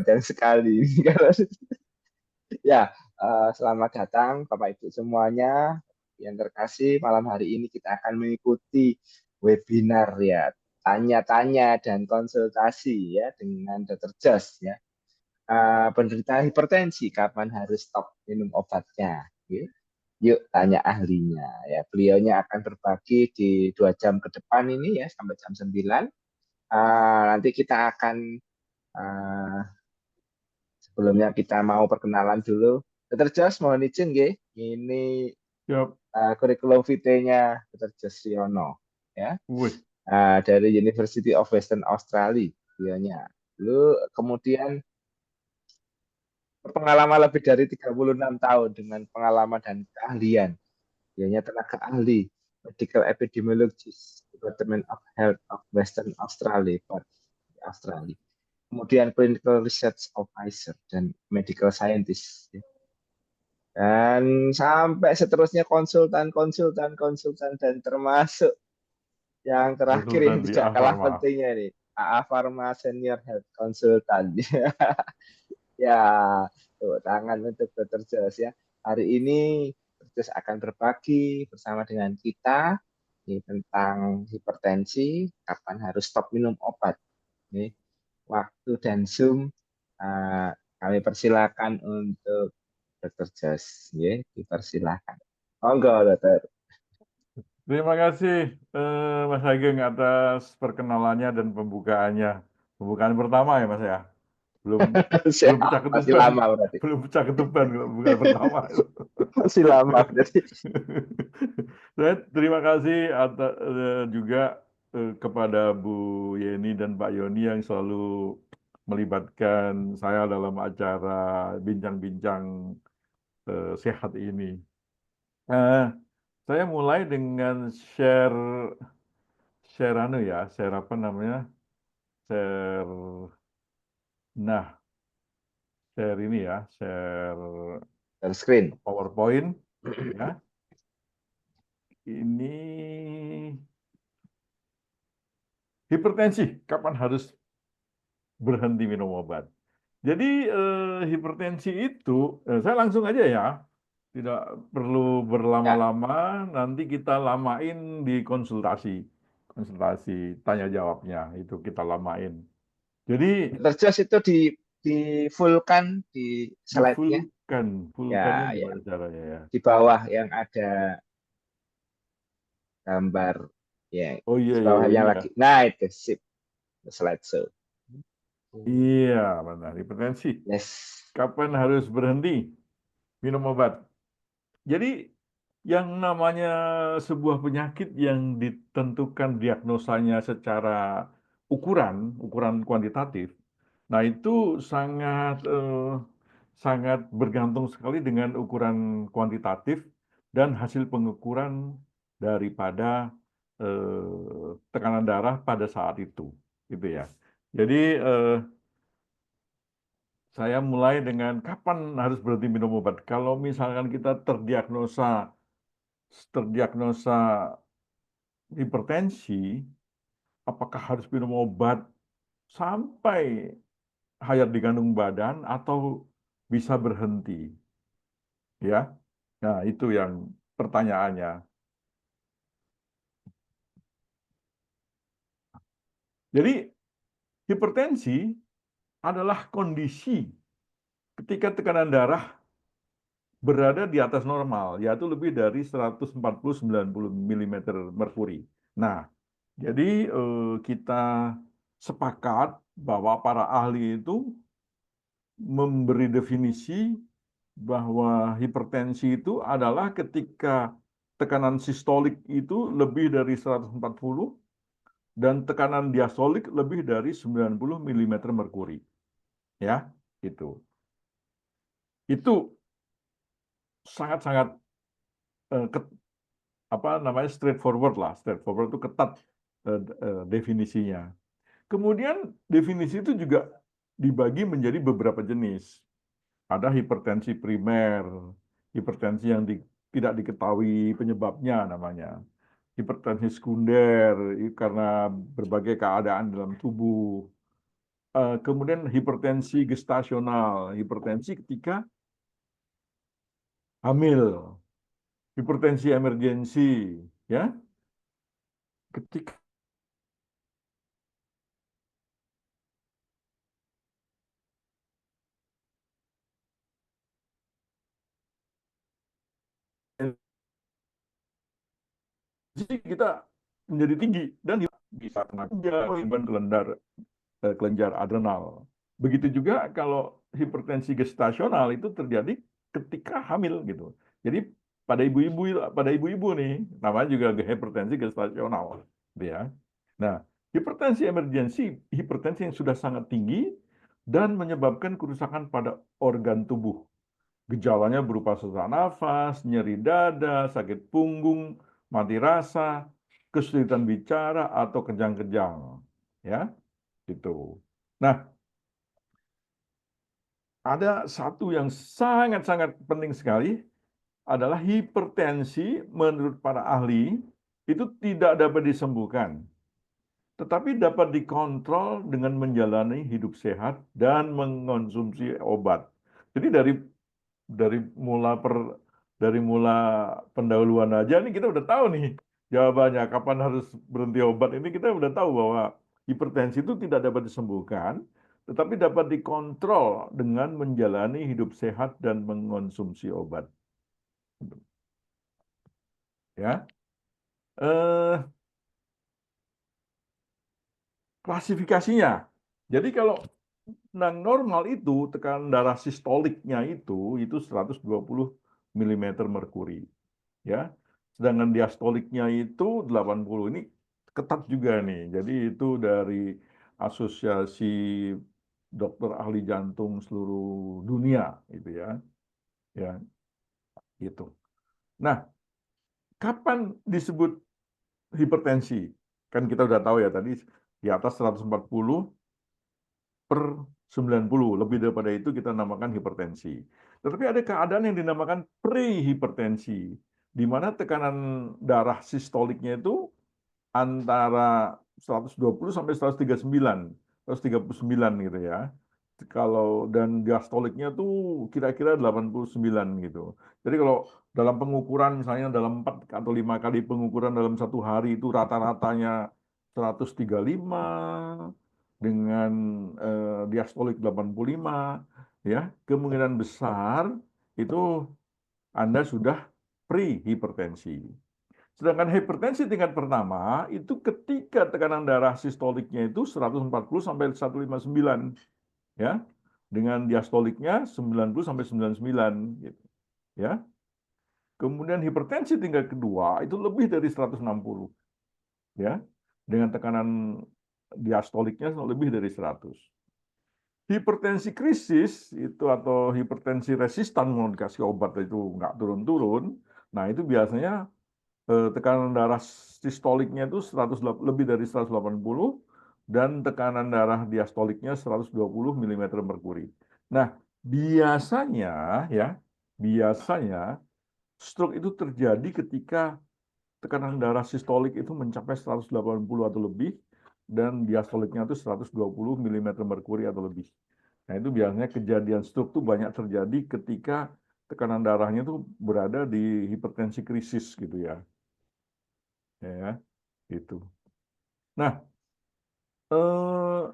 dan sekali. Ya, selamat datang Bapak Ibu semuanya yang terkasih. Malam hari ini kita akan mengikuti webinar ya, tanya-tanya dan konsultasi ya dengan Dr. Jos ya. Penderita hipertensi, kapan harus stop minum obatnya? Oke. Yuk tanya ahlinya ya. Beliaunya akan berbagi di 2 jam ke depan ini ya sampai jam 9. Nanti kita akan eh, sebelumnya kita mau perkenalan dulu. Dr. Jos, mohon izin nggih. Ini Siap. kurikulum vitae-nya Dr. Jos Siono ya. Wih, Dari University of Western Australia beliaunya. Lalu kemudian berpengalaman lebih dari 36 tahun dengan pengalaman dan keahlian. Dianya tenaga ahli Medical Epidemiologist Department of Health of Western Australia, Perth, Australia. Kemudian Clinical Research Officer dan Medical Scientist. Dan sampai seterusnya konsultan, dan termasuk yang terakhir konsultan yang di tidak kalah Alfarma. pentingnya nih, AA Pharma Senior Health Consultant. Ya, tuh, tangan untuk Dr. Jos ya. Hari ini Dr. Jos akan berbagi bersama dengan kita ini tentang hipertensi, kapan harus stop minum obat. Ini waktu dan Zoom kami persilakan untuk Dr. Jos, ya, dipersilakan. Monggo, Dokter. Terima kasih Mas Ageng atas perkenalannya dan pembukaannya. Pembukaan pertama ya Mas ya. Belum belum pecah Siap, masih ketuban, lama berarti. belum pecah ketuban kalau pembukaan pertama. Masih lama berarti. Saya terima kasih juga kepada Bu Yeni dan Pak Yoni yang selalu melibatkan saya dalam acara bincang-bincang sehat ini. Eh, saya mulai dengan share share share apa namanya? Share nah, share ini ya, share Dari screen. PowerPoint ya. Ini hipertensi, kapan harus berhenti minum obat? Jadi hipertensi itu saya langsung aja ya. Tidak perlu Ya, berlama-lama, nanti kita lamain di konsultasi. Konsultasi tanya jawabnya itu kita lamain. Jadi Dr. Jos itu di fullkan di di slide-nya. fullkan, Ya, fullkannya ya. gimana caranya ya? Di bawah yang ada gambar, ya, Oh iya di iya bawah yang ini ya. lagi. Nah, itu sip, slide show. Iya benar hipertensi. Yes. Kapan harus berhenti minum obat? Jadi yang namanya sebuah penyakit yang ditentukan diagnosanya secara ukuran kuantitatif, nah itu sangat bergantung sekali dengan ukuran kuantitatif dan hasil pengukuran daripada tekanan darah pada saat itu, gitu ya. Jadi saya mulai dengan kapan harus berhenti minum obat. Kalau misalkan kita terdiagnosa hipertensi, apakah harus minum obat sampai hayat digandung badan atau bisa berhenti? Ya, nah itu yang pertanyaannya. Jadi hipertensi adalah kondisi ketika tekanan darah berada di atas normal, yaitu lebih dari 140-90 mm merkuri. Nah, jadi kita sepakat bahwa para ahli itu memberi definisi bahwa hipertensi itu adalah ketika tekanan sistolik itu lebih dari 140 dan tekanan diastolik lebih dari 90 mm merkuri. Ya, itu. Itu sangat-sangat eh, apa namanya straightforward itu ketat definisinya. Kemudian definisi itu juga dibagi menjadi beberapa jenis. Ada hipertensi primer, hipertensi yang tidak diketahui penyebabnya namanya. Hipertensi sekunder karena berbagai keadaan dalam tubuh. Kemudian hipertensi gestasional, hipertensi ketika hamil, hipertensi emergensi, ya, ketika kita menjadi tinggi dan bisa kena kelenjar adrenal. Begitu juga kalau hipertensi gestasional itu terjadi ketika hamil gitu. Jadi pada ibu-ibu nih, namanya juga hipertensi gestasional, gitu ya. Nah, hipertensi emergensi, hipertensi yang sudah sangat tinggi dan menyebabkan kerusakan pada organ tubuh. Gejalanya berupa sesak nafas, nyeri dada, sakit punggung, mati rasa, kesulitan bicara atau kejang-kejang, ya, gitu. Nah, ada satu yang sangat-sangat penting sekali adalah hipertensi menurut para ahli itu tidak dapat disembuhkan, tetapi dapat dikontrol dengan menjalani hidup sehat dan mengonsumsi obat. Jadi dari mula dari mula pendahuluan aja nih kita udah tahu nih jawabannya kapan harus berhenti obat. Ini kita udah tahu bahwa hipertensi itu tidak dapat disembuhkan, tetapi dapat dikontrol dengan menjalani hidup sehat dan mengonsumsi obat. Ya, klasifikasinya. Jadi kalau yang normal itu tekanan darah sistoliknya itu 120 mm merkuri, ya. Sedangkan diastoliknya itu 80. Ini ketat juga nih. Jadi itu dari Asosiasi Dokter Ahli Jantung seluruh dunia itu ya. Ya, gitu. Nah, kapan disebut hipertensi? Kan kita udah tahu ya tadi di atas 140 per 90, lebih daripada itu kita namakan hipertensi. Tetapi ada keadaan yang dinamakan prehipertensi, di mana tekanan darah sistoliknya itu antara 120 sampai 139, 139 gitu ya. Kalau dan diastoliknya tuh kira-kira 89 gitu. Jadi kalau dalam pengukuran misalnya dalam 4 atau 5 kali pengukuran dalam satu hari itu rata-ratanya 135 dengan diastolik 85 ya, kemungkinan besar itu Anda sudah prehipertensi. Sedangkan hipertensi tingkat pertama itu ketika tekanan darah sistoliknya itu 140 sampai 159 ya. Dengan diastoliknya 90 sampai 99 gitu ya. Kemudian hipertensi tingkat kedua itu lebih dari 160 ya. Dengan tekanan diastoliknya lebih dari 100. Hipertensi krisis itu atau hipertensi resistan mau dikasih obat itu nggak turun-turun. Nah, itu biasanya tekanan darah sistoliknya itu 100, lebih dari 180 dan tekanan darah diastoliknya 120 mm merkuri. Nah, biasanya stroke itu terjadi ketika tekanan darah sistolik itu mencapai 180 atau lebih dan diastoliknya itu 120 mm merkuri atau lebih. Nah, itu biasanya kejadian stroke itu banyak terjadi ketika tekanan darahnya itu berada di hipertensi krisis gitu ya. Ya, itu. Nah, eh,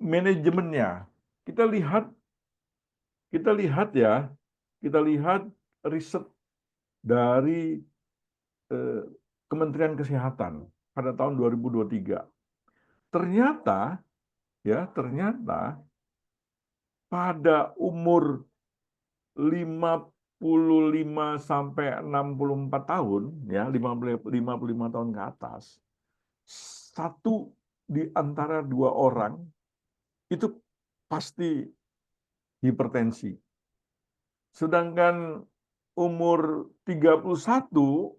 manajemennya kita lihat kita lihat riset dari eh, Kementerian Kesehatan pada tahun 2023. Ternyata pada umur 55 sampai 64 tahun, ya, 55 tahun ke atas, satu di antara dua orang itu pasti hipertensi. Sedangkan umur 31,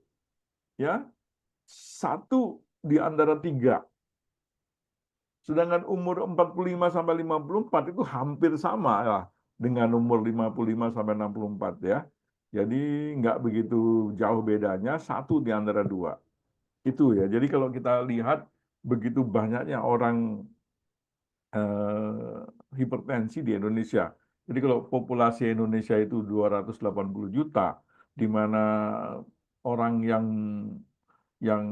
ya, satu di antara tiga. Sedangkan umur 45 sampai 54 itu hampir sama ya dengan umur 55 sampai 64 ya. Jadi nggak begitu jauh bedanya, satu di antara dua. Itu ya. Jadi kalau kita lihat begitu banyaknya orang hipertensi di Indonesia. Jadi kalau populasi Indonesia itu 280 juta, di mana orang yang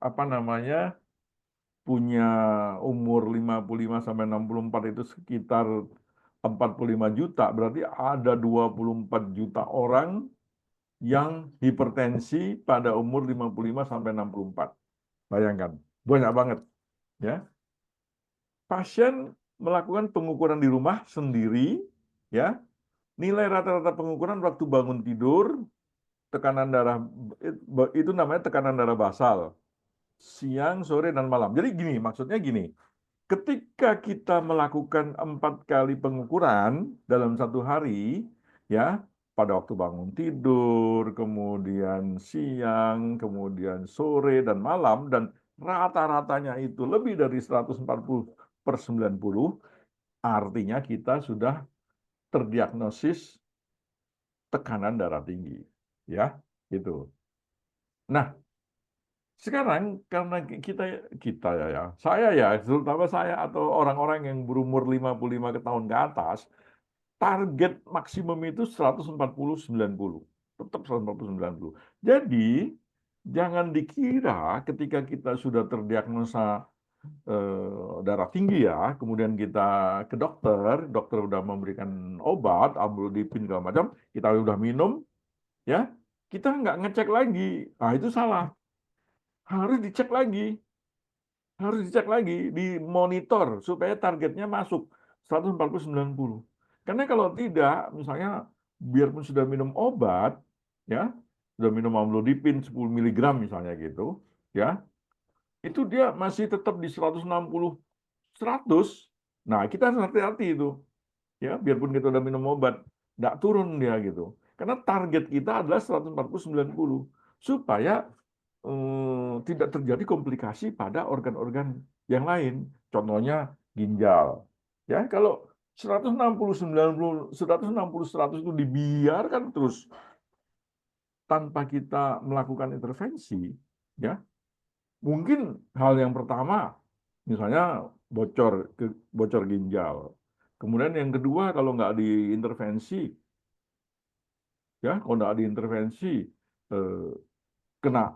apa namanya punya umur 55 sampai 64 itu sekitar 45 juta, berarti ada 24 juta orang yang hipertensi pada umur 55 sampai 64. Bayangkan, banyak banget ya. Pasien melakukan pengukuran di rumah sendiri ya. Nilai rata-rata pengukuran waktu bangun tidur, tekanan darah itu namanya tekanan darah basal. Siang, sore, dan malam. Jadi gini, maksudnya gini. Ketika kita melakukan 4 kali pengukuran dalam satu hari, ya, pada waktu bangun tidur, kemudian siang, kemudian sore dan malam, dan rata-ratanya itu lebih dari 140/90, artinya kita sudah terdiagnosis tekanan darah tinggi, ya, gitu. Nah, sekarang karena kita ya, saya ya, terutama saya atau orang-orang yang berumur 55 tahun ke atas, target maksimum itu 140/90. Tetap 140/90. Jadi, jangan dikira ketika kita sudah terdiagnosa darah tinggi ya, kemudian kita ke dokter, dokter udah memberikan obat, amlodipin segala macam, kita udah minum, ya, kita nggak ngecek lagi. Nah, itu salah. Harus dicek lagi. Harus dicek lagi, dimonitor supaya targetnya masuk 140/90. Karena kalau tidak, misalnya biarpun sudah minum obat, ya, sudah minum amlodipin 10 mg misalnya gitu, ya, itu dia masih tetap di 160, 100. Nah, kita harus hati-hati itu, ya, biarpun kita udah minum obat, nggak turun dia gitu. Karena target kita adalah 140/90 supaya tidak terjadi komplikasi pada organ-organ yang lain. Contohnya ginjal. Ya, kalau 160/90, 160/100 itu dibiarkan terus tanpa kita melakukan intervensi, ya, mungkin hal yang pertama, misalnya bocor ginjal. Kemudian yang kedua, kalau nggak diintervensi, ya, kalau nggak diintervensi, eh, kena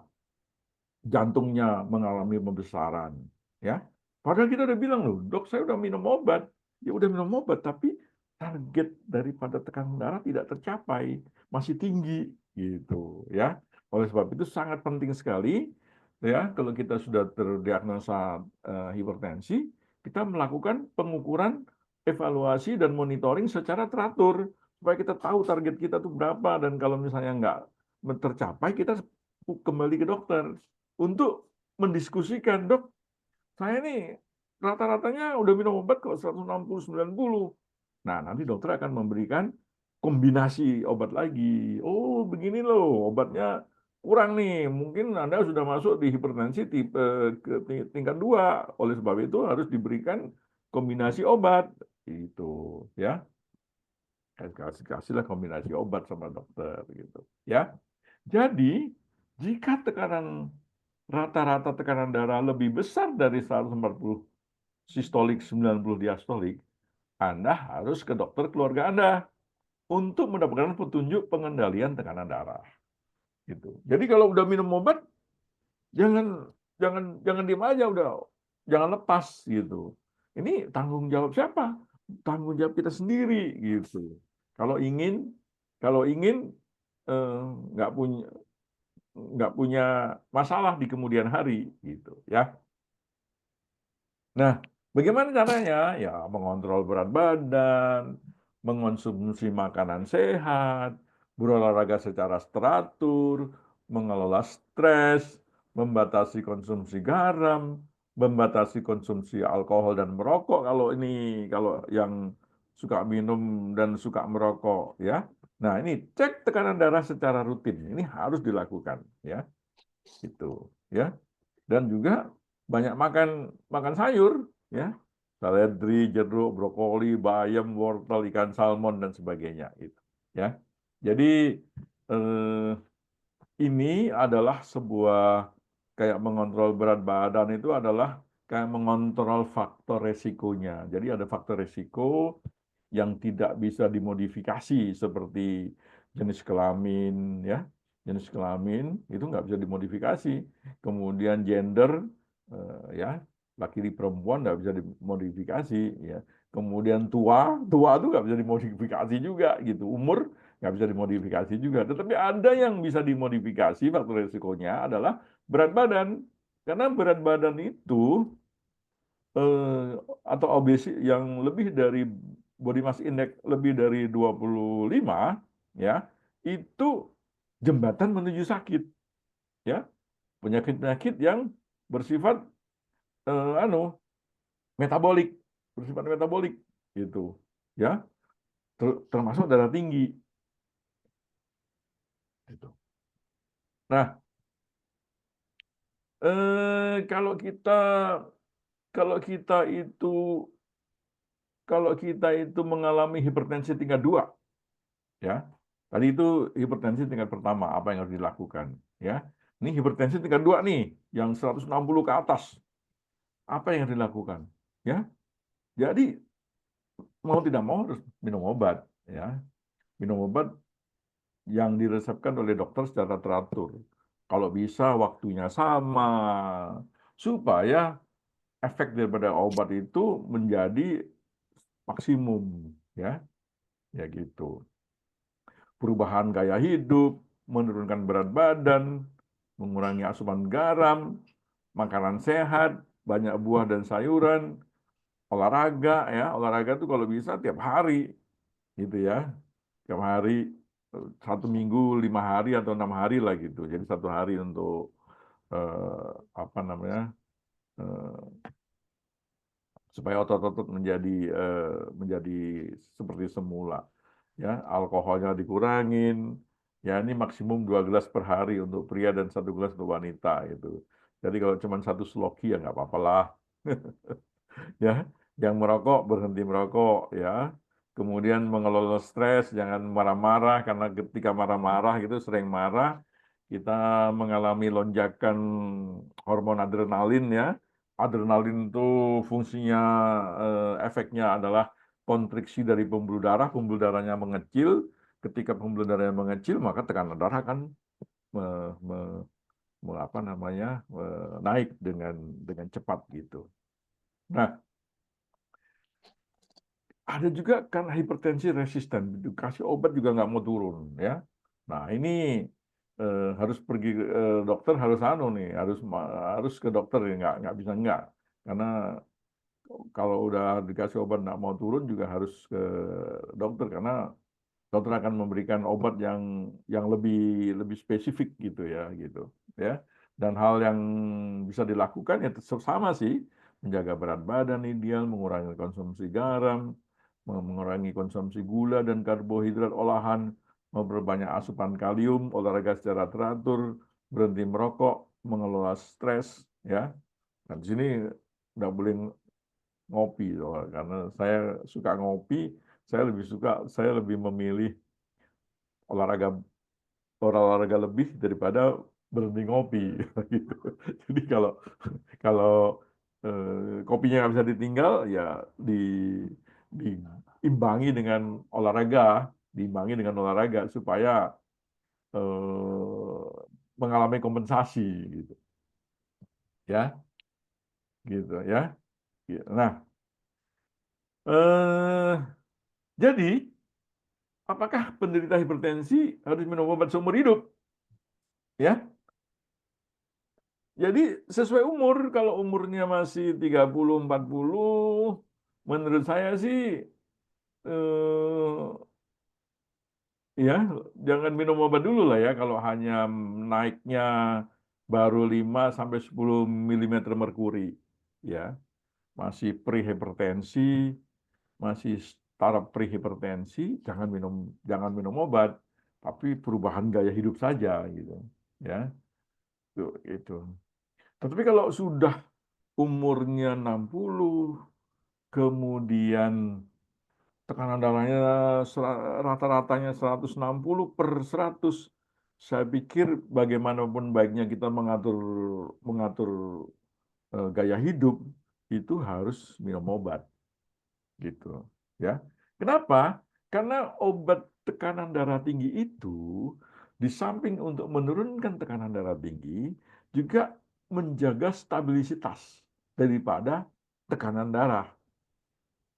jantungnya mengalami pembesaran, ya. Padahal kita udah bilang loh, dok saya udah minum obat, ya udah minum obat, tapi target daripada tekanan darah tidak tercapai, masih tinggi, gitu, ya. Oleh sebab itu sangat penting sekali, ya, kalau kita sudah terdiagnosa hipertensi, kita melakukan pengukuran, evaluasi dan monitoring secara teratur supaya kita tahu target kita tuh berapa dan kalau misalnya nggak tercapai kita kembali ke dokter untuk mendiskusikan, dok, saya ini rata-ratanya udah minum obat kok 160/90. Nah, nanti dokter akan memberikan kombinasi obat lagi. Oh, begini loh, obatnya kurang nih. Mungkin Anda sudah masuk di hipertensi tipe tingkat 2. Oleh sebab itu harus diberikan kombinasi obat. Itu, ya. Kasihlah kombinasi obat sama dokter gitu, ya. Jadi, jika rata-rata tekanan darah lebih besar dari 140 sistolik, 90 diastolik, Anda harus ke dokter keluarga Anda untuk mendapatkan petunjuk pengendalian tekanan darah. Gitu. Jadi kalau udah minum obat, jangan jangan diem aja udah, jangan lepas gitu. Ini tanggung jawab siapa? Tanggung jawab kita sendiri gitu. Kalau ingin kalau ingin nggak punya masalah di kemudian hari gitu ya. Nah, bagaimana caranya? Ya, mengontrol berat badan, mengonsumsi makanan sehat, berolahraga secara teratur, mengelola stres, membatasi konsumsi garam, membatasi konsumsi alkohol dan merokok kalau yang suka minum dan suka merokok ya. Nah, ini cek tekanan darah secara rutin. Ini harus dilakukan ya. Itu ya. Dan juga banyak makan makan sayur ya, seledri, jeruk, brokoli, bayam, wortel, ikan salmon dan sebagainya itu ya. Jadi eh, ini adalah sebuah kayak mengontrol berat badan itu adalah kayak mengontrol faktor resikonya. Jadi ada faktor resiko yang tidak bisa dimodifikasi seperti jenis kelamin, ya, jenis kelamin itu nggak bisa dimodifikasi. Kemudian gender, ya, laki di perempuan nggak bisa dimodifikasi, ya. Kemudian tua, tua itu nggak bisa dimodifikasi juga, gitu. Umur nggak bisa dimodifikasi juga. Tetapi ada yang bisa dimodifikasi faktor resikonya adalah berat badan. Karena berat badan itu atau obesitas yang lebih dari body mass index lebih dari 25, ya, itu jembatan menuju sakit, ya, penyakit-penyakit yang bersifat anu metabolik, bersifat metabolik gitu, ya, termasuk darah tinggi gitu. Nah, kalau kita kalau kita itu kalau kita itu mengalami hipertensi tingkat 2, ya. Tadi itu hipertensi tingkat pertama, apa yang harus dilakukan, ya. Ini hipertensi tingkat 2 nih, yang 160 ke atas. Apa yang harus dilakukan? Ya. Jadi mau tidak mau harus minum obat, ya. Minum obat yang diresepkan oleh dokter secara teratur. Kalau bisa waktunya sama supaya efek daripada obat itu menjadi maksimum, ya. Ya gitu. Perubahan gaya hidup, menurunkan berat badan, mengurangi asupan garam, makanan sehat, banyak buah dan sayuran, olahraga, ya, olahraga itu kalau bisa tiap hari gitu, ya, tiap hari, 1 minggu 5 hari atau 6 hari lah gitu. Jadi 1 hari untuk apa namanya, eh, supaya otot-otot menjadi seperti semula, ya, alkoholnya dikurangin, ya, ini maksimum 2 gelas per hari untuk pria dan 1 gelas untuk wanita itu. Jadi kalau cuma 1 sloki ya nggak apa-apa lah. Ya, yang merokok berhenti merokok, ya. Kemudian mengelola stres, jangan marah-marah karena ketika marah-marah gitu sering marah, kita mengalami lonjakan hormon adrenalin, ya. Adrenalin itu fungsinya efeknya adalah kontriksi dari pembuluh darahnya mengecil. Ketika pembuluh darahnya mengecil, maka tekanan darah akan me- me- apa namanya naik dengan cepat gitu. Nah, ada juga karena hipertensi resisten, dikasih obat juga nggak mau turun, ya. Nah ini harus pergi dokter, harus anu nih, harus ke dokter ya, nggak bisa nggak, karena kalau udah dikasih obat nggak mau turun juga harus ke dokter karena dokter akan memberikan obat yang lebih lebih spesifik gitu, ya gitu, ya. Dan hal yang bisa dilakukan ya tetap sama sih, menjaga berat badan ideal, mengurangi konsumsi garam, mengurangi konsumsi gula dan karbohidrat olahan, memperbanyak asupan kalium, olahraga secara teratur, berhenti merokok, mengelola stres, ya. Nah, di sini nggak boleh ngopi, karena saya suka ngopi, saya lebih memilih olahraga olahraga lebih daripada berhenti ngopi gitu. Jadi kalau kalau kopinya nggak bisa ditinggal ya di diimbangi dengan olahraga supaya mengalami kompensasi gitu, ya, gitu ya. Nah, eh, jadi apakah penderita hipertensi harus minum obat seumur hidup? Ya, jadi sesuai umur, kalau umurnya masih 30, 40, menurut saya sih eh, ya jangan minum obat dulu lah ya kalau hanya naiknya baru 5 sampai 10 mm merkuri, ya. Masih prehipertensi, masih taraf prehipertensi, jangan minum obat, tapi perubahan gaya hidup saja gitu, ya. Itu. Tetapi kalau sudah umurnya 60, kemudian tekanan darahnya rata-ratanya 160/100, saya pikir bagaimanapun baiknya kita mengatur mengatur gaya hidup, itu harus minum obat gitu ya. Kenapa? Karena obat tekanan darah tinggi itu di samping untuk menurunkan tekanan darah tinggi juga menjaga stabilitas daripada tekanan darah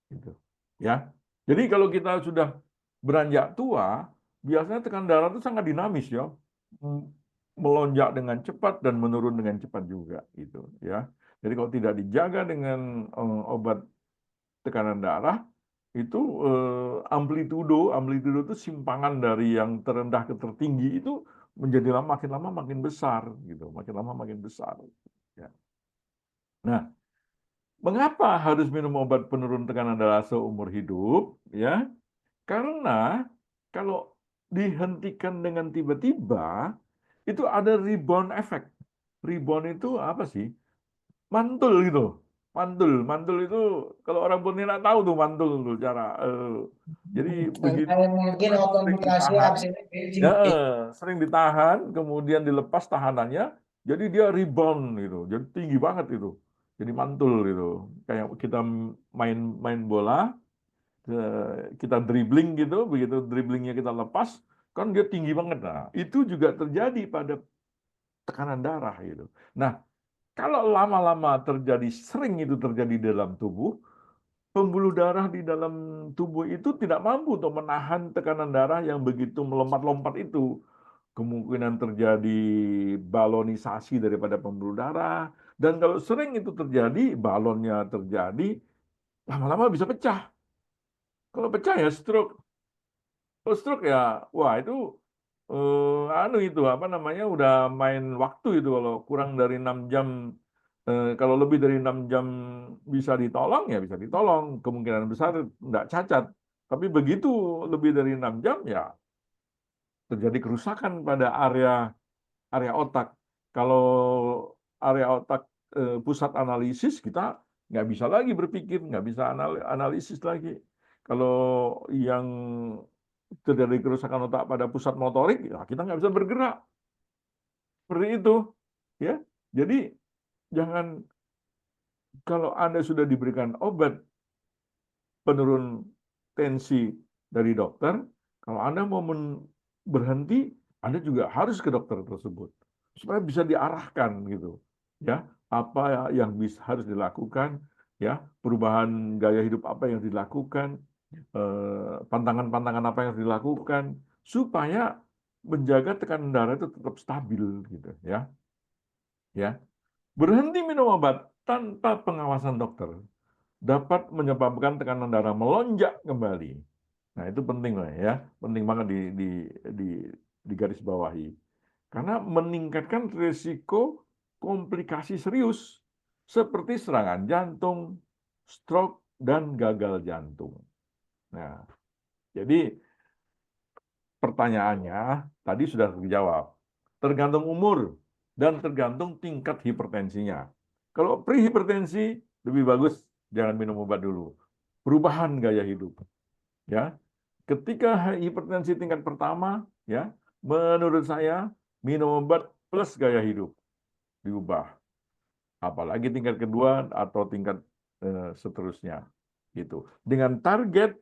gitu. Ya. Jadi kalau kita sudah beranjak tua, biasanya tekanan darah itu sangat dinamis ya. M- Melonjak dengan cepat dan menurun dengan cepat juga gitu ya. Jadi kalau tidak dijaga dengan obat tekanan darah itu amplitudo itu simpangan dari yang terendah ke tertinggi itu menjadi lama makin besar gitu, makin lama makin besar. Ya. Nah, mengapa harus minum obat penurun tekanan darah seumur hidup? Ya, karena kalau dihentikan dengan tiba-tiba itu ada rebound effect. Rebound itu apa sih? Mantul gitu. Mantul itu kalau orang Pontianak tahu tuh mantul tuh cara. Jadi begitu Mungkin sering otomatisasi ditahan, absen ya bensin. sering ditahan, kemudian dilepas tahanannya, jadi dia rebound gitu. Jadi tinggi banget itu. Jadi mantul gitu. Kayak kita main main bola, kita dribbling gitu, begitu dribblingnya kita lepas, kan dia tinggi banget. Nah, itu juga terjadi pada tekanan darah gitu. Nah, kalau lama-lama terjadi, sering itu terjadi dalam tubuh, pembuluh darah di dalam tubuh itu tidak mampu untuk menahan tekanan darah yang begitu melompat-lompat itu. Kemungkinan terjadi balonisasi daripada pembuluh darah. Dan kalau sering itu terjadi, balonnya terjadi, lama-lama bisa pecah. Kalau pecah ya stroke. Kalau stroke ya, wah itu anu itu apa namanya udah main waktu itu kalau kurang dari 6 jam kalau lebih dari 6 jam bisa ditolong ya bisa ditolong kemungkinan besar tidak cacat tapi begitu lebih dari 6 jam ya terjadi kerusakan pada area area otak kalau area otak pusat analisis kita nggak bisa lagi berpikir nggak bisa analisis lagi kalau yang terjadi kerusakan otak pada pusat motorik ya kita nggak bisa bergerak seperti itu ya jadi jangan kalau Anda sudah diberikan obat penurun tensi dari dokter, kalau Anda mau berhenti, Anda juga harus ke dokter tersebut supaya bisa diarahkan gitu. Ya, apa yang harus dilakukan, ya, perubahan gaya hidup apa yang dilakukan, pantangan-pantangan apa yang harus dilakukan supaya menjaga tekanan darah itu tetap stabil gitu ya. Ya. Berhenti minum obat tanpa pengawasan dokter dapat menyebabkan tekanan darah melonjak kembali. Nah, itu penting lah ya, penting banget di, di garis bawahi. Karena meningkatkan risiko komplikasi serius seperti serangan jantung, stroke, dan gagal jantung. Nah, jadi pertanyaannya tadi sudah terjawab. Tergantung umur dan tergantung tingkat hipertensinya. Kalau prehipertensi lebih bagus jangan minum obat dulu. Perubahan gaya hidup, ya. Ketika hipertensi tingkat pertama, ya, menurut saya minum obat plus gaya hidup diubah. Apalagi tingkat kedua atau tingkat seterusnya, gitu. Dengan target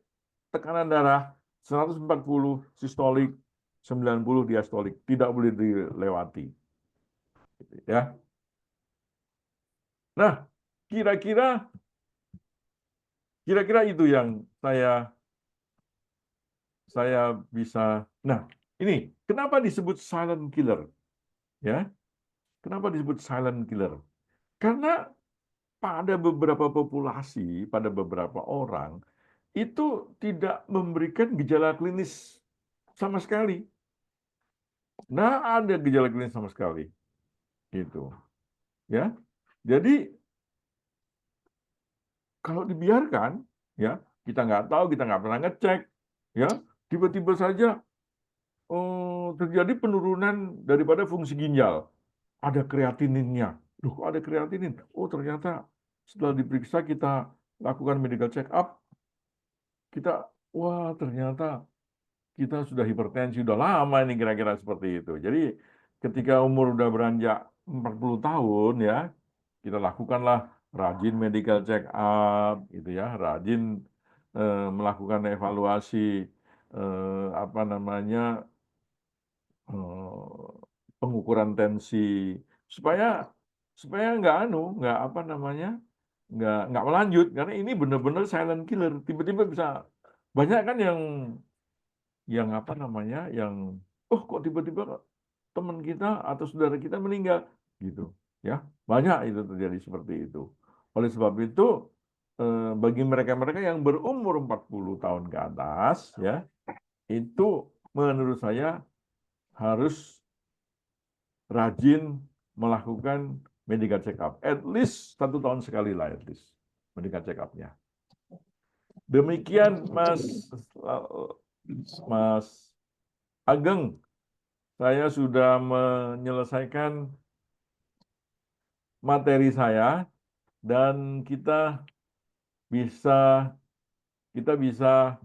tekanan darah 140 sistolik, 90 diastolik, tidak boleh dilewati. Ya. Nah, kira-kira itu yang saya bisa. Nah, ini kenapa disebut silent killer? Ya, kenapa disebut silent killer? Karena pada beberapa populasi, pada beberapa orang itu tidak memberikan gejala klinis sama sekali. Nah, ada gejala klinis sama sekali. Gitu. Ya. Jadi kalau dibiarkan, ya kita nggak tahu, kita nggak pernah ngecek, ya tiba-tiba saja terjadi penurunan daripada fungsi ginjal. Ada kreatininnya. Loh, kok ada kreatinin? Oh, ternyata setelah diperiksa kita lakukan medical check up, kita wah ternyata kita sudah hipertensi, sudah lama ini kira-kira seperti itu. Jadi ketika umur udah beranjak 40 tahun ya, kita lakukanlah rajin medical check up, gitu ya, rajin melakukan evaluasi apa namanya eh, pengukuran tensi supaya supaya nggak apa namanya nggak melanjut karena ini benar-benar silent killer tiba-tiba bisa banyak kan yang apa namanya yang oh kok tiba-tiba teman kita atau saudara kita meninggal gitu ya banyak itu terjadi seperti itu oleh sebab itu bagi mereka-mereka yang berumur 40 tahun ke atas ya itu menurut saya harus rajin melakukan medical check up at least 1 tahun sekali lah at least medical check up-nya demikian Mas Ageng saya sudah menyelesaikan materi saya dan bisa kita bisa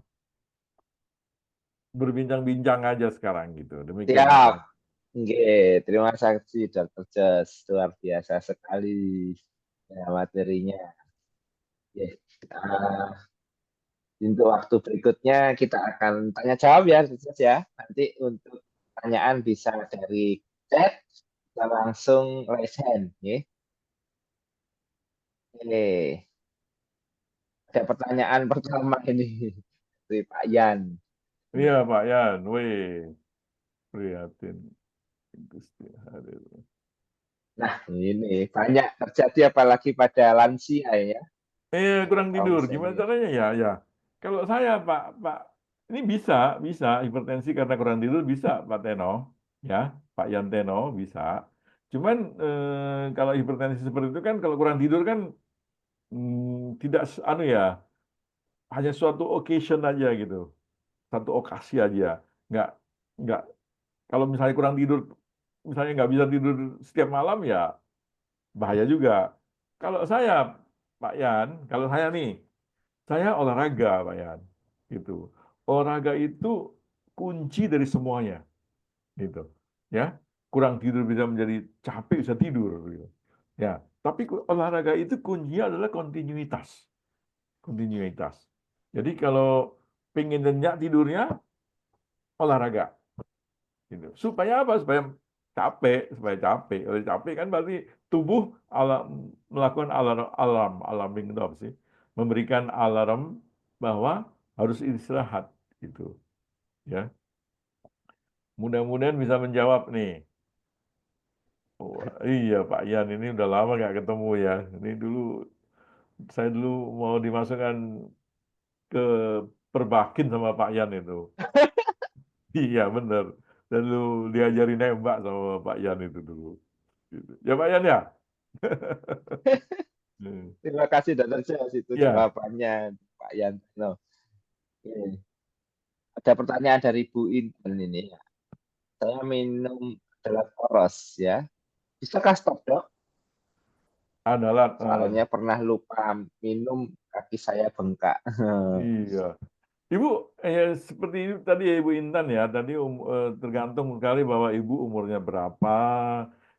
berbincang-bincang aja sekarang gitu. Demikian Mas. Siap. Nggih, terima kasih Dr. Jos. Luar biasa sekali ya, materinya. Ya, untuk waktu berikutnya kita akan tanya jawab ya, Dr. Jos ya. Nanti untuk pertanyaan bisa dari chat, bisa langsung raise hand. Ya. Oke, ada pertanyaan pertama ini dari Pak Yan. Iya Pak Yan, weh, prihatin. Gusti Harir. Nah, ini banyak terjadi apalagi pada lansia ya, Kurang kaum tidur. Gimana senior. caranya ya? Ya. Kalau saya Pak, ini bisa hipertensi karena kurang tidur bisa Pak Teno, ya, Pak Yanteno bisa. Cuman kalau hipertensi seperti itu kan kalau kurang tidur kan tidak anu ya, hanya suatu occasion aja gitu, satu okasi aja. Nggak nggak kalau misalnya kurang tidur, misalnya nggak bisa tidur setiap malam ya bahaya juga. Kalau saya Pak Yan, kalau saya nih saya olahraga, Pak Yan. Gitu. Olahraga itu kunci dari semuanya, gitu. Ya, kurang tidur bisa menjadi capek bisa tidur, gitu. Ya, tapi olahraga itu kuncinya adalah kontinuitas, kontinuitas. Jadi kalau pengen nyenyak tidurnya, olahraga, gitu. Supaya apa? Supaya capek. Kalau capek kan berarti tubuh melakukan alarming itu apa sih? Memberikan alarm bahwa harus istirahat gitu ya. Mudah-mudahan bisa menjawab nih. Oh, iya Pak Yan ini udah lama nggak ketemu ya. Ini dulu saya dulu mau dimasukkan ke Perbakin sama Pak Yan itu. Iya bener. Dan lu diajari nembak sama Pak Yan itu dulu. Gitu. Ya Pak Yan ya. Hmm. Terima kasih Dr. Jos itu Ya, jawabannya Pak Yanto. Oke. Ada pertanyaan dari Bu Intan ini. Saya minum adalah poros ya. Bisakah stop dok? adalah Soalnya pernah lupa minum kaki saya bengkak. iya. Ibu, seperti itu tadi ya Ibu Intan ya, tadi tergantung sekali bahwa Ibu umurnya berapa,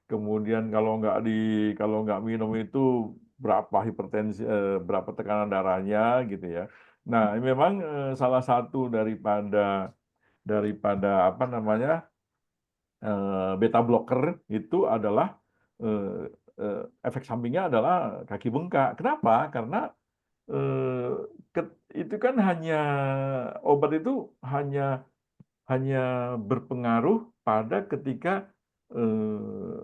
kemudian kalau nggak minum itu berapa hipertensi, berapa tekanan darahnya gitu ya. Nah, memang salah satu daripada apa namanya beta blocker itu adalah eh, efek sampingnya adalah kaki bengkak. Kenapa? Karena eh, itu kan obat itu hanya hanya berpengaruh pada ketika eh,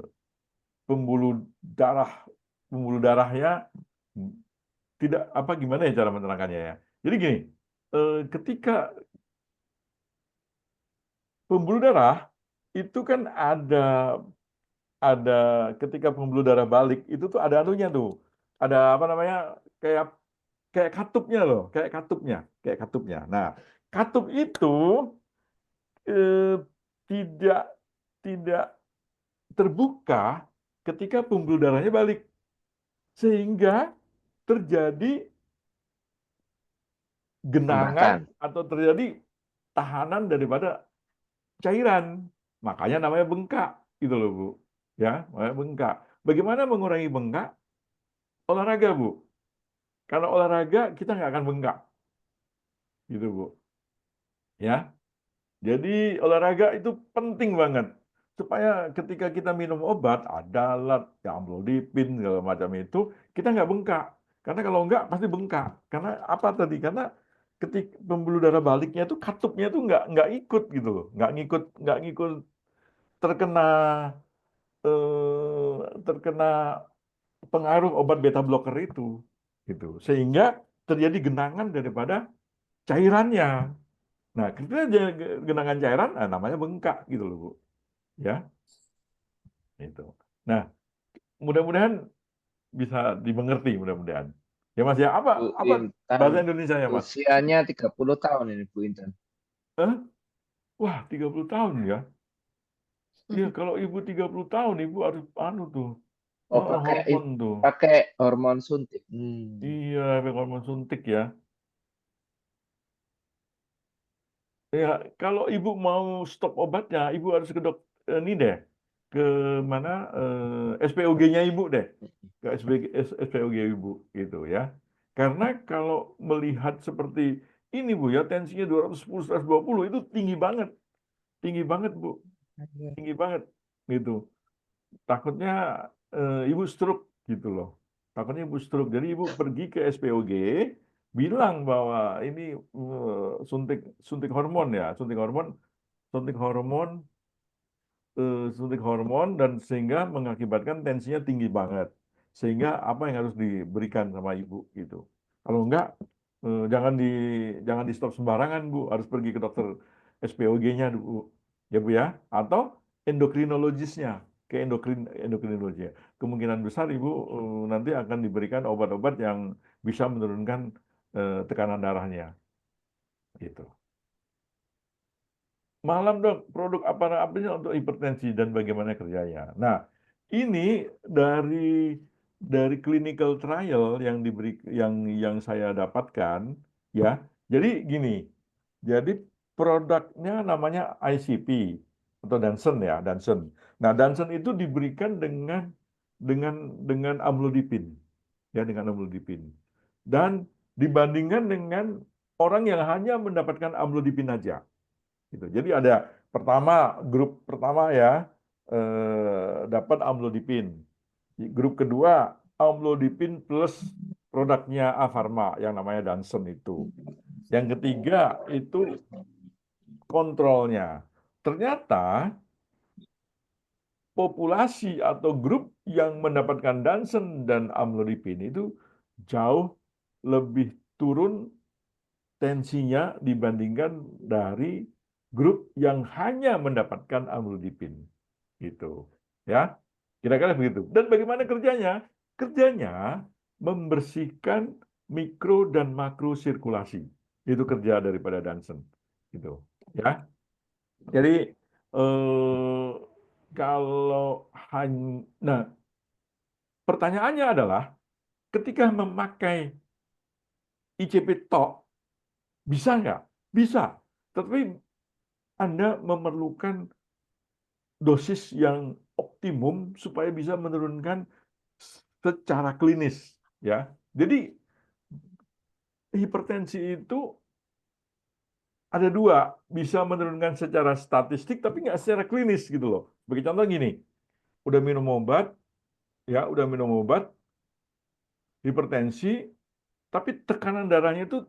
pembuluh darah pembuluh darahnya tidak apa gimana ya cara menerangkannya ya. Jadi gini, ketika pembuluh darah itu kan ada ketika pembuluh darah balik itu tuh ada anunya tuh. Ada apa namanya? Kayak kayak katupnya loh, kayak katupnya. Nah, katup itu eh, tidak tidak terbuka ketika pembuluh darahnya balik, sehingga terjadi genangan Hambatan. atau terjadi tahanan daripada cairan. Makanya namanya bengkak, gitu loh Bu. Ya, namanya bengkak. Bagaimana mengurangi bengkak? olahraga, Bu. Karena olahraga kita nggak akan bengkak, gitu, Bu. Ya, jadi olahraga itu penting banget supaya ketika kita minum obat, adalat, ya amlodipin segala macam itu, kita nggak bengkak. Karena kalau nggak pasti bengkak. Karena apa tadi? Karena ketika pembuluh darah baliknya itu katupnya itu nggak ikut gitu loh, nggak ngikut terkena terkena pengaruh obat beta blocker itu, gitu. Sehingga terjadi genangan daripada cairannya. Nah, ketika dia genangan cairan, namanya bengkak gitu loh, Bu. Ya, itu. Nah, mudah-mudahan bisa dimengerti, mudah-mudahan. Ya, Mas ya, apa Bu apa Intan bahasa Indonesia ya, Mas? usianya 30 tahun ini Bu Intan. Eh? Wah, 30 tahun ya. Iya, kalau ibu 30 tahun, ibu harus anu tuh, Oh, pakai hormon tuh. pakai hormon suntik. Iya, efek hormon suntik ya. Ya, kalau ibu mau stop obatnya, ibu harus ke ini deh, ke mana SPOG-nya ibu deh, ke SPOG ibu gitu ya. Karena kalau melihat seperti ini Bu ya, tensinya 210, 120 itu tinggi banget Bu, tinggi banget gitu. Takutnya ibu stroke gitu loh. Takutnya ibu stroke. Jadi ibu pergi ke SPOG, bilang bahwa ini suntik suntik hormon ya, suntik hormon, suntik hormon dan sehingga mengakibatkan tensinya tinggi banget. Sehingga apa yang harus diberikan sama ibu gitu. Kalau enggak, jangan di stop sembarangan Bu, harus pergi ke dokter SPOG-nya Bu, ya Bu ya, atau endokrinologisnya, ke endokrinologi. Kemungkinan besar ibu nanti akan diberikan obat-obat yang bisa menurunkan tekanan darahnya, gitu. Malam dok, produk apa aja untuk hipertensi dan bagaimana kerjanya. Nah, ini dari clinical trial yang saya dapatkan, ya. Jadi gini, jadi produknya namanya ICP atau Dansen ya, Dansen. Nah, Dansen itu diberikan dengan amlodipin, ya dengan amlodipin. Dan dibandingkan dengan orang yang hanya mendapatkan amlodipin aja. Gitu. Jadi ada grup pertama ya dapat amlodipin. Grup kedua amlodipin plus produknya Afarma yang namanya Dansen itu. Yang ketiga itu kontrolnya. Ternyata populasi atau grup yang mendapatkan Dansen dan amlodipin itu jauh lebih turun tensinya dibandingkan dari grup yang hanya mendapatkan amlodipin. Gitu. Ya. Kira-kira begitu. Dan bagaimana kerjanya? Kerjanya membersihkan mikro dan makro sirkulasi. Itu kerja daripada Dansen. Gitu. Ya. Jadi eh, kalau hanya nah, pertanyaannya adalah ketika memakai ICP tok bisa nggak? Bisa. Tetapi Anda memerlukan dosis yang optimum supaya bisa menurunkan secara klinis, ya. Jadi hipertensi itu ada dua, bisa menurunkan secara statistik tapi nggak secara klinis gitu loh. Sebagai contoh gini, udah minum obat, ya, udah minum obat hipertensi, tapi tekanan darahnya itu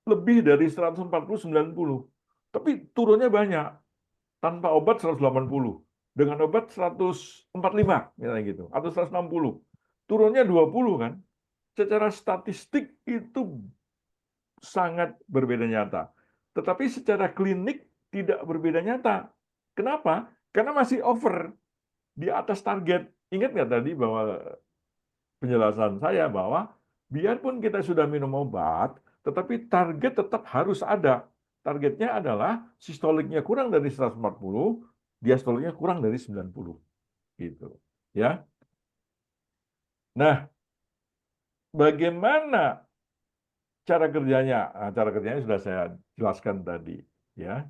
lebih dari 140/90. Tapi turunnya banyak. Tanpa obat 180, dengan obat 145 misalnya gitu, atau 160. Turunnya 20 kan. Secara statistik itu sangat berbeda nyata. Tetapi secara klinik tidak berbeda nyata. Kenapa? Karena masih over di atas target. Ingat nggak tadi bahwa penjelasan saya bahwa biarpun kita sudah minum obat, tetapi target tetap harus ada. Targetnya adalah sistoliknya kurang dari 140, diastoliknya kurang dari 90. Gitu. Ya. Nah, bagaimana cara kerjanya? Nah, cara kerjanya sudah saya jelaskan tadi. Ya.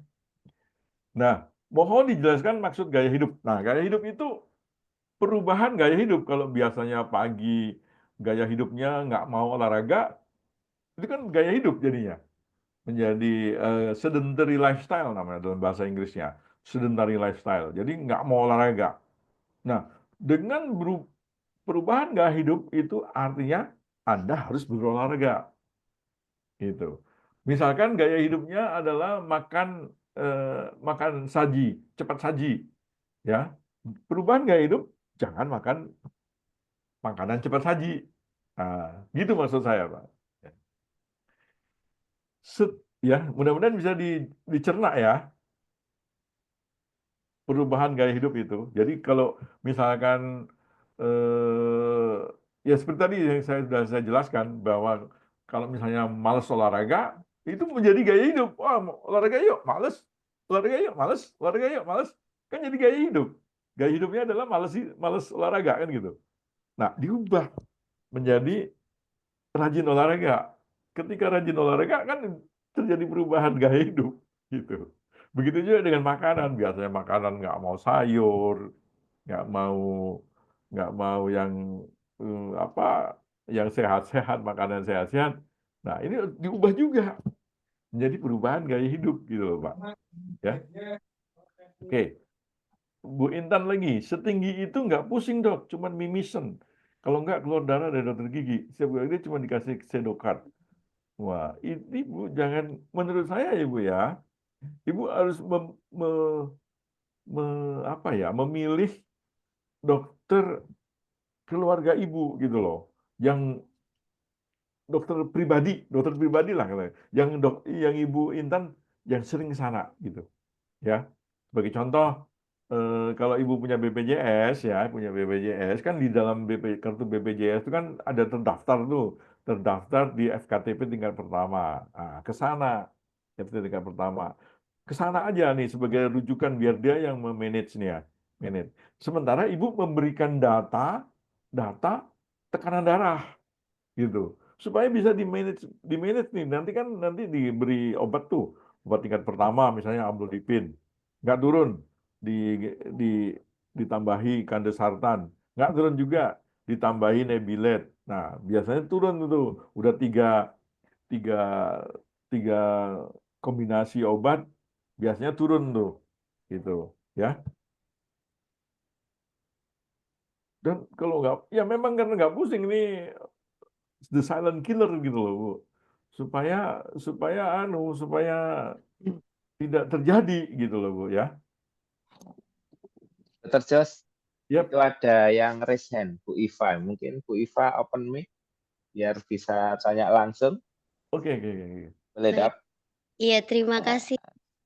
Nah, mohon dijelaskan maksud gaya hidup. Nah, gaya hidup itu perubahan gaya hidup. Kalau biasanya pagi gaya hidupnya nggak mau olahraga, itu kan gaya hidup jadinya. Menjadi sedentary lifestyle namanya dalam bahasa Inggrisnya. Sedentary lifestyle. Jadi nggak mau olahraga. Nah, dengan perubahan gaya hidup itu artinya Anda harus berolahraga. Gitu. Misalkan gaya hidupnya adalah makan saji, cepat saji, ya. Perubahan gaya hidup, jangan makan makanan cepat saji. Nah, gitu maksud saya, Pak. Ya, mudah-mudahan bisa dicerna ya perubahan gaya hidup itu. Jadi kalau misalkan ya seperti tadi yang sudah saya jelaskan bahwa kalau misalnya malas olahraga itu menjadi gaya hidup. Wah, olahraga yuk, malas. Olahraga yuk, malas. Olahraga yuk, malas. Kan jadi gaya hidup. Gaya hidupnya adalah malas olahraga kan gitu. Nah, diubah menjadi rajin olahraga. Ketika rajin olahraga kan terjadi perubahan gaya hidup gitu. Begitu juga dengan makanan. Biasanya makanan nggak mau sayur, nggak mau nggak mau yang apa yang sehat-sehat, makanan sehat-sehat. Nah, ini diubah juga menjadi perubahan gaya hidup gitu loh, Pak. Ya. Oke. Bu Intan lagi, setinggi itu nggak pusing dok, cuman mimisen. Kalau nggak keluar darah dari dokter gigi, setiap kali cuma dikasih Sedokat. Wah, ini Bu jangan, menurut saya ya Bu ya, Ibu harus apa ya, memilih dokter keluarga Ibu gitu loh, yang dokter pribadi lah, yang Ibu Intan yang sering ke sana gitu. Ya, sebagai contoh, kalau ibu punya BPJS ya, punya BPJS kan di dalam kartu BPJS itu kan ada terdaftar di FKTP tingkat pertama. Nah, ke sana FKTP tingkat pertama, ke sana aja nih sebagai rujukan biar dia yang memanage nih ya, manage. Sementara ibu memberikan data tekanan darah gitu supaya bisa di manage nih, nanti diberi obat tuh, obat tingkat pertama misalnya amlodipin nggak turun, di di ditambahi kandesartan nggak turun juga, ditambahi nebilet. Nah, biasanya turun tuh udah tiga tiga kombinasi obat, biasanya turun tuh gitu ya. Dan kalau nggak, ya memang karena nggak pusing ini, the silent killer gitu loh Bu, supaya supaya tidak terjadi gitu loh Bu ya. Dr. Jos, Yap. itu ada yang raise hand, Bu Iva. Mungkin Bu Iva open mic biar bisa tanya langsung. Oke, oke, oke. Boleh, Baik. Dap? Iya, terima kasih.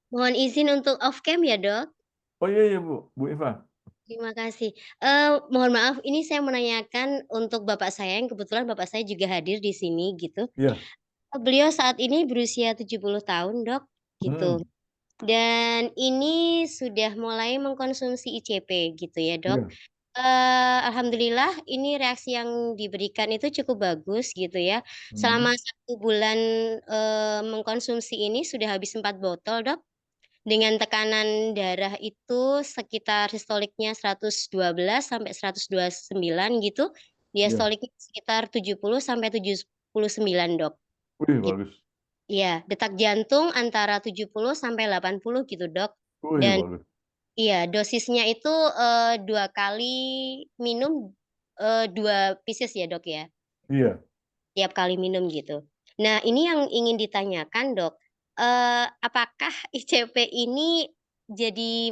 Mohon izin untuk off cam ya, Dok? Oh iya, iya Bu Eva. Terima kasih. Mohon maaf, ini saya menanyakan untuk bapak saya, yang kebetulan bapak saya juga hadir di sini gitu. Iya. Beliau saat ini berusia 70 tahun, Dok, gitu. Hmm, Dan ini sudah mulai mengkonsumsi ICP gitu ya, Dok. iya. Alhamdulillah ini reaksi yang diberikan itu cukup bagus gitu ya. Hmm, Selama 1 bulan, mengkonsumsi ini sudah habis 4 botol, Dok. Dengan tekanan darah itu sekitar sistoliknya 112 sampai 129 gitu, iya. diastoliknya sekitar 70 sampai 79, Dok, Wih, gitu. bagus. Iya, detak jantung antara 70 sampai 80 gitu, Dok. Wih, Dan bagus. iya, dosisnya itu, 2 kali minum, 2 pieces ya, Dok, ya? Iya. Tiap kali minum gitu. Nah, ini yang ingin ditanyakan, Dok, apakah ICP ini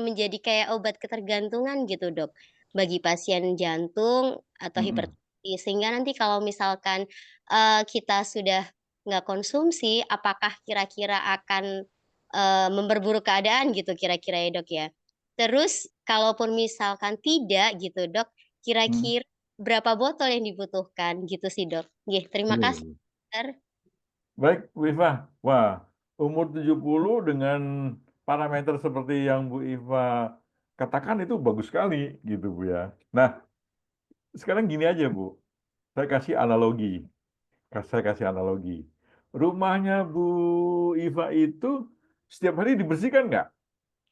menjadi kayak obat ketergantungan gitu, Dok, bagi pasien jantung atau Mm-mm. hipertensi? Sehingga nanti kalau misalkan, kita sudah nggak konsumsi, apakah kira-kira akan, memperburuk keadaan gitu kira-kira ya, Dok, ya? Terus kalaupun misalkan tidak gitu, Dok, Hmm, kira-kira berapa botol yang dibutuhkan gitu sih, Dok. Nggih, terima iya, kasih, iya. dokter. Baik, Bu Iva. Wah, umur 70 dengan parameter seperti yang Bu Iva katakan itu bagus sekali gitu Bu ya. Nah, sekarang gini aja Bu, saya kasih analogi. Saya kasih analogi. Rumahnya Bu Iva itu setiap hari dibersihkan nggak?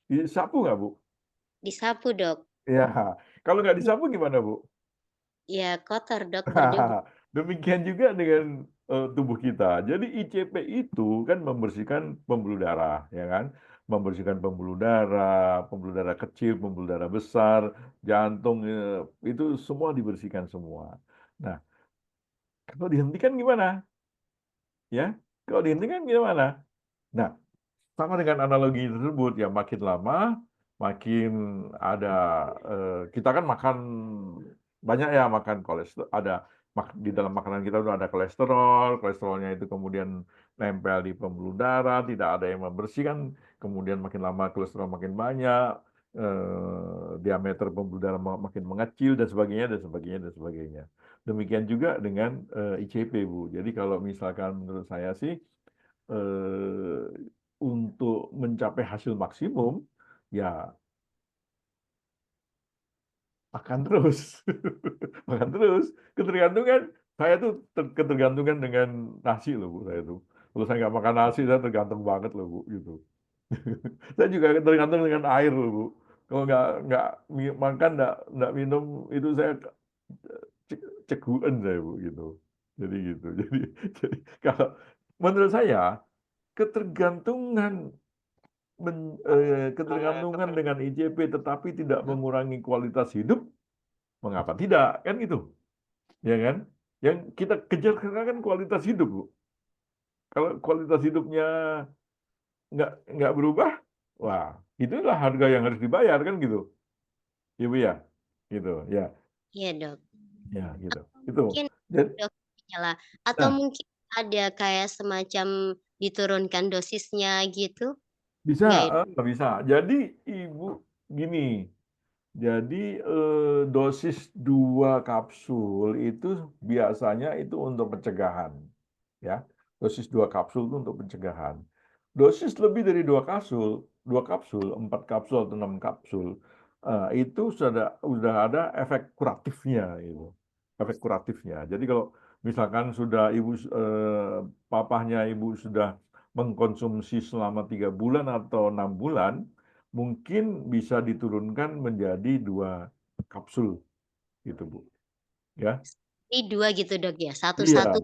Disapu nggak, Bu? Disapu, Dok. Ya, kalau nggak disapu gimana, Bu? Ya kotor, Dok, berdebu. Demikian juga dengan tubuh kita. Jadi ICP itu kan membersihkan pembuluh darah, ya kan? Membersihkan pembuluh darah kecil, pembuluh darah besar, jantung, itu semua dibersihkan semua. Nah, kalau dihentikan gimana? Ya, kalau dihentikan gimana? Nah, sama dengan analogi tersebut, ya makin lama makin ada, kita kan makan banyak ya, makan kolesterol, ada di dalam makanan kita udah ada kolesterol, kolesterolnya itu kemudian nempel di pembuluh darah, tidak ada yang membersihkan, kemudian makin lama kolesterol makin banyak, diameter pembuluh darah makin mengecil dan sebagainya dan sebagainya dan sebagainya. Demikian juga dengan ICP, Bu. Jadi kalau misalkan menurut saya sih, eh, untuk mencapai hasil maksimum, ya makan terus, makan terus. Ketergantungan, saya tuh ketergantungan dengan nasi loh Bu, saya tuh. Kalau saya nggak makan nasi, saya tergantung banget loh Bu, gitu. Saya juga tergantung dengan air loh Bu. Kalau nggak makan, nggak minum, itu saya cegukan saya Bu, gitu. Jadi gitu. Jadi kalau menurut saya ketergantungan ketergantungan dengan ICP tetapi tidak mengurangi kualitas hidup, mengapa tidak? Kan gitu, ya kan? Yang kita kejar kan kualitas hidup, Bu. Kalau kualitas hidupnya nggak berubah, wah, itulah harga yang harus dibayar kan gitu, Ibu ya, gitu, ya, Iya, Dok. ya, gitu. Itu. Mungkin Dan, Dok nyala atau nah, mungkin ada kayak semacam diturunkan dosisnya gitu? bisa, Nggak ya? bisa. Jadi Ibu gini. Jadi dosis 2 kapsul itu biasanya itu untuk pencegahan, ya. Dosis 2 kapsul itu untuk pencegahan. Dosis lebih dari 2 kapsul, 4 kapsul atau 6 kapsul, itu sudah ada efek kuratifnya itu. Efek kuratifnya. Jadi kalau misalkan sudah papahnya Ibu sudah mengkonsumsi selama 3 bulan atau 6 bulan, mungkin bisa diturunkan menjadi 2 kapsul gitu Bu, ya. Ini 2 gitu, Dok, ya? Iya, Satu-satu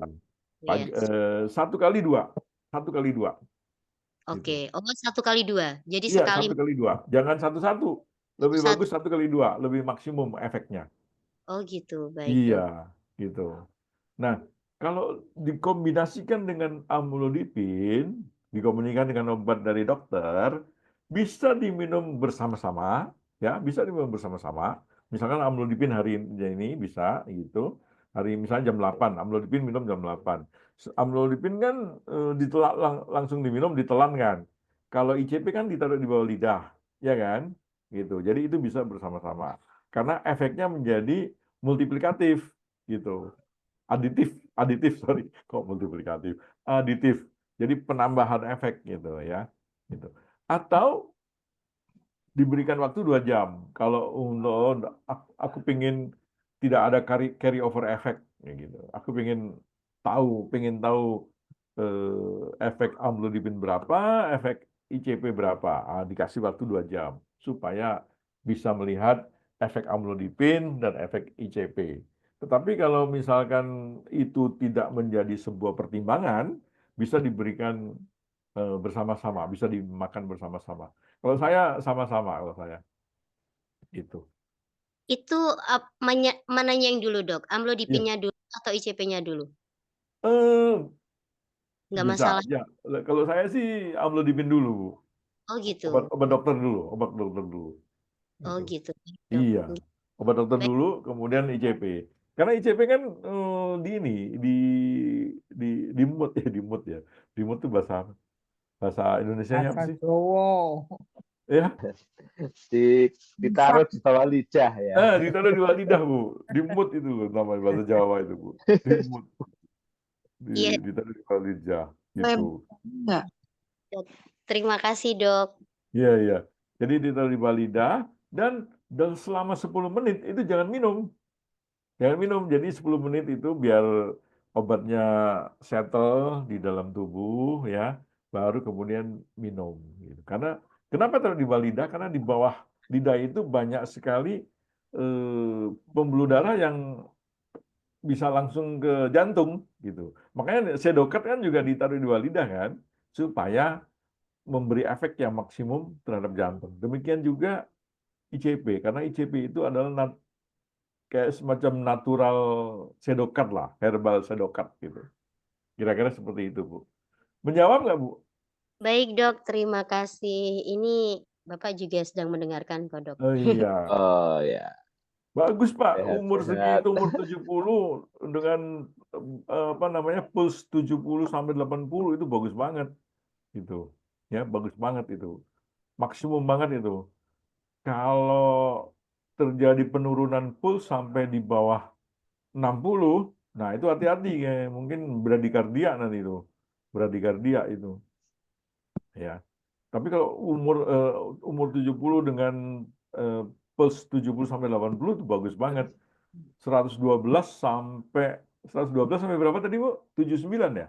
ya? 1 kali 2, 1 kali 2 gitu. Oke. Oh, 1 kali 2. Jadi Iya, sekali 1 kali 2, jangan satu-satu. Lebih satu-satu. bagus 1 kali 2, lebih maksimum efeknya. Oh, gitu. Baik, Iya, Dok. gitu. Nah, kalau dikombinasikan dengan amlodipin, dikombinasikan dengan obat dari dokter, bisa diminum bersama-sama, ya, bisa diminum bersama-sama. Misalkan amlodipin hari ini bisa, gitu. Hari misalnya jam 8, amlodipin minum jam 8. Amlodipin kan langsung diminum, ditelan kan. Kalau ICP kan ditaruh di bawah lidah, ya kan? Gitu. Jadi itu bisa bersama-sama. Karena efeknya menjadi multiplikatif gitu, aditif, aditif, sorry, kok multiplikatif, aditif, jadi penambahan efek gitu ya, gitu. Atau diberikan waktu 2 jam kalau untuk aku pengen tidak ada carry over effect ya gitu, aku pengen tahu efek amlodipin berapa, efek ICP berapa. Dikasih waktu 2 jam supaya bisa melihat efek amlodipin dan efek ICP. Tetapi kalau misalkan itu tidak menjadi sebuah pertimbangan, bisa diberikan bersama-sama, bisa dimakan bersama-sama. Kalau saya sama-sama, kalau saya itu. Itu mananya yang dulu, Dok? Ya, Amlodipinnya dulu atau ICP-nya dulu? eh, Nggak bisa. masalah? Ya, kalau saya sih amlodipin dulu, Bu. Oh, Obat gitu. obat dokter dulu, obat dokter dulu. Oh, Gitu. gitu. Baik, Dok. Iya, obat dokter Baik. dulu, kemudian ICP. Karena ICP kan di ini, di di di mood ya, di mood ya. Di mood itu bahasa bahasa Indonesianya apa Bahasa sih? Jawa. Ya, Ditaruh di bawah lidah ya. ditaruh di bawah lidah Bu. Di mood itu namanya bahasa Jawa itu Bu. Di mood, Iya, ditaruh di bawah lidah Lem gitu. enggak? Dok. Terima kasih, Dok. Iya, iya. Jadi ditaruh di bawah lidah dan selama 10 menit itu jangan minum. Jangan minum, jadi 10 menit itu biar obatnya settle di dalam tubuh ya, baru kemudian minum. Gitu. Karena kenapa taruh di bawah lidah? Karena di bawah lidah itu banyak sekali pembuluh darah yang bisa langsung ke jantung gitu. Makanya sedokat kan juga ditaruh di bawah lidah kan, supaya memberi efek yang maksimum terhadap jantung. Demikian juga ICP, karena ICP itu adalah kayak semacam natural sedokat lah, herbal sedokat gitu. Kira-kira seperti itu, Bu. Menjawab nggak, Bu? Baik, Dok, terima kasih. Ini Bapak juga sedang mendengarkan kok, Dok. Oh iya, Oh ya, bagus Pak. Umur sehat-sehat. segitu, umur 70 dengan apa namanya puls 70 sampai 80 itu bagus banget gitu. Ya, bagus banget itu. Maksimum banget itu. Kalau terjadi penurunan puls sampai di bawah 60, nah itu hati-hati kayak mungkin bradikardia nanti itu. Bradikardia itu, ya. Tapi kalau umur 70 dengan puls 70 sampai 80 itu bagus banget. 112 sampai 112 sampai berapa tadi, Bu? 79 ya?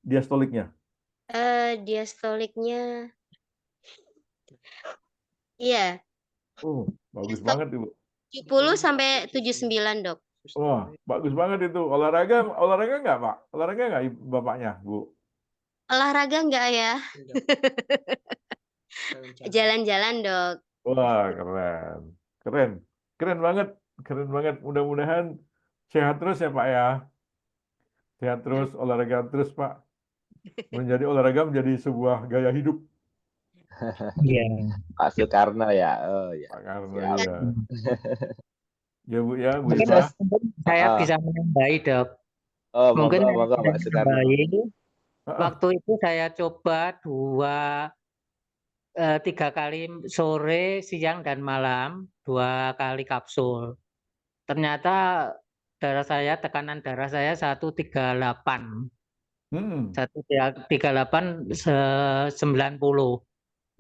Diastoliknya. Diastoliknya iya, Oh, bagus diastolik banget itu. 70 sampai 79, Dok. Wah, bagus banget itu. Olahraga nggak, Pak? Olahraga nggak bapaknya, Bu? Olahraga enggak ya? Jalan-jalan, Dok. Wah, keren. Keren. Keren banget. Keren banget. Mudah-mudahan sehat terus ya, Pak ya. Sehat terus, olahraga terus, Pak. Olahraga menjadi sebuah gaya hidup, Iya. Pak Soekarno ya. Oh ya, Pak, karena siap. ya. Ya, Bu ya, Bu Mungkin Isma. saya Ah, bisa menambahi, Dok. oh, Mungkin monggo, saya monggo bisa Pak Soekarno. menambahi. Ah, ah. Waktu itu saya coba 3 kali sore, siang, dan malam, 2 kali kapsul. Ternyata tekanan darah saya 138. Hmm, 138 90.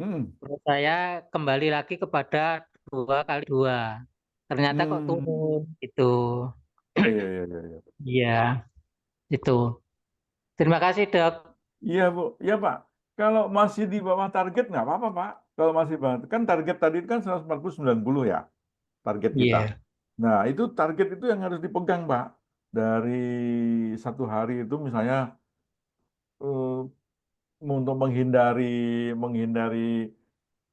hmm, Terus saya kembali lagi kepada 2 kali 2. Ternyata kok hmm. turun gitu. Iya, iya, iya, iya. Iya, itu. Terima kasih, Dok. Iya, Bu. Iya, Pak. Kalau masih di bawah target nggak apa-apa, Pak. Kalau masih banget. Kan target tadi kan 140-90 ya, target kita. Iya. Nah, itu target itu yang harus dipegang, Pak. Dari satu hari itu misalnya eh, untuk menghindari menghindari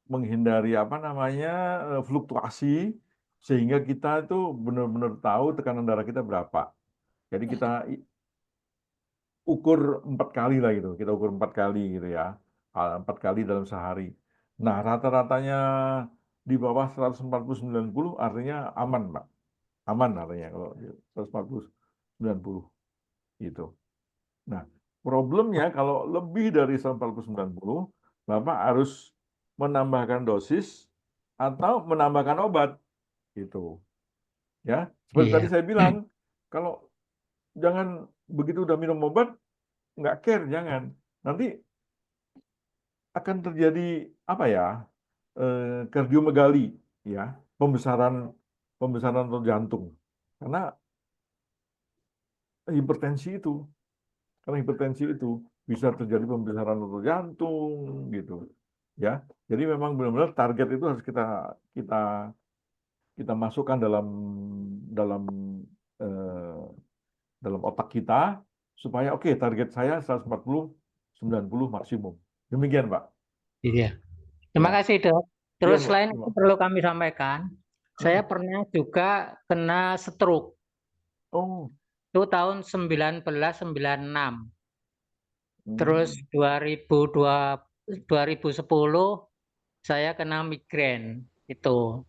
menghindari apa namanya fluktuasi sehingga kita itu benar-benar tahu tekanan darah kita berapa. Jadi kita ukur 4 kali lah gitu, kita ukur 4 kali gitu ya, 4 kali dalam sehari. Nah, rata-ratanya di bawah 140-90 artinya aman, Pak. Aman artinya kalau 140-90 gitu. Nah, problemnya kalau lebih dari 140-90, Bapak harus menambahkan dosis atau menambahkan obat gitu. Ya, seperti tadi Iya. saya bilang, kalau jangan begitu udah minum obat nggak care, jangan. Nanti akan terjadi apa ya? Kardiomegali ya, pembesaran pembesaran otot jantung. Karena hipertensi itu, karena hipertensi itu bisa terjadi pembesaran otot jantung gitu. Ya. Jadi memang benar-benar target itu harus kita kita kita masukkan dalam eh, dalam otak kita supaya oke, target saya 140-90 maksimum. Demikian, Pak. Iya. Terima Ya. kasih, Dok. Iya, Terus Bu. selain itu perlu kami sampaikan, saya Hmm. pernah juga kena stroke. Oh. Itu tahun 1996. Hmm. Terus 2010 saya kena migrain itu.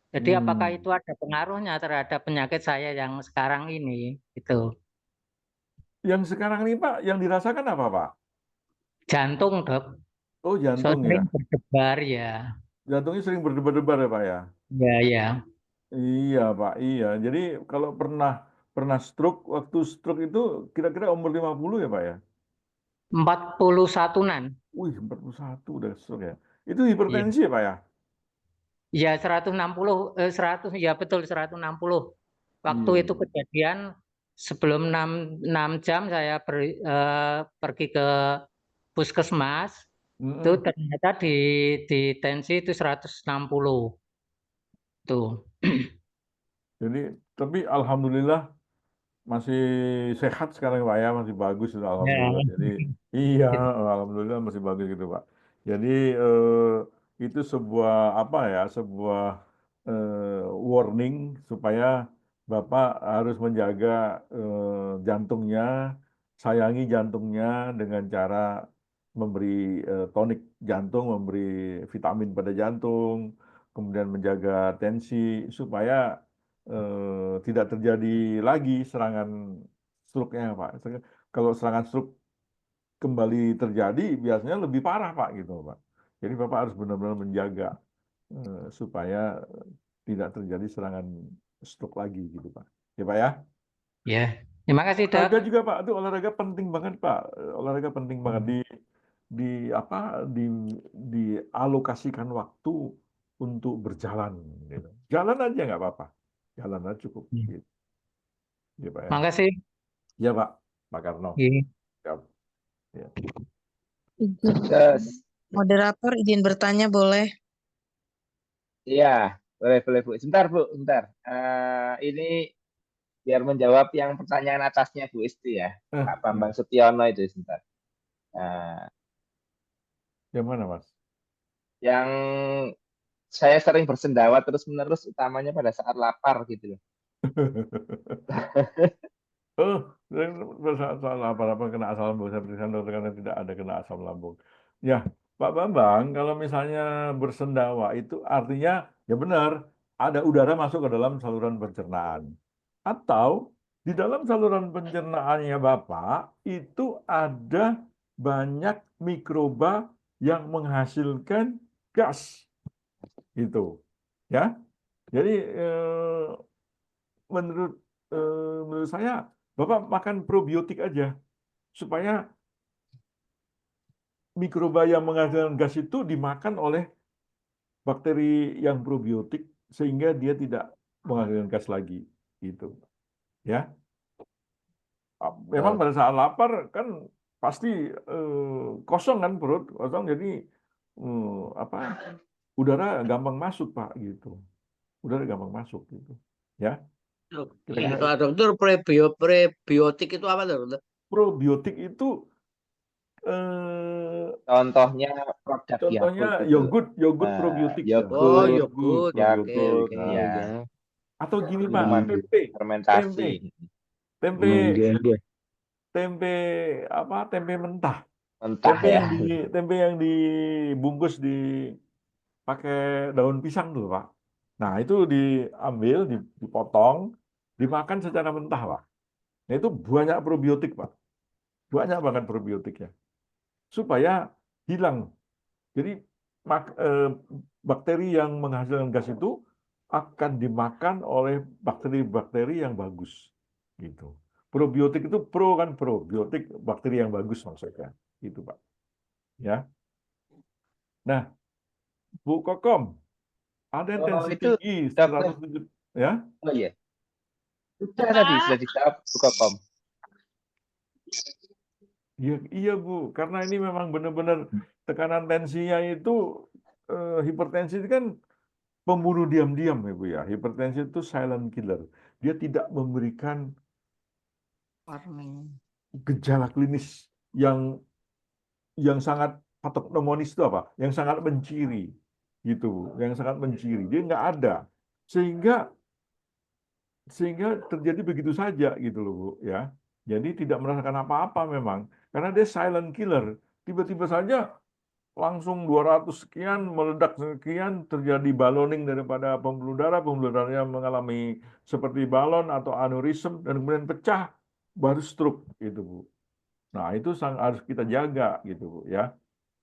Jadi apakah itu ada pengaruhnya terhadap penyakit saya yang sekarang ini? Itu Yang sekarang ini, Pak, yang dirasakan apa, Pak? jantung, Dok. Oh, So jantung ya. sering berdebar ya. Jantungnya sering berdebar-debar ya, Pak ya. Ya, ya. Iya, Pak. Iya. Jadi kalau pernah pernah stroke, waktu stroke itu kira-kira umur 50 ya, Pak ya? 41-an. Wih, 41 udah stroke ya. Itu Iya. hipertensi ya, Pak ya? Ya 160, 100, ya betul 160. Waktu Iya. itu kejadian sebelum 6 jam saya pergi ke puskesmas, itu Mm-mm. ternyata di tensi itu 160. Tuh. Jadi, tapi alhamdulillah masih sehat sekarang Pak ya, masih bagus Ya, alhamdulillah. Jadi iya, alhamdulillah masih bagus gitu Pak. Jadi itu sebuah apa ya, sebuah warning supaya Bapak harus menjaga jantungnya, sayangi jantungnya dengan cara memberi tonik jantung, memberi vitamin pada jantung, kemudian menjaga tensi supaya tidak terjadi lagi serangan stroke-nya, Pak. Kalau serangan stroke kembali terjadi, biasanya lebih parah, Pak, gitu, Pak. Jadi Bapak harus benar-benar menjaga supaya tidak terjadi serangan stroke lagi, gitu, Pak. Ya, Pak ya. ya. Terima kasih, Dok. Olahraga juga, Pak. Itu olahraga penting banget, Pak. Olahraga penting banget di apa dialokasikan waktu untuk berjalan, gitu. Jalan aja nggak apa-apa. Jalan aja cukup. Gitu. Ya, Pak ya. Makasih. Ya, Pak. Pak Karno. Iya. Siap. Ya. Izin Terus, moderator izin bertanya boleh? iya, boleh Bu. Sebentar Bu, sebentar. Ini biar menjawab yang pertanyaan atasnya Bu Isti ya, Pak Bambang Sutiono itu sebentar. Yang mana, Mas? Yang saya sering bersendawa terus-menerus, utamanya pada saat lapar gitu loh. Oh, salah apa kena asam lambung. Saya berikan dokter karena tidak ada kena asam lambung. Ya, Pak Bambang, kalau misalnya bersendawa itu artinya ya benar ada udara masuk ke dalam saluran pencernaan. Atau di dalam saluran pencernaannya Bapak itu ada banyak mikroba yang menghasilkan gas. Itu. Ya. Jadi menurut saya Bapak makan probiotik aja supaya mikroba yang menghasilkan gas itu dimakan oleh bakteri yang probiotik sehingga dia tidak menghasilkan gas lagi gitu ya. Memang pada saat lapar kan pasti kosong kan perut kosong jadi apa udara gampang masuk Pak gitu. Udara gampang masuk gitu ya. Kira-kira dokter prebiotik itu apa dokter? Probiotik itu Contohnya produk contohnya Yakult itu. yogurt probiotik ya. Oh, Yogurt, yogurt. Yakult, Oke, ya. ya. Atau gini Pak, Minuman tempe fermentasi. tempe Iya. tempe apa tempe mentah Mentah ya. tempe yang dibungkus pakai daun pisang tuh Pak. Nah itu diambil dipotong dimakan secara mentah Pak. Nah itu banyak probiotik Pak, banyak banget probiotiknya supaya hilang. Jadi bakteri yang menghasilkan gas itu akan dimakan oleh bakteri-bakteri yang bagus gitu. Probiotik itu probiotik bakteri yang bagus maksudnya itu Pak ya. Nah Bu Kokom ada yang tensi itu tinggi dokter. 107 ya. Oh iya. Sudah dijawab Bu Kokom. Iya Bu, karena ini memang benar-benar tekanan tensinya itu hipertensi itu kan pembunuh diam-diam ya Bu ya. Hipertensi itu silent killer. Dia tidak memberikan gejala klinis yang sangat patognomonis itu apa? Yang sangat menciri gitu, yang sangat menciri. Dia nggak ada. Sehingga terjadi begitu saja gitu loh Bu ya. Jadi tidak merasakan apa-apa memang karena dia silent killer. Tiba-tiba saja langsung 200 sekian meledak sekian terjadi balloning daripada pembuluh darahnya mengalami seperti balon atau aneurism dan kemudian pecah baru stroke gitu Bu. Nah, itu harus kita jaga gitu Bu ya.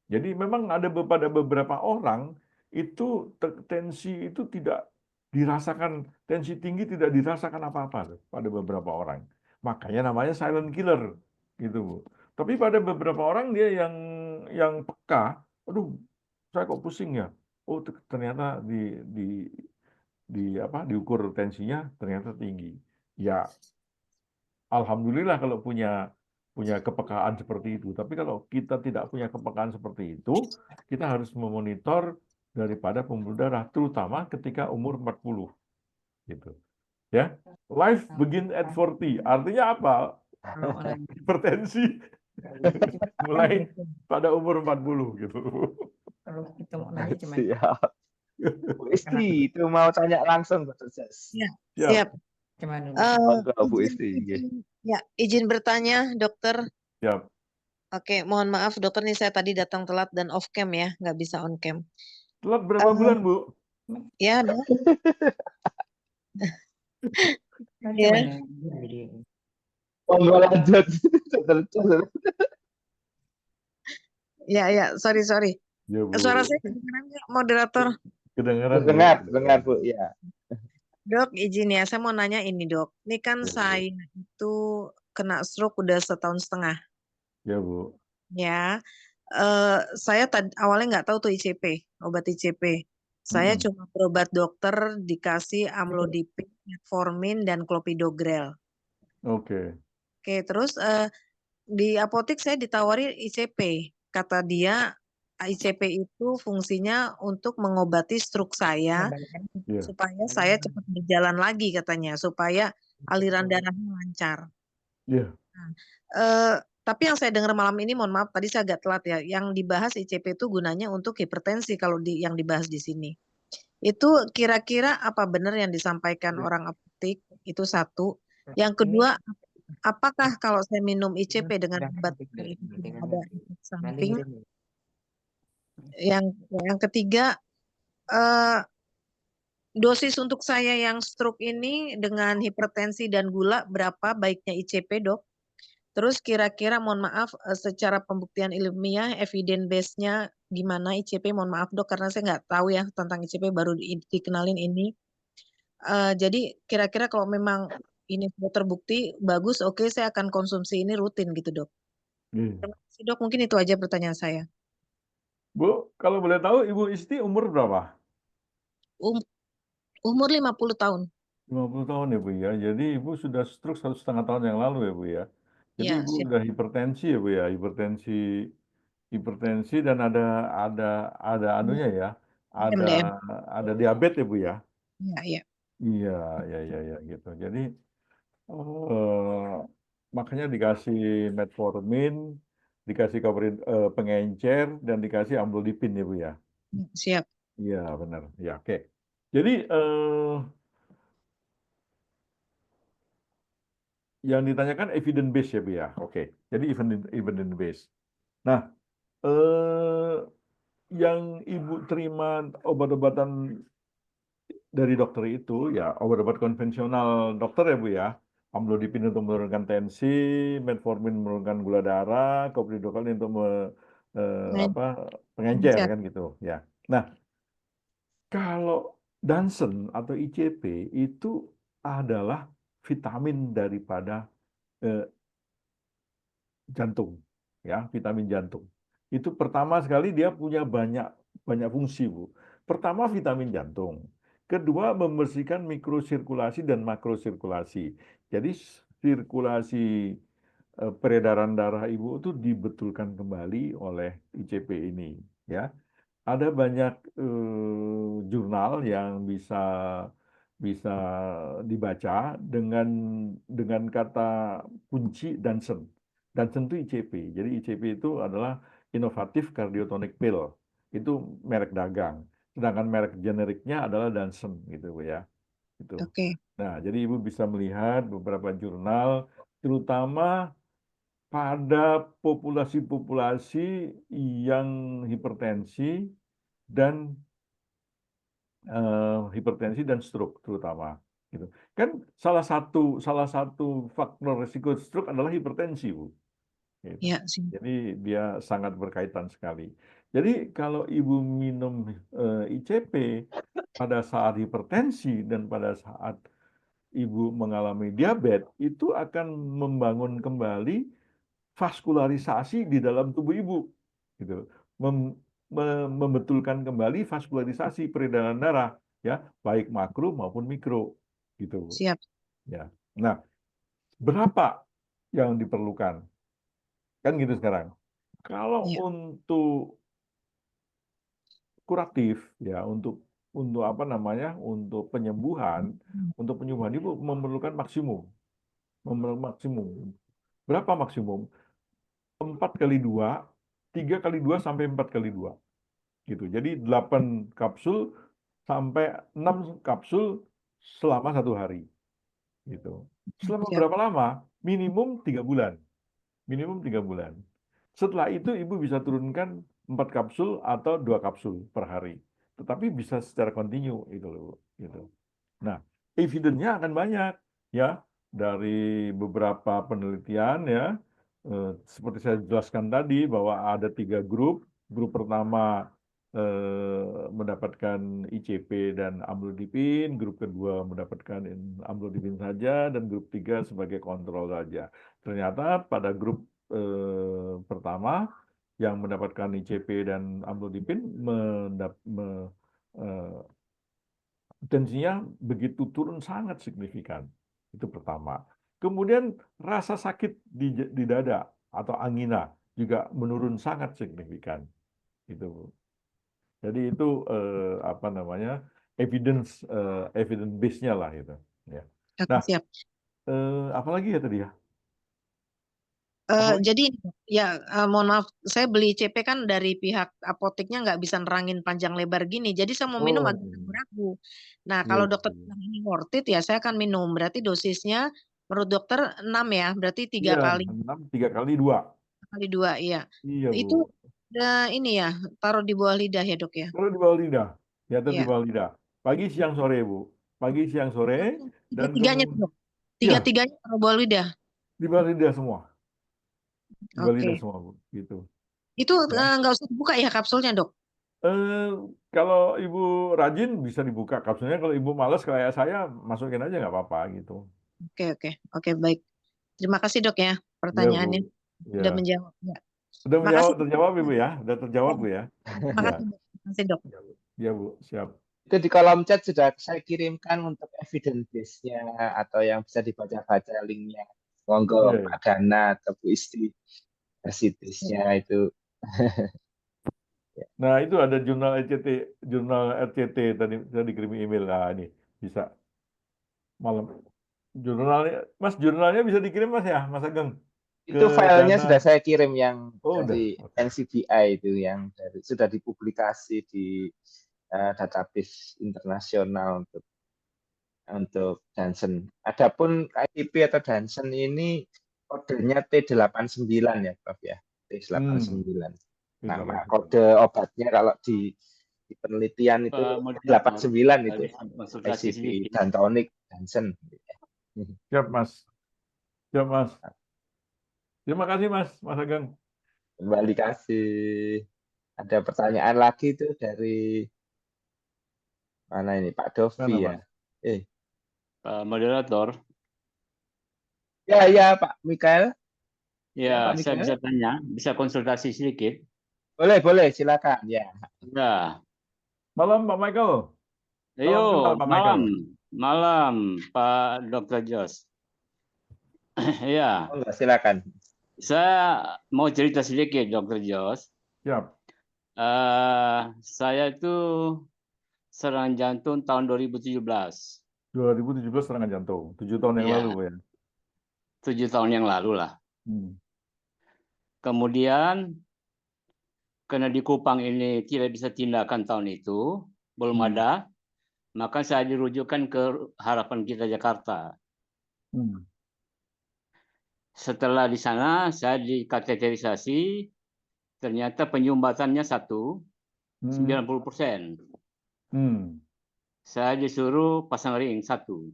Jadi memang ada pada beberapa orang itu tensi itu tidak dirasakan, tensi tinggi tidak dirasakan apa-apa pada beberapa orang. Makanya namanya silent killer gitu Bu. Tapi pada beberapa orang dia yang peka, aduh saya kok pusing ya. Oh ternyata diukur tensinya ternyata tinggi. Ya alhamdulillah kalau punya kepekaan seperti itu. Tapi kalau kita tidak punya kepekaan seperti itu, kita harus memonitor daripada pembuluh darah, terutama ketika umur 40. Gitu. Ya, life begin at 40. Artinya apa? Kalau orang Hipertensi mulai pada umur 40 gitu. kalau kita mau nanya cuma Siap. Bu karena Isti, itu mau tanya langsung Dr. Jas. Ya, Siap. siap. cuma dulu. Monggo Bu Izin, Isti. nggih. izin bertanya, dokter. Siap. Oke, mohon maaf dokter nih saya tadi datang telat dan off cam ya, nggak bisa on cam. Telat berapa bulan, Bu? Ya, dok. Kan Ya, cuma jadi Monggo lanjut. Dr. Jas. ya, sorry. Ya, Bu. Suara saya kedengeran nggak, moderator? Kedengeran, Bu. Dengar Bu, ya. Dok, izin ya, saya mau nanya ini dok. Ini kan Ya, Bu. saya itu kena stroke udah 1,5 tahun. Ya, Bu. Ya, saya awalnya nggak tahu tuh ICP, obat ICP. Saya Mm-mm. cuma berobat dokter dikasih amlodipin, metformin, dan clopidogrel. Oke. Oke, terus di apotek saya ditawari ICP. Kata dia ICP itu fungsinya untuk mengobati stroke saya kebalikan Ya. supaya saya cepat berjalan lagi katanya, supaya aliran darahnya lancar. Ya. Nah, tapi yang saya dengar malam ini, mohon maaf, tadi saya agak telat ya. Yang dibahas ICP itu gunanya untuk hipertensi kalau yang dibahas di sini. Itu kira-kira apa benar yang disampaikan orang apotek? Itu satu. Yang kedua, apakah kalau saya minum ICP dengan obat itu tidak ada efek samping? Yang ketiga, dosis untuk saya yang stroke ini dengan hipertensi dan gula berapa baiknya ICP, dok? Terus kira-kira mohon maaf secara pembuktian ilmiah evidence base-nya gimana ICP, mohon maaf dok karena saya nggak tahu ya tentang ICP, baru dikenalin ini. Jadi kira-kira kalau memang ini sudah terbukti bagus, oke saya akan konsumsi ini rutin gitu dok. Ya. Terima kasih dok, mungkin itu aja pertanyaan saya. Bu, kalau boleh tahu Ibu Isti umur berapa? Umur 50 tahun. 50 tahun ya, Bu ya. Jadi Ibu sudah stroke 1,5 tahun yang lalu ya, Bu ya. Jadi Ya, Ibu siap. udah hipertensi ya, Bu ya. Hipertensi dan ada anunya ya. MDM. Ada diabetes ya, Bu ya. Ya. Iya gitu. Jadi makanya dikasih metformin, dikasih pengencer dan dikasih amlodipin ya, Bu ya. Siap. Iya, benar. Ya, oke. Jadi yang ditanyakan evidence base ya, Bu ya. Oke. Jadi evidence base. Nah, yang Ibu terima obat-obatan dari dokter itu ya obat-obat konvensional dokter ya, Bu ya. Amlodipin untuk menurunkan tensi, metformin menurunkan gula darah, clopidogrel untuk pengencer Siap. kan gitu ya. Nah, kalau Dansen atau ICP itu adalah vitamin daripada jantung, ya, vitamin jantung. Itu pertama sekali dia punya banyak fungsi, Bu. Pertama vitamin jantung. Kedua membersihkan mikrosirkulasi dan makrosirkulasi. Jadi sirkulasi peredaran darah Ibu itu dibetulkan kembali oleh ICP ini, ya. Ada banyak jurnal yang bisa dibaca dengan kata kunci Dansen. Dansen itu ICP. Jadi ICP itu adalah inovatif cardiotonik pill. Itu merek dagang. Sedangkan merek generiknya adalah Dansen gitu, Bu ya. Itu. Oke. Nah, jadi Ibu bisa melihat beberapa jurnal terutama pada populasi-populasi yang hipertensi dan stroke terutama gitu. Kan salah satu faktor risiko stroke adalah hipertensi, Bu. Gitu. Ya, siap. Jadi dia sangat berkaitan sekali. Jadi kalau Ibu minum ICP pada saat hipertensi dan pada saat Ibu mengalami diabetes itu akan membangun kembali vaskularisasi di dalam tubuh Ibu gitu. Membetulkan kembali vaskularisasi peredaran darah ya, baik makro maupun mikro gitu. Siap. Ya. Nah, berapa yang diperlukan? Kan gitu sekarang. Kalau Ya. untuk kuratif ya, untuk untuk apa namanya, untuk penyembuhan itu memerlukan maksimum. Berapa maksimum? 4x2, 3x2 sampai 4x2 gitu. Jadi 8 kapsul sampai 6 kapsul selama 1 hari gitu. Selama Siap. berapa lama? Minimum 3 bulan. Minimum 3 bulan. Setelah itu ibu bisa turunkan 4 kapsul atau 2 kapsul per hari. Tetapi bisa secara kontinu itu loh, gitu. Nah, evidence-nya akan banyak ya dari beberapa penelitian ya. Seperti saya jelaskan tadi bahwa ada 3 grup. Grup pertama mendapatkan ICP dan amlodipin, grup kedua mendapatkan amlodipin saja, dan grup 3 sebagai kontrol saja. Ternyata pada grup pertama yang mendapatkan ICP dan amlodipin tensinya begitu turun sangat signifikan. Itu pertama. Kemudian rasa sakit di dada atau angina juga menurun sangat signifikan. Itu. Jadi itu apa namanya, evidence base-nya lah itu. Ya. Oke, Nah, siap. apalagi ya tadi ya? Apalagi? Jadi ya mohon maaf, saya beli ICP kan dari pihak apoteknya nggak bisa nerangin panjang lebar gini, jadi saya mau minum Oh, agak ragu-ragu. Nah, iya, kalau dokter iya. bilang ini worth it ya saya akan minum. Berarti dosisnya menurut dokter 6 ya, berarti 3 Iya, kali 3x2. kali 2 iya. Iya, Itu Bu. ini ya, taruh di bawah lidah ya, Dok ya. Kalau di bawah lidah, di atas di Iya. bawah lidah. Pagi, siang, sore, Bu. Pagi, siang, sore, dan Tiga-tiganya tuh, Dok. ya, Tiga-tiganya taruh bawah lidah. di bawah lidah semua. Di bawah lidah Oke. semua, Bu. Gitu. Itu Ya. nggak usah dibuka ya kapsulnya, Dok. Kalau ibu rajin bisa dibuka kapsulnya. Kalau ibu malas kayak saya, masukin aja nggak apa-apa gitu. Oke, baik. Terima kasih, Dok ya. Ya, Bu. Pertanyaannya sudah Ya. menjawab. Ya. Udah Makasih. terjawab Ibu ya? Udah terjawab Bu ya? Terima Ya. kasih, Dok. Terima kasih, Dok. Ya, Bu. Siap. Itu di kolom chat sudah saya kirimkan untuk evidence base-nya atau yang bisa dibaca-baca linknya. Monggo Iya, Pak Dana atau Bu Isti nya itu. Nah, itu ada jurnal RCT tadi saya dikirim email. Nah, ini bisa malam. Jurnalnya bisa dikirim Mas ya, Mas Ageng? Itu Ke filenya Dana. sudah saya kirim yang Oh, udah. dari Oke. NCBI itu yang sudah dipublikasi di database internasional untuk Johnson. Adapun ICP atau Johnson ini kodenya T89 ya, Prof ya. T89. Nama kode obatnya kalau di penelitian itu Moderator, 89 itu. konsultasi ICP sedikit. dan tonic Johnson. Siap, Mas. Siap, Mas. Terima kasih, Mas Ageng. Kembali kasih. Ada pertanyaan lagi itu dari mana ini, Pak Dovi Mana, ya? Mas? Pak Moderator, Ya, Pak Mikael. ya Pak saya Mikael. bisa tanya, bisa konsultasi sedikit? Boleh, silakan ya. Ya. Malam Pak Michael. Ayo, Salam kenal, Pak Michael. malam Pak Dr. Jos. Ya, Enggak, silakan. saya mau cerita sedikit, Dr. Jos. Siap. Saya itu serangan jantung tahun 2017. 2017 serangan jantung. 7 tahun yang Iya. lalu, Bu ya. 7 tahun yang lalu lah. Kemudian karena di Kupang ini tidak bisa tindakan tahun itu, belum ada, maka saya dirujukkan ke Harapan Kita Jakarta. Setelah di sana saya dikateterisasi, ternyata penyumbatannya 90%. Saya disuruh pasang ring 1.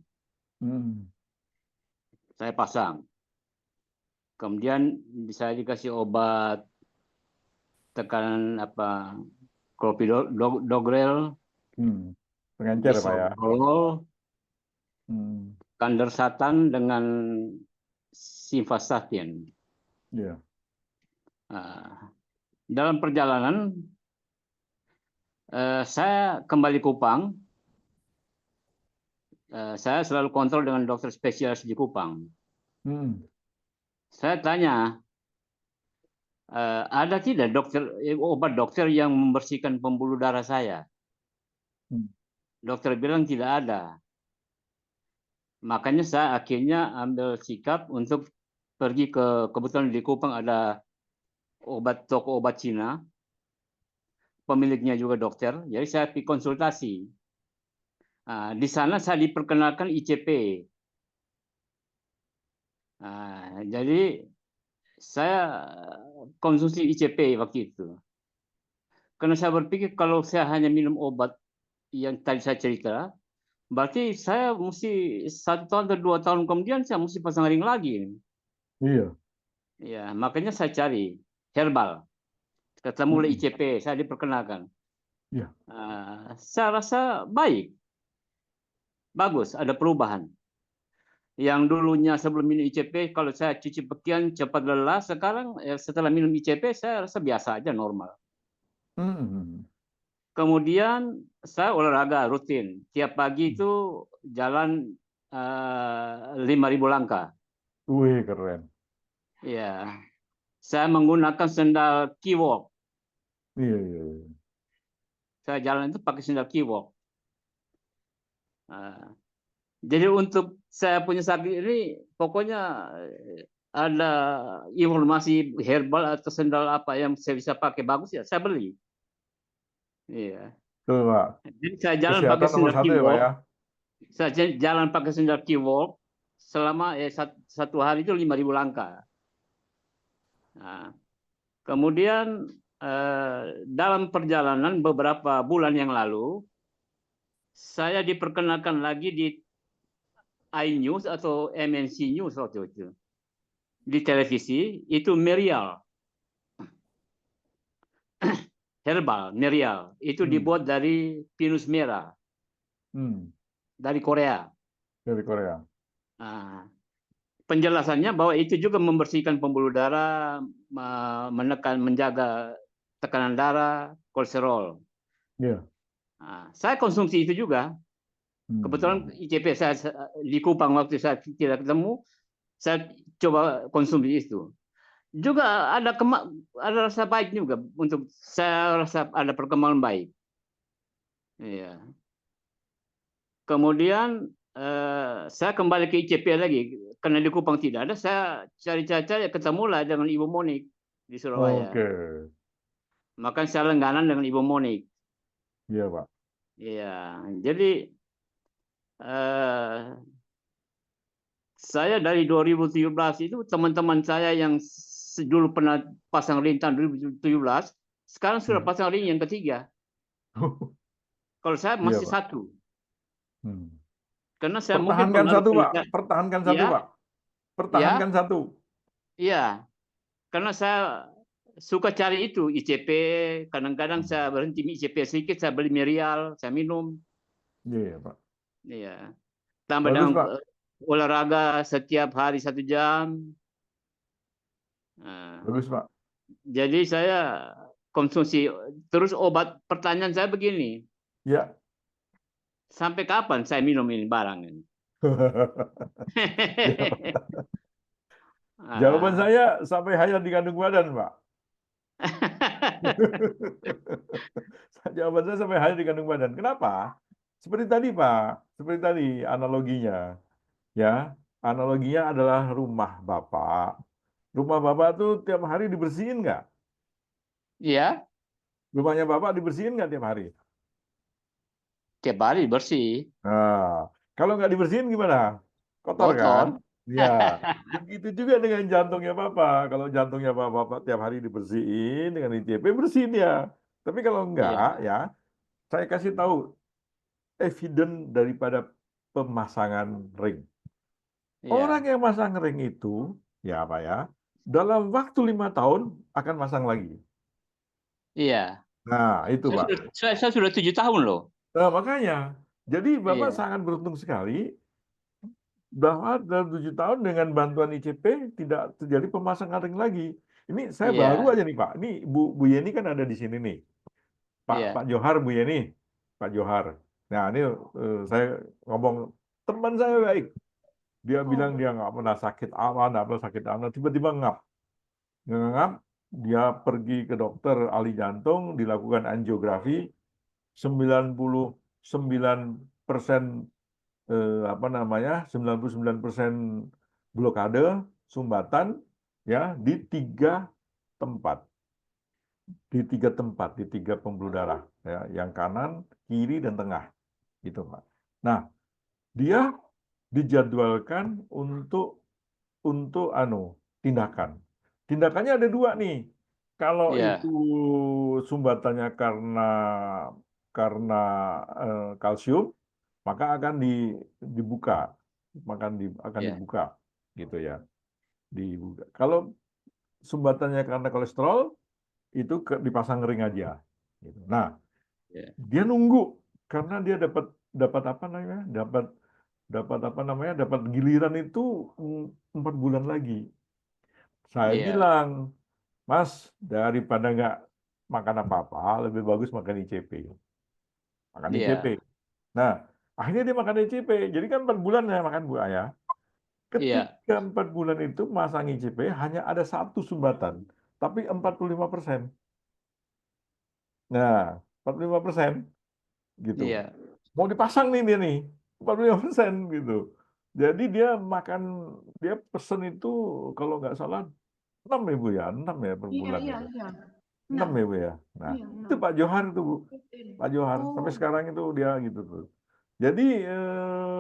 Saya pasang. Kemudian saya dikasih obat tekanan clopidogrel, Pengencer Pak ya. bisoprolol, kandersatan dengan simvastatin. Iya. Dalam perjalanan saya kembali Kupang. Saya selalu kontrol dengan dokter spesialis di Kupang. Saya tanya, ada tidak obat dokter yang membersihkan pembuluh darah saya? dokter bilang tidak ada. Makanya saya akhirnya ambil sikap untuk pergi kebetulan di Kupang ada toko obat Cina, pemiliknya juga dokter, jadi saya pergi konsultasi. Di sana saya diperkenalkan ICP. Jadi saya konsumsi ICP waktu itu. Karena saya berpikir kalau saya hanya minum obat yang tadi saya cerita, berarti saya mesti 1 tahun atau 2 tahun kemudian saya mesti pasang ring lagi. Iya. Ya, makanya saya cari herbal. Ketemulah ICP, saya diperkenalkan. Iya. Saya rasa baik. Bagus, ada perubahan. Yang dulunya sebelum minum ICP, kalau saya cuci pakaian cepat lelah, sekarang setelah minum ICP, saya rasa biasa aja, normal. Kemudian saya olahraga rutin. Tiap pagi itu jalan 5.000 langkah. Wih, keren. Ya, saya menggunakan sendal Kiwok. Iya. Saya jalan itu pakai sendal Kiwok. Jadi untuk saya punya sakit ini, pokoknya ada informasi herbal atau sendal apa yang saya bisa pakai bagus ya, saya beli. Iya. Tuh, Pak. Jadi saya jalan pakai Kesehatan nomor sendal 1 ya, Pak Kiwok. ya. Saya jalan pakai sendal Kiwok selama 1 hari itu 5.000 langkah. Kemudian dalam perjalanan beberapa bulan yang lalu, saya diperkenalkan lagi di iNews atau MNC News waktu itu. Di televisi, itu Merial. Herbal, Merial. Itu dibuat dari pinus merah. Dari Korea. Dari Korea. Penjelasannya bahwa itu juga membersihkan pembuluh darah, menjaga tekanan darah, kolesterol. Iya. Saya konsumsi itu juga. Kebetulan ICP saya di Kupang waktu saya tidak ketemu, saya coba konsumsi itu. Juga ada rasa baik juga, untuk saya rasa ada perkembangan baik. Iya. Kemudian saya kembali ke ICP lagi karena di Kupang tidak ada, saya cari-cari ketemulah dengan Ibu Monik di Surabaya. Oke. Maka saya langganan dengan Ibu Monik. Iya, Pak. Iya, jadi saya dari 2017 itu teman-teman saya yang dulu pernah pasang ring tahun 2017, sekarang sudah pasang ring yang ketiga. Kalau saya masih Iya, Pak. 1. Karena saya mungkin Pertahankan pengaruh 1, Pak. pendidikan. Pertahankan 1, Ya. Pak. Pertahankan 1. Iya. Karena saya suka cari itu ICP, kadang-kadang saya berhenti ICP sedikit, saya beli Merial, saya minum. Iya, Pak. Iya. Tambah Bagus, dengan Pak. olahraga setiap hari 1 jam. Bagus, Pak. Jadi saya konsumsi terus obat. Pertanyaan saya begini. Ya. Sampai kapan saya minum ini barang ini? Jawaban saya sampai hayat di kandung badan, Pak. Jawaban saya sampai hayat di kandung badan. Kenapa? Seperti tadi, Pak. Seperti tadi analoginya. Ya, analoginya adalah rumah Bapak. Rumah Bapak tuh tiap hari dibersihin nggak? Iya. Rumahnya Bapak dibersihin nggak tiap hari? Tiap hari bersih. Nah, kalau nggak dibersihin gimana? Kotor kan? Ya, begitu juga dengan jantungnya Bapak. Kalau jantungnya Bapak tiap hari dibersihin dengan ICP, bersihin ya. Tapi kalau enggak, ya, saya kasih tahu evidence daripada pemasangan ring. Orang yang masang ring itu, ya Pak ya, dalam waktu 5 tahun akan masang lagi. Iya. Nah, itu Pak. Saya sudah 7 tahun loh. Nah, makanya. Jadi Bapak sangat beruntung sekali bahwa dalam 7 tahun dengan bantuan ICP tidak terjadi pemasangan ring lagi. Ini saya baru aja nih Pak. Ini Bu Yeni kan ada di sini nih. Pak Johar, Bu Yeni. Pak Johar. Nah, ini saya ngomong, teman saya baik. Dia bilang dia nggak pernah sakit apa, nggak pernah sakit apa, tiba-tiba ngap. Dia pergi ke dokter ahli jantung, dilakukan angiografi, 99% 99% 99% blokade sumbatan ya di 3 tempat. Di 3 tempat, di 3 pembuluh darah ya, yang kanan, kiri dan tengah. Gitu, Pak. Nah, dia dijadwalkan untuk tindakan. Tindakannya ada 2 nih. Kalau Iya, itu sumbatannya karena kalsium, maka akan dibuka, akan iya, dibuka, gitu ya, dibuka. Kalau sumbatannya karena kolesterol, itu dipasang ring aja. Gitu. Nah, iya, dia nunggu karena dia dapat apa namanya, dapat giliran itu 4 bulan lagi. Saya iya, bilang, Mas, daripada nggak makan apa-apa, lebih bagus makan ICP. Makan ICP. iya, Nah, akhirnya dia makan ICP. Jadi kan 4 bulan ya makan buaya. iya, Ketika 4 bulan itu masang ICP, hanya ada 1 sumbatan. Tapi 45%. Nah, 45% gitu. iya, Mau dipasang nih dia nih, 45% gitu. Jadi dia pesen itu kalau nggak salah 6 ya Bu ya, 6 ya per Iya, bulan iya, itu. iya. 6 Enam. ya Bu ya. Nah, Iya, itu 6. Pak Johar itu Bu. Pak Johar sampai Oh, sekarang itu dia gitu tuh. Jadi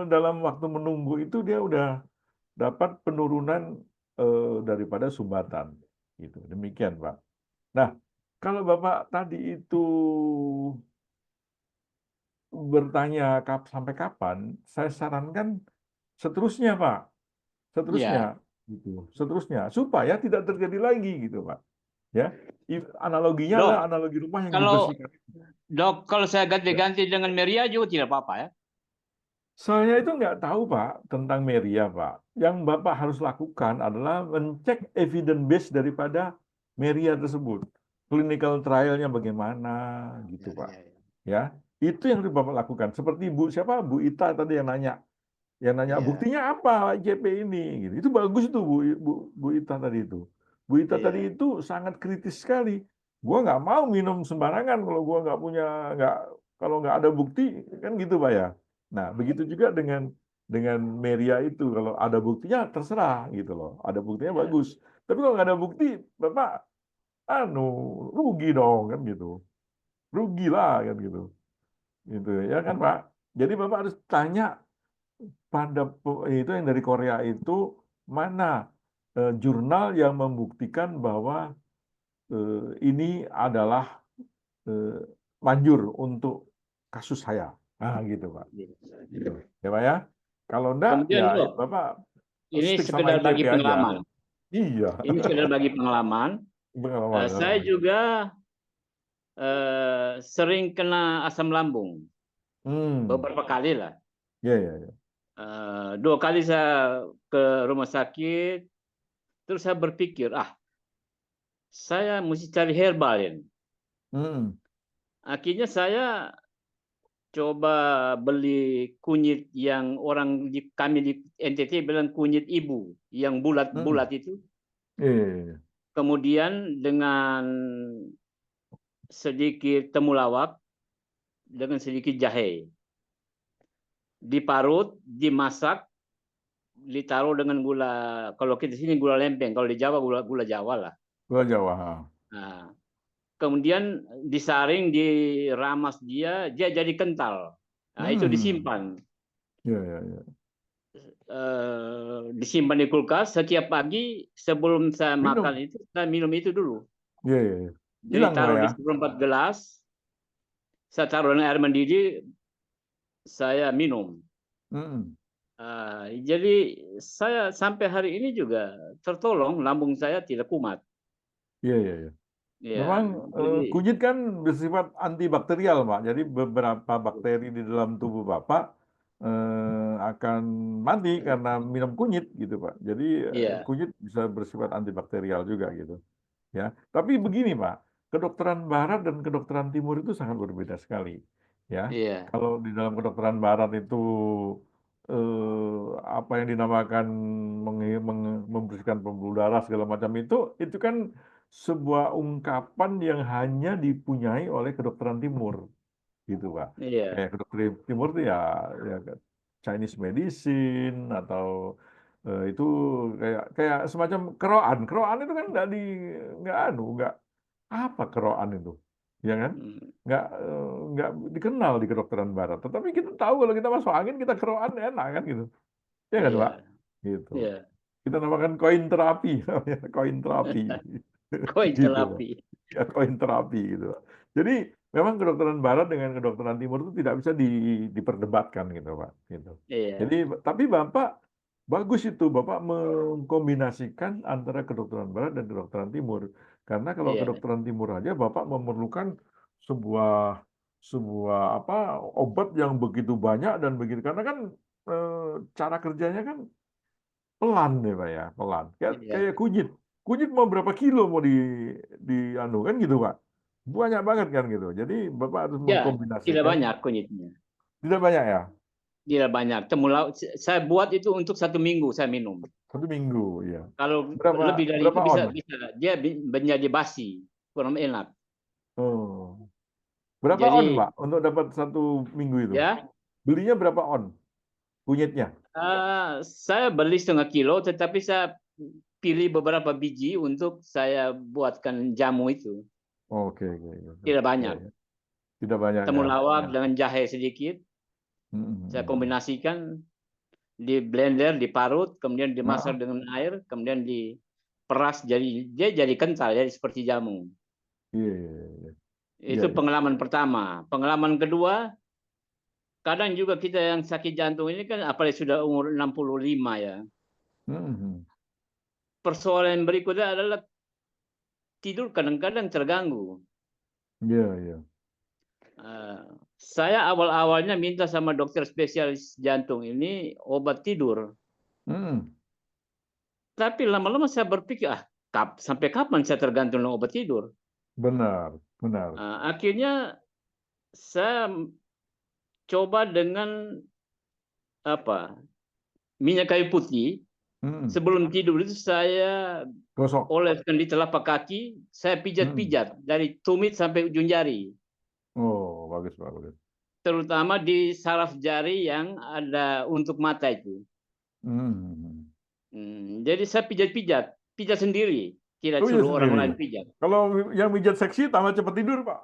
dalam waktu menunggu itu dia udah dapat penurunan daripada sumbatan gitu. Demikian Pak. Nah, kalau Bapak tadi itu bertanya sampai kapan, saya sarankan seterusnya Pak, iya. seterusnya gitu, seterusnya supaya tidak terjadi lagi gitu Pak. Ya, analoginya adalah Dok, analogi rumah yang kalau dibersihkan. kalau saya Ya. ganti-ganti dengan Meria juga tidak apa-apa ya? Saya itu nggak tahu Pak tentang Meria Pak. Yang Bapak harus lakukan adalah mencek evidence base daripada Meria tersebut. Clinical trialnya bagaimana gitu Ya, Pak. ya, ya. Ya, itu yang harus Bapak lakukan. Seperti Bu Ita tadi yang nanya. Yang nanya Iya, buktinya apa ICP ini gitu. Itu bagus tuh Bu Ita tadi itu. Bu Ita iya, tadi itu sangat kritis sekali. Gua nggak mau minum sembarangan kalau gua kalau nggak ada bukti kan gitu Pak ya. Nah, begitu juga dengan Meria itu kalau ada buktinya terserah gitu loh. Ada buktinya iya, bagus. Tapi kalau nggak ada bukti, Bapak anu rugi dong kan gitu. Rugilah kan gitu. Gitu ya kan Pak. Jadi Bapak harus tanya pada itu yang dari Korea itu mana jurnal yang membuktikan bahwa ini adalah eh, manjur untuk kasus saya. Nah, gitu Pak. iya. Gitu. Ya Pak ya. Kalau enggak Kemudian ya Dok, Bapak ini stick sama sekedar ICP bagi aja. pengalaman. Iya. Ini sekedar bagi pengalaman. Saya Pengalaman. juga sering kena asam lambung beberapa kali lah. Ya, ya, ya. 2 kali saya ke rumah sakit, terus saya berpikir, saya mesti cari herbal ini. Hmm. Akhirnya saya coba beli kunyit yang kami di NTT bilang kunyit ibu, yang bulat-bulat itu. Iya. Kemudian dengan sedikit temulawak, dengan sedikit jahe. Diparut, dimasak, ditaruh dengan gula, kalau kita di sini gula lempeng, kalau di Jawa gula Jawa lah. Gua Jawa. Nah, kemudian disaring, diramas dia jadi kental. Nah, itu disimpan. Ya, ya, ya. Disimpan di kulkas. Setiap pagi sebelum saya makan Minum. itu, saya minum itu dulu. Ya, ya, ya. Jadi Hilang Pak taruh ya. di seperempat gelas, saya taruh dengan air mendidih, saya minum. Jadi saya sampai hari ini juga tertolong, lambung saya tidak kumat. Iya, iya, iya. Ya, Memang jadi kunyit kan bersifat antibakterial, Pak. Jadi beberapa bakteri di dalam tubuh Bapak akan mati karena minum kunyit gitu, Pak. Jadi iya, kunyit bisa bersifat antibakterial juga gitu. Ya. Tapi begini, Pak. Kedokteran Barat dan kedokteran Timur itu sangat berbeda sekali. Ya. iya, Kalau di dalam kedokteran Barat itu apa yang dinamakan membersihkan pembuluh darah segala macam itu kan sebuah ungkapan yang hanya dipunyai oleh kedokteran timur. gitu Pak. Iya. Kayak ke dokter timur tuh ya Chinese medicine atau itu kayak semacam keroan. Keroan itu kan nggak apa keroan itu, ya kan? Hmm. Nggak dikenal di kedokteran barat. Tetapi kita tahu kalau kita masuk angin kita keroan enak kan gitu, ya kan Iya. Pak? Gitu. Iya. Kita namakan koin terapi, namanya koin terapi, Koin gitu Pak. terapi. Ya koin terapi gitu Pak. Jadi memang kedokteran barat dengan kedokteran timur itu tidak bisa diperdebatkan gitu Pak. Gitu. Iya. Jadi tapi Bapak bagus itu Bapak mengkombinasikan antara kedokteran barat dan kedokteran timur. Karena kalau Iya. kedokteran timur aja Bapak memerlukan sebuah obat yang begitu banyak dan begitu karena kan cara kerjanya kan pelan ya Pak ya, pelan. Iya. Kayak kunyit. Kunyit mau berapa kilo mau di anu kan gitu Pak. Banyak banget kan gitu. Jadi Bapak harus Ya, tidak mengkombinasikan. banyak kunyitnya. Tidak banyak ya? Tidak banyak. Temulawak saya buat itu untuk 1 minggu saya minum. 1 minggu, ya. Kalau Berapa lebih dari itu berapa on? bisa dia menjadi basi, kurang enak. Oh. Berapa Jadi, on Pak untuk dapat 1 minggu itu? ya, Belinya berapa on kunyitnya? saya beli 1/2 kilo, tetapi saya pilih beberapa biji untuk saya buatkan jamu itu. Oke. Tidak banyak. Ya. Tidak banyak ya. Temulawak dengan jahe sedikit, saya kombinasikan di blender, diparut, kemudian dimasak dengan air, kemudian diperas dia jadi kental, jadi seperti jamu. Iya. Itu Iya. pengalaman pertama. Pengalaman kedua, kadang juga kita yang sakit jantung ini kan apalagi sudah umur 65 ya. Persoalan berikutnya adalah tidur kadang-kadang terganggu. Iya. Saya awal-awalnya minta sama dokter spesialis jantung ini obat tidur. Tapi lama-lama saya berpikir, sampai kapan saya tergantung dengan obat tidur? Benar. Akhirnya saya coba dengan minyak kayu putih. Sebelum tidur itu saya Gosok. oleskan di telapak kaki, saya pijat-pijat dari tumit sampai ujung jari. Oh, bagus. Terutama di saraf jari yang ada untuk mata itu. Jadi saya pijat sendiri, tidak suruh orang lain pijat. Kalau yang pijat seksi tambah cepat tidur, Pak.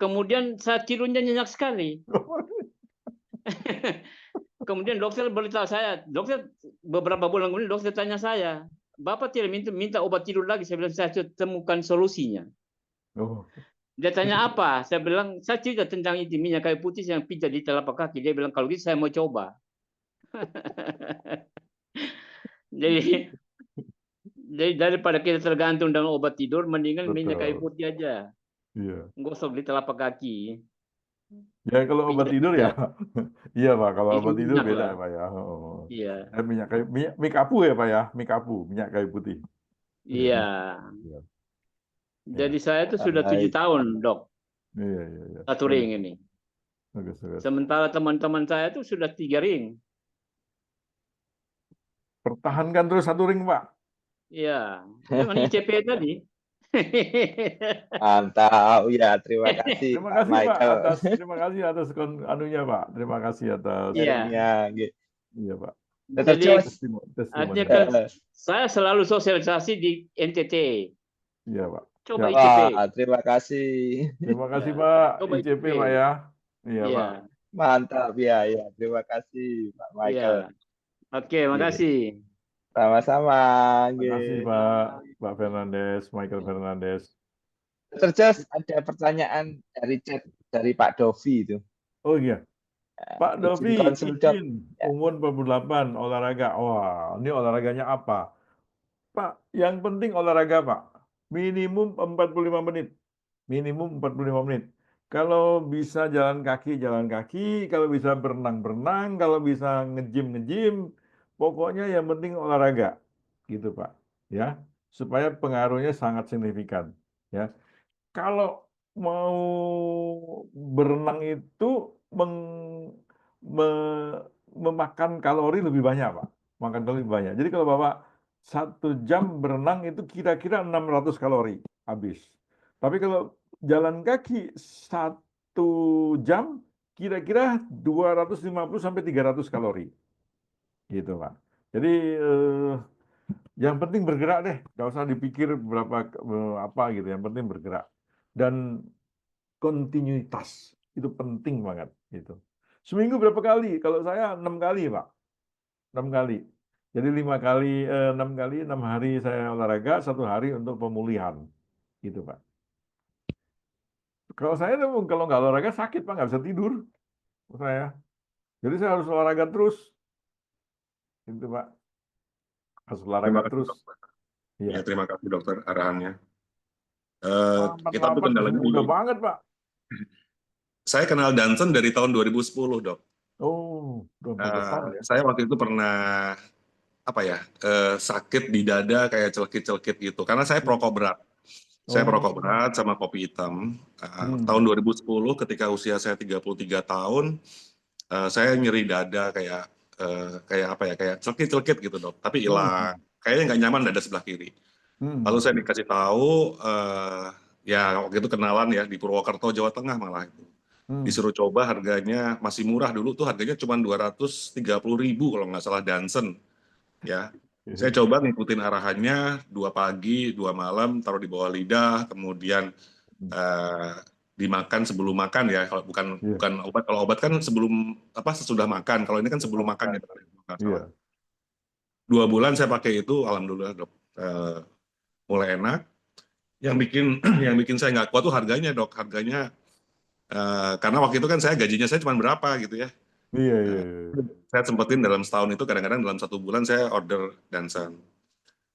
Kemudian saya tidurnya nyenyak sekali. Kemudian dokter beritahu saya, beberapa bulan kemudian dokter tanya saya, Bapak tidak minta obat tidur lagi? Saya bilang, saya temukan solusinya. Oh. Dia tanya apa? Saya bilang, saya cerita tentang itu minyak kayu putih yang pijat di telapak kaki. Dia bilang, kalau gitu saya mau coba. Jadi daripada kita tergantung dengan obat tidur, mendingan minyak kayu putih aja. Iya. Gosok di telapak kaki. Ya kalau obat tidur ya, iya Pak. Kalau Itu obat tidur enak beda lah. ya Pak ya. Iya. Minyak kapu ya Pak ya, minyak kayu putih. Iya. Jadi saya itu sudah 7 tahun, Dok. Iya. Satu ring ini. Bagus. Sementara teman-teman saya itu sudah 3 ring. Pertahankan terus 1 ring, Pak. Iya. Dengan ICP tadi. Mantap, ya terima kasih Terima Pak kasih Michael. Pak terima kasih atas anunya Pak. Terima kasih atas Iya. Iya Pak. Jadi artinya kan saya selalu sosialisasi di NTT. Iya Pak. Coba ICP. Terima kasih. Terima kasih Pak. Coba ICP Pak ya. Iya Pak. Mantap ya. Terima kasih Pak Michael. Iya. Oke, makasih. Sama-sama. Terima kasih Pak Fernandes, Michael Fernandes. Terus ada pertanyaan dari chat dari Pak Dovi itu. Oh iya. Pak Dovi, izin umur 48, olahraga. Wah, ini olahraganya apa? Pak, yang penting olahraga Pak. Minimum 45 menit. Minimum 45 menit. Kalau bisa jalan kaki, kalau bisa berenang, kalau bisa nge-gym, pokoknya yang penting olahraga. Gitu Pak. Ya, supaya pengaruhnya sangat signifikan. Ya. Kalau mau berenang itu memakan kalori lebih banyak Pak. Makan kalori lebih banyak. Jadi kalau Bapak 1 jam berenang itu kira-kira 600 kalori habis. Tapi kalau jalan kaki 1 jam kira-kira 250 sampai 300 kalori. Gitu, Pak. Jadi yang penting bergerak deh, nggak usah dipikir berapa apa gitu, yang penting bergerak. Dan kontinuitas itu penting banget gitu. Seminggu berapa kali? Kalau saya 6 kali, Pak. 6 kali. Jadi 5 kali, 6 kali, 6 hari saya olahraga, 1 hari untuk pemulihan. Gitu, Pak. Kalau saya tuh kalau nggak olahraga sakit, Pak, nggak bisa tidur. Saya. Jadi saya harus olahraga terus. Gitu, Pak. Harus Terima olahraga kasih terus. dokter. Iya. Ya, terima kasih dokter arahannya. Kita 48 bukan masih lagi muda dulu. banget, Pak. Saya kenal Danson dari tahun 2010, dok. Oh, 12 tahun ya. Saya waktu itu pernah sakit di dada kayak celekit-celekit gitu. Karena saya perokok berat. Saya perokok berat sama kopi hitam. Tahun 2010 ketika usia saya 33 tahun, saya nyeri dada kayak celekit-celekit gitu, dok. Tapi hilang. Kayaknya nggak nyaman dada sebelah kiri. Lalu saya dikasih tahu, ya waktu itu kenalan ya di Purwokerto, Jawa Tengah malah itu. Disuruh coba, harganya masih murah dulu tuh, harganya cuma 230.000 kalau nggak salah Danson. Ya, saya coba ngikutin arahannya 2 pagi, 2 malam, taruh di bawah lidah, kemudian dimakan sebelum makan ya. Kalau bukan obat, kalau obat kan sesudah makan. Kalau ini kan sebelum makan ya. Iya. 2 bulan saya pakai itu, alhamdulillah, dok. Mulai enak. Yang bikin saya nggak kuat tuh harganya, dok. Harganya karena waktu itu kan gajinya saya cuma berapa gitu ya. Iya. Saya sempetin dalam setahun itu kadang-kadang dalam 1 bulan saya order Danson.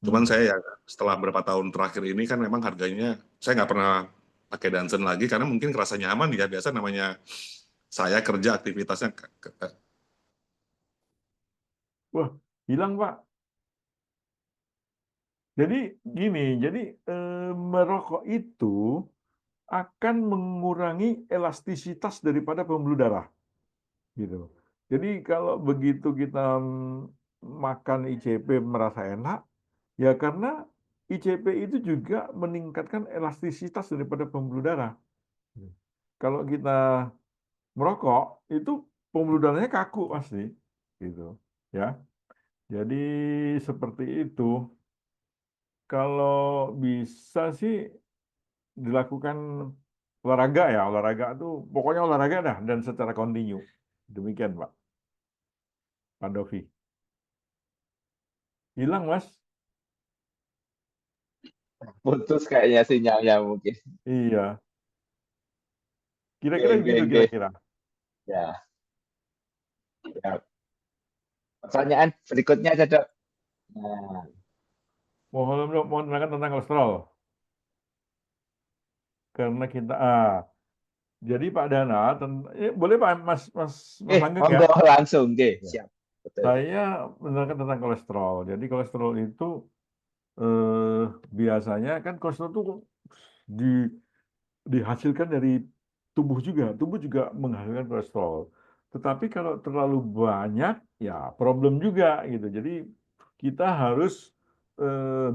Cuman saya ya setelah berapa tahun terakhir ini kan memang harganya saya nggak pernah pakai Danson lagi karena mungkin kerasa nyaman ya, biasa namanya saya kerja aktivitasnya. Wah, hilang, Pak. Jadi gini, merokok itu akan mengurangi elastisitas daripada pembuluh darah. Gitu. Jadi kalau begitu kita makan ICP merasa enak, ya karena ICP itu juga meningkatkan elastisitas daripada pembuluh darah. Kalau kita merokok, itu pembuluh darahnya kaku pasti. Gitu. Ya. Jadi seperti itu. Kalau bisa sih dilakukan olahraga tuh pokoknya olahraga dah dan secara kontinu. Demikian, Pak. Pak Dovi. Hilang, Mas? Putus kayaknya sinyalnya mungkin. Iya. Kira-kira Oke. begitu kira-kira. Ya. Pertanyaan berikutnya aja, Dok. Nah, Mohon menerangkan tentang kolesterol. Karena kita jadi Pak Dana, boleh Pak Mas Langgeng ya? monggo langsung, siap. Betul. Saya menerangkan tentang kolesterol. Jadi kolesterol itu biasanya kan kolesterol itu dihasilkan dari tubuh juga. Tubuh juga menghasilkan kolesterol. Tetapi kalau terlalu banyak, ya problem juga gitu. Jadi kita harus 200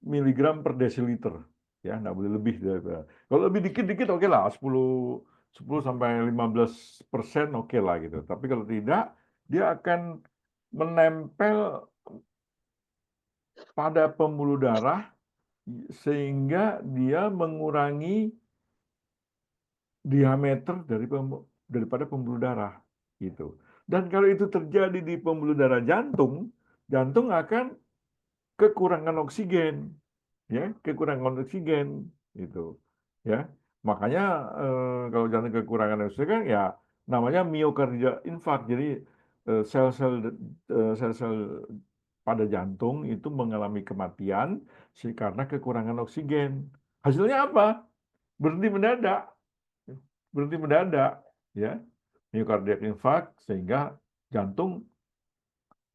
mg per desiliter, ya nggak boleh lebih dari. Kalau lebih dikit-dikit oke lah, 10 sampai 15% oke lah gitu. Tapi kalau tidak, dia akan menempel pada pembuluh darah sehingga dia mengurangi diameter daripada pembuluh darah gitu. Dan kalau itu terjadi di pembuluh darah jantung, jantung akan kekurangan oksigen, ya, kekurangan oksigen itu, ya. Makanya kalau jantung kekurangan oksigen ya namanya myocardial infarct. Jadi sel-sel pada jantung itu mengalami kematian karena kekurangan oksigen. Hasilnya apa? Berhenti mendadak, ya, myocardial infarct sehingga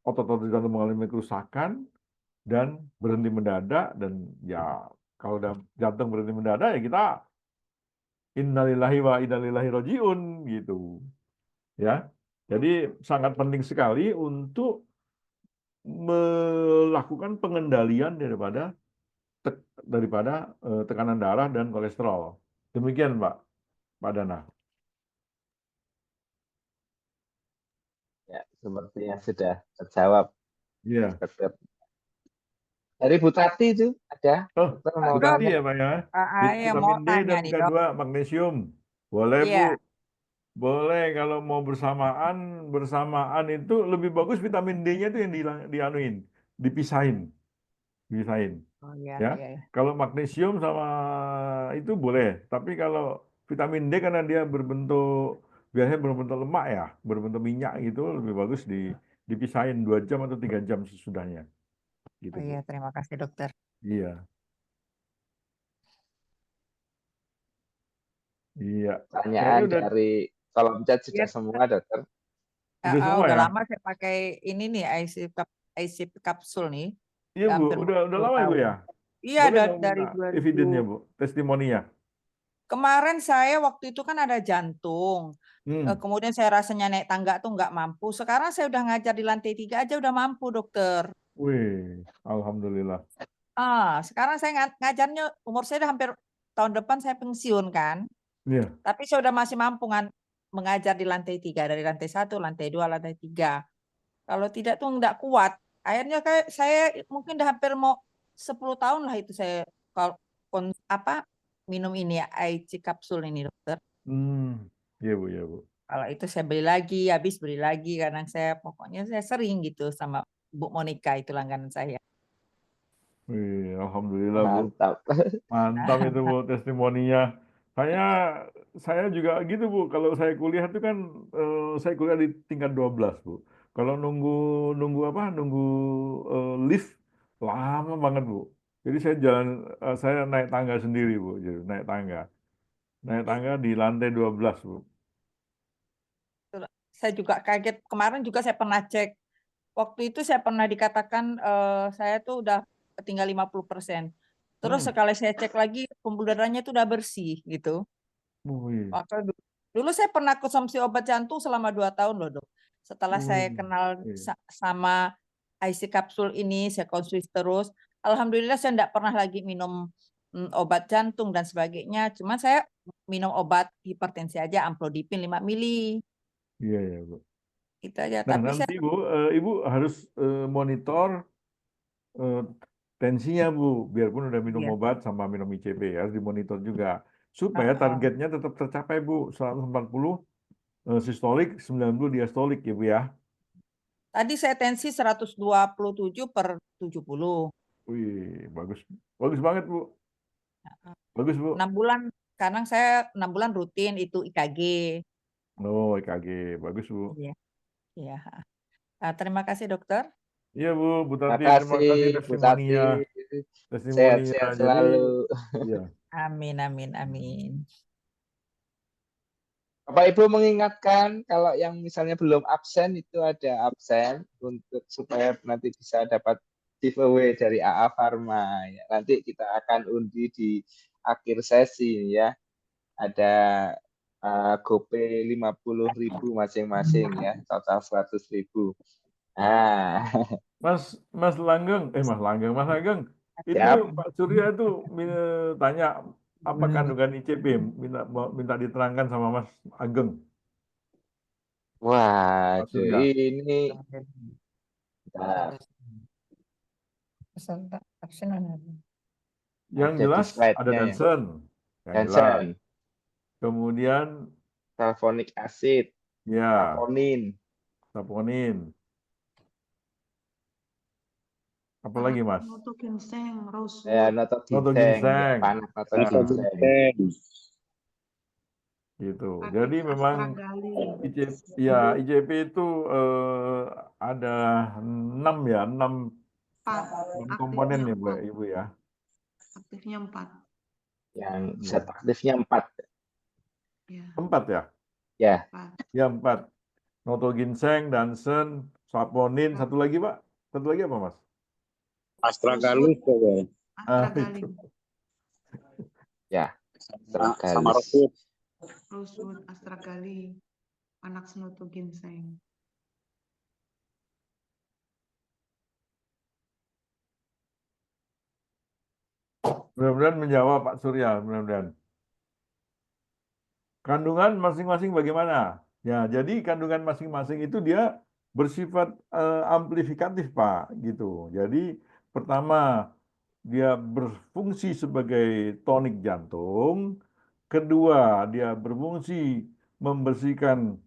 otot-otot jantung mengalami kerusakan dan berhenti mendadak, dan ya kalau jantung berhenti mendadak ya kita innalillahi wa inna ilaihi rajiun gitu, ya. Jadi sangat penting sekali untuk melakukan pengendalian daripada tekanan darah dan kolesterol. Demikian, Pak. Pak Dana. Ya, sepertinya sudah terjawab, Iya. dokter. Dari Bu Tati itu ada, Oh, dokter Pak mau Bu Dok, Tati tanya. ya Pak ya. yang mau Vitamin D tanya dan nih K2 dok. magnesium. Boleh Bu. Iya, Boleh kalau mau bersamaan itu lebih bagus vitamin D-nya itu yang dianuin, dipisahin. oh iya, Ya. iya, iya. Kalau magnesium sama itu boleh, tapi kalau vitamin D karena dia biasanya berbentuk lemak ya, berbentuk minyak gitu, lebih bagus dipisahin 2 jam atau 3 jam sesudahnya. Gitu Oh Bu. iya, terima kasih dokter. Iya. Iya. Kayaknya Pertanyaan udah dari kolom chat Iya, sudah semua, dokter. semua udah ya. lama saya pakai ini nih IC kapsul nih. Iya Bu, Hampir udah 10 lama Ibu tahun. ya. Iya, Boleh dong dari minta 2000. evidence-nya Bu, testimoninya. Kemarin saya waktu itu kan ada jantung. Hmm. Kemudian saya rasanya naik tangga tuh nggak mampu. Sekarang saya udah ngajar di lantai 3 aja udah mampu, dokter. Wih, alhamdulillah. Sekarang saya ngajarnya, umur saya udah hampir tahun depan saya pensiun kan. Iya. Tapi saya udah masih mampu mengajar di lantai 3, dari lantai 1, lantai 2, lantai 3. Kalau tidak tuh nggak kuat. Akhirnya kayak saya mungkin udah hampir mau 10 tahun lah itu saya kalau minum ini ya, IC kapsul ini, dokter. Iya Bu, ya Bu. Kalau itu saya beli lagi, habis beli lagi karena pokoknya saya sering gitu sama Bu Monica, itu langganan saya. Wih, alhamdulillah Bu. Mantap. Mantap itu Bu testimoninya. Saya juga gitu Bu. Kalau saya kuliah itu kan saya kuliah di tingkat 12 Bu. Kalau nunggu lift lama banget Bu. Jadi saya naik tangga sendiri Bu. Jadi naik tangga di lantai 12 Bu. Saya juga kaget, kemarin juga saya pernah cek. Waktu itu saya pernah dikatakan saya tuh udah tinggal 50%. Terus sekali saya cek lagi pembuluh darahnya itu udah bersih gitu. Wih. Dulu saya pernah konsumsi obat jantung selama 2 tahun loh, Dok. Setelah saya kenal sama IC kapsul ini, saya konsumsi terus. Alhamdulillah saya enggak pernah lagi minum obat jantung dan sebagainya. Cuma saya minum obat hipertensi aja, amlodipin 5 mili. Iya ya Bu. Itu aja. Nah Tapi nanti Bu, Ibu harus monitor tensinya Bu, biarpun udah minum obat sama minum ICP harus dimonitor juga supaya targetnya tetap tercapai Bu, 140 sistolik, 90 diastolik ya Bu ya. Tadi saya tensi 127/70. Wih, bagus. Bagus banget Bu. Bagus Bu. 6 bulan, karena saya 6 bulan rutin itu IKG. Oh, EKG. Bagus Bu. Iya. Terima kasih dokter. Iya Bu, Bu Tati, Terima terima kasih kasih Bu Tati. testimoninya. Sehat-sehat Jadi, selalu. iya. Amin, amin, amin. Bapak Ibu mengingatkan kalau yang misalnya belum absen itu ada absen untuk supaya nanti bisa dapat giveaway dari AA Pharma. Ya, nanti kita akan undi di akhir sesi ya. Ada GoPay 50.000 masing-masing ya, total 100.000. Mas Langgeng, Mas Ageng, itu Siap. Pak Surya itu tanya apa kandungan ICP, minta diterangkan sama Mas Ageng. Waduh, ini yang jelas ada Dansen, yang jelas. Kemudian sulfonic acid, saponin. Apalagi Mas? Noto ginseng, rosewood. Ya, noto ginseng. Panas noto ginseng. Gitu. Jadi memang ICP itu ada 6 komponen ya Bu, Ibu ya. Aktifnya 4. Yang zat aktifnya 4. 4 ya? Ya. Ya 4. Noto ginseng, Dansen, saponin, satu lagi Pak? Satu lagi apa Mas? Astragalus coba. Itu. Ya. Sama rosewood. Rosewood, astragali, Panax noto ginseng. Mudah-mudahan menjawab Pak Surya, mudah-mudahan. Kandungan masing-masing bagaimana? Ya, jadi kandungan masing-masing itu dia bersifat amplifikatif, Pak, gitu. Jadi pertama dia berfungsi sebagai tonik jantung, kedua dia berfungsi membersihkan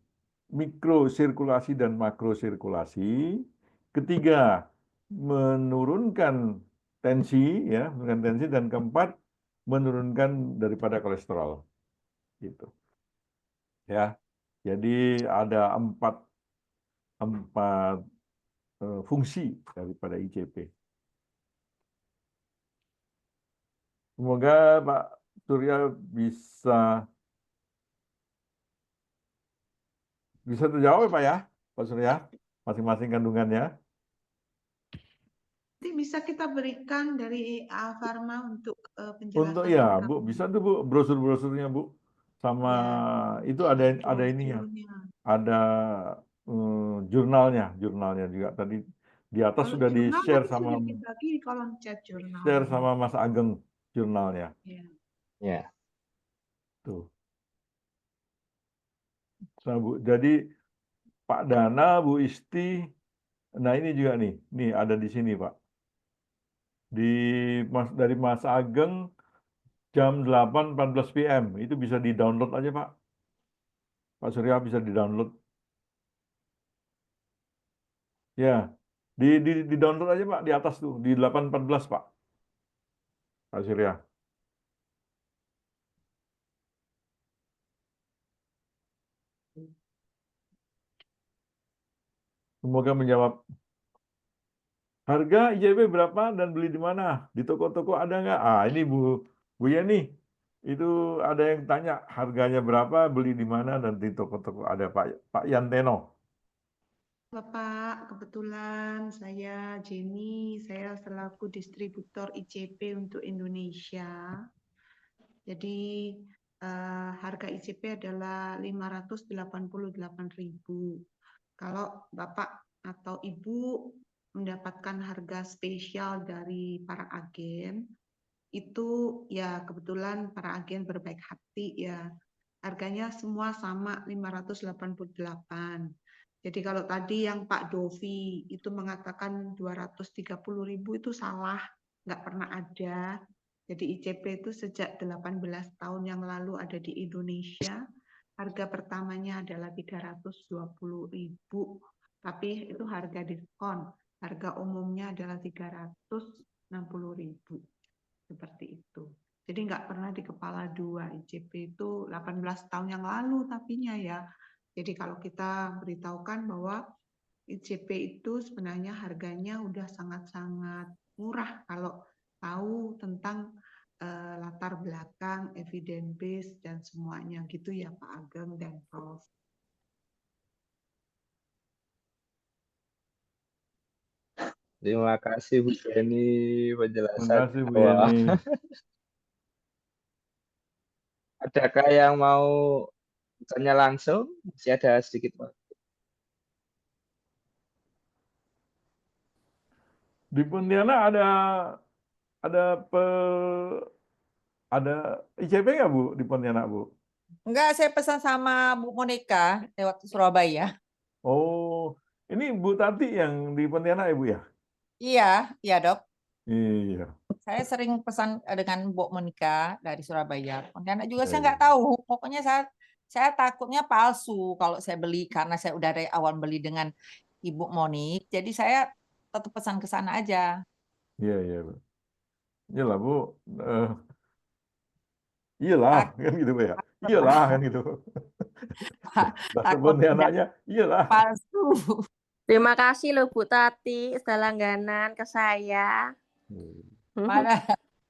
mikrosirkulasi dan makrosirkulasi, ketiga menurunkan tensi, ya, menurunkan tensi, dan keempat menurunkan daripada kolesterol, gitu. Ya, jadi ada empat fungsi daripada ICP. Semoga Pak Surya bisa terjawab ya, Pak ya, Pak Surya, masing-masing kandungannya. Nanti bisa kita berikan dari Pharma untuk penjelasan. Untuk ya, Bu, bisa tuh Bu, brosur-brosurnya Bu, sama Ya, itu ada ininya, ada jurnalnya juga tadi di atas kalau sudah jurnal di-share tadi sama sudah dibagi di kolom chat jurnal. share sama Mas Ageng jurnalnya. Ya. Ya. Tuh. Nah, Bu, jadi Pak Dana, Bu Isti, nah ini juga nih ada di sini Pak. Dari Mas Ageng jam 8.14 PM itu bisa di-download aja Pak. Pak Surya bisa di-download. Ya, di-download aja Pak di atas tuh di 8.14 Pak. Pak Surya. Semoga menjawab. Harga IJP berapa dan beli di mana? Di toko-toko ada nggak? Ini Bu Yeni. Itu ada yang tanya harganya berapa, beli di mana, dan di toko-toko ada Pak Yanteno. Bapak, kebetulan saya Jenny, saya selaku distributor ICP untuk Indonesia. Jadi harga ICP adalah 588.000. Kalau Bapak atau Ibu mendapatkan harga spesial dari para agen, itu ya kebetulan para agen berbaik hati ya. Harganya semua sama 588. Jadi kalau tadi yang Pak Dovi itu mengatakan 230.000 itu salah, nggak pernah ada. Jadi ICP itu sejak 18 tahun yang lalu ada di Indonesia. Harga pertamanya adalah 320.000, tapi itu harga diskon. Harga umumnya adalah 360.000. Seperti itu. Jadi nggak pernah di kepala dua. ICP itu 18 tahun yang lalu tapinya ya. Jadi kalau kita beritahukan bahwa ICP itu sebenarnya harganya udah sangat-sangat murah kalau tahu tentang latar belakang, evidence base dan semuanya gitu ya Pak Ageng dan Prof. Terima kasih Bu Yeni penjelasannya. Terima kasih Bu Yeni. Adakah yang mau tanya langsung? Masih ada sedikit waktu. Di Pontianak ada ICP nggak Bu di Pontianak Bu? Enggak, saya pesan sama Bu Monica lewat Surabaya. Oh, ini Bu Tati yang di Pontianak ya Bu ya? Iya Dok. Iya. Saya sering pesan dengan Bu Monica dari Surabaya. Pontianak juga saya nggak tahu. Pokoknya saya takutnya palsu kalau saya beli karena saya udah dari awal beli dengan Ibu Monik. Jadi saya tetap pesan ke sana aja. Iya Bu. Iyalah Bu. Iyalah kan gitu Bu ya. Iyalah kan gitu. Bahasa Pontianaknya iyalah. Palsu. Terima kasih loh Bu Tati sudah langganan ke saya. Mana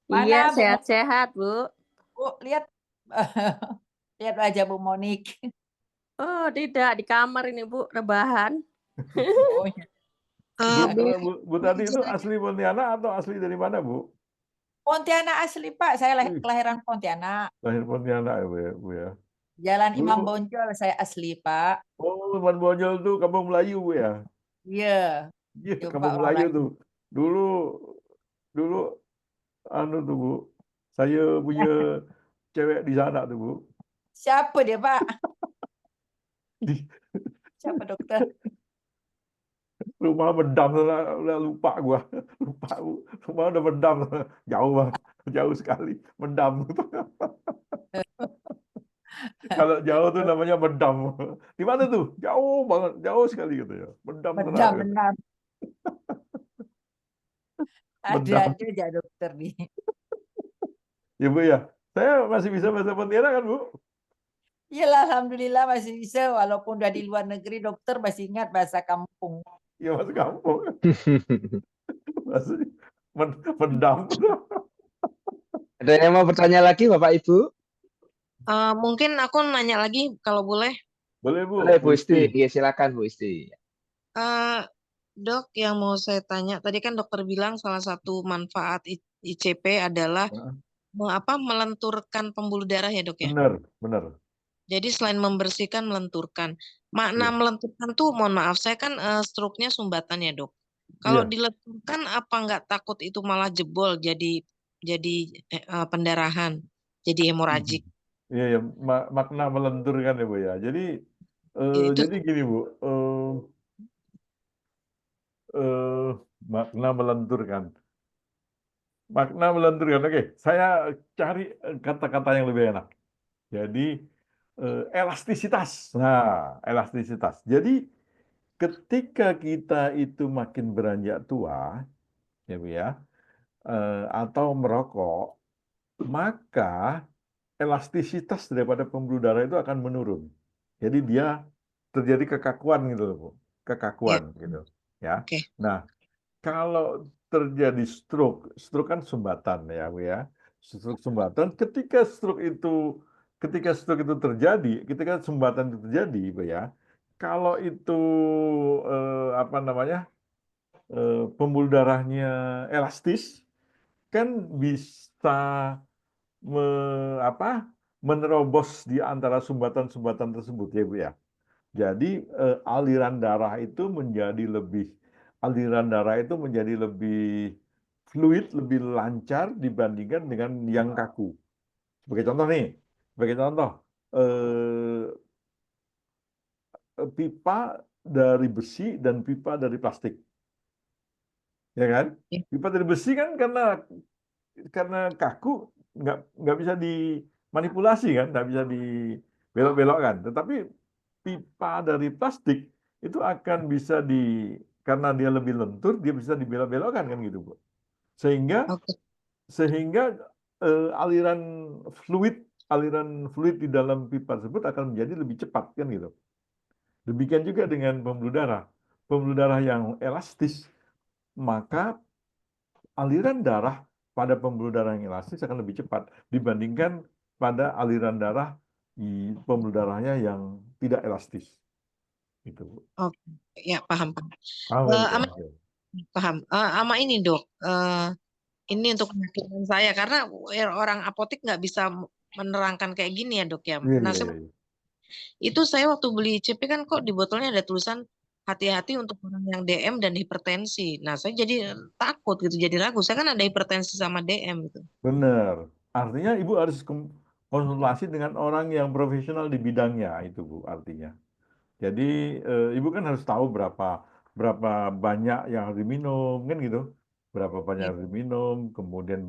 Iya, Bu? sehat-sehat Bu. Bu, lihat aja Bu Monik. Oh, tidak di kamar ini Bu, rebahan. Oh iya. Bu Tati itu asli Pontianak atau asli dari mana Bu? Pontianak asli Pak, saya kelahiran Pontianak. Lahir Pontianak ya Bu ya. Jalan Imam Bonjol saya asli Pak. Oh, Imam Bonjol tuh Kampung Melayu Bu ya? Iya. Iya, Kampung Melayu tuh. Dulu anu tuh Bu, saya punya cewek di sana tuh Bu. Siapa dia, Pak? Di Siapa dokter? rumah bedam, udah lupa gua. Lupa, Bu. Rumah udah bedam. Jauh Bang. Jauh sekali. Bedam. Kalau jauh tuh namanya bedam. Di mana tuh? Jauh banget, jauh sekali gitu ya. Bedam sana. Bedam, Gitu. benar. Bedam. Ada aja dokter nih. Ya Bu ya. Saya masih bisa bahasa Pontianak kan Bu? Iyalah, alhamdulillah masih bisa. Walaupun udah di luar negeri, dokter masih ingat bahasa kampung. Ya masih kampung. Masih bedam. Ada yang mau bertanya lagi Bapak Ibu? Mungkin aku nanya lagi kalau boleh. Boleh Bu. Boleh Bu Isti. Iya, silakan Bu Isti. Dok, yang mau saya tanya, tadi kan dokter bilang salah satu manfaat ICP adalah melenturkan pembuluh darah ya dok ya? Benar, benar. Jadi selain membersihkan, melenturkan. Makna Iya. melenturkan tuh, mohon maaf, saya kan stroke-nya sumbatan ya dok. Kalau Iya. dilenturkan, apa nggak takut itu malah jebol jadi pendarahan, jadi hemoragik? Iya, ya. Makna melenturkan ya Bu ya. Jadi Itu jadi gini Bu, makna melenturkan. Makna melenturkan. Oke, saya cari kata-kata yang lebih enak. Jadi elastisitas. Nah, elastisitas. Jadi ketika kita itu makin beranjak tua, ya Bu ya, atau merokok, maka elastisitas daripada pembuluh darah itu akan menurun. Jadi dia terjadi kekakuan gitu loh, Bu. Kekakuan gitu, ya. Nah, kalau terjadi stroke, stroke kan sumbatan ya, Bu ya. Stroke sumbatan, ketika stroke itu terjadi, ketika sumbatan itu terjadi, Bu ya, kalau itu pembuluh darahnya elastis, kan bisa menerobos di antara sumbatan-sumbatan tersebut ya Bu ya. Jadi aliran darah itu menjadi lebih fluid, lebih lancar dibandingkan dengan yang kaku. Sebagai contoh pipa dari besi dan pipa dari plastik, ya kan? Pipa dari besi kan karena kaku nggak bisa dimanipulasi kan, nggak bisa dibelok-belokkan. Tetapi pipa dari plastik itu akan bisa karena dia lebih lentur, dia bisa dibelok-belokkan kan gitu Bu. Sehingga aliran fluid di dalam pipa tersebut akan menjadi lebih cepat kan gitu. Demikian juga dengan pembuluh darah. Pembuluh darah yang elastis, maka aliran darah pada pembuluh darah yang elastis akan lebih cepat dibandingkan pada aliran darah di pembuluh darahnya yang tidak elastis. Itu. Oke, ya paham. Paham. Sama ini dok, ini untuk penyakit saya karena orang apotek nggak bisa menerangkan kayak gini ya dok ya. Nah, itu saya waktu beli ICP kan kok di botolnya ada tulisan hati-hati untuk orang yang DM dan hipertensi. Nah, saya jadi takut gitu, jadi ragu. Saya kan ada hipertensi sama DM gitu. Benar. Artinya Ibu harus konsultasi dengan orang yang profesional di bidangnya itu Bu, artinya. Jadi Ibu kan harus tahu berapa banyak yang harus diminum kan gitu. Berapa banyak harus diminum, kemudian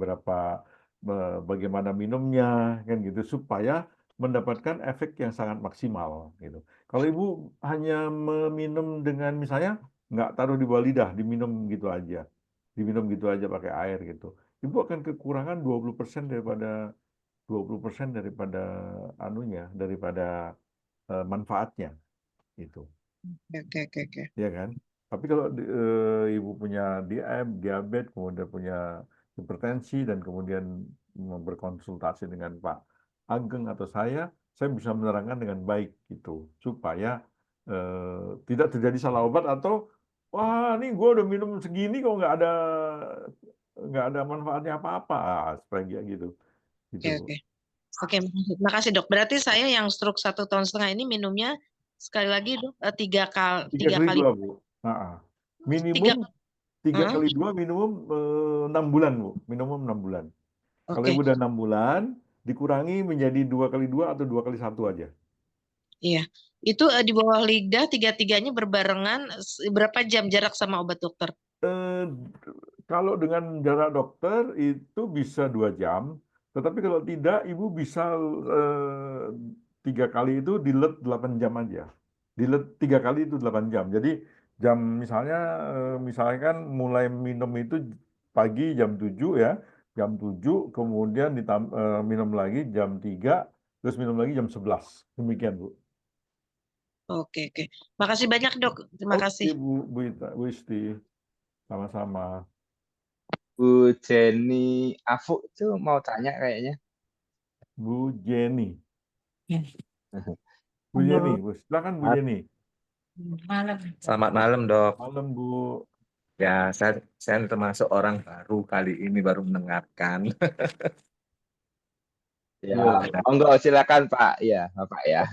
bagaimana minumnya kan gitu supaya mendapatkan efek yang sangat maksimal gitu. Kalau Ibu hanya meminum dengan misalnya nggak taruh di bawah lidah, diminum gitu aja pakai air gitu. Ibu akan kekurangan 20% daripada manfaatnya itu. Oke. Ya kan? Tapi kalau Ibu punya diabetes, kemudian punya hipertensi dan kemudian berkonsultasi dengan Pak Ageng atau saya bisa menerangkan dengan baik gitu supaya tidak terjadi salah obat atau wah ini gue udah minum segini kok nggak ada manfaatnya apa-apa supaya gitu. Oke, makasih dok. Berarti saya yang stroke 1,5 tahun ini minumnya sekali lagi dok 3 kali. 2 Bu. Minimum 3 kali 2 minimum 6 bulan Bu. Minimum 6 bulan. Kalau Ibu udah 6 bulan, dikurangi menjadi 2x2 atau 2x1 aja. Iya, itu di bawah lidah tiga-tiganya berbarengan berapa jam jarak sama obat dokter? Kalau dengan jarak dokter itu bisa 2 jam, tetapi kalau tidak ibu bisa 3 kali itu dilet 8 jam aja. Dilet 3 kali itu 8 jam. Jadi jam misalkan mulai minum itu pagi jam 7 ya, jam 7 kemudian minum lagi jam 3, terus minum lagi jam 11. Demikian Bu. Oke, oke. Makasih banyak dok. Terima kasih. Oke Bu Isti. Sama-sama. Bu Jenny Afu itu mau tanya kayaknya. Bu Jenny. Bu Halo. Jenny, silakan Bu Jenny. Malam. Selamat malam, Dok. Malam, Bu. Ya, saya termasuk orang baru kali ini baru mendengarkan. Ya, monggo silakan Pak. Ya, Bapak ya.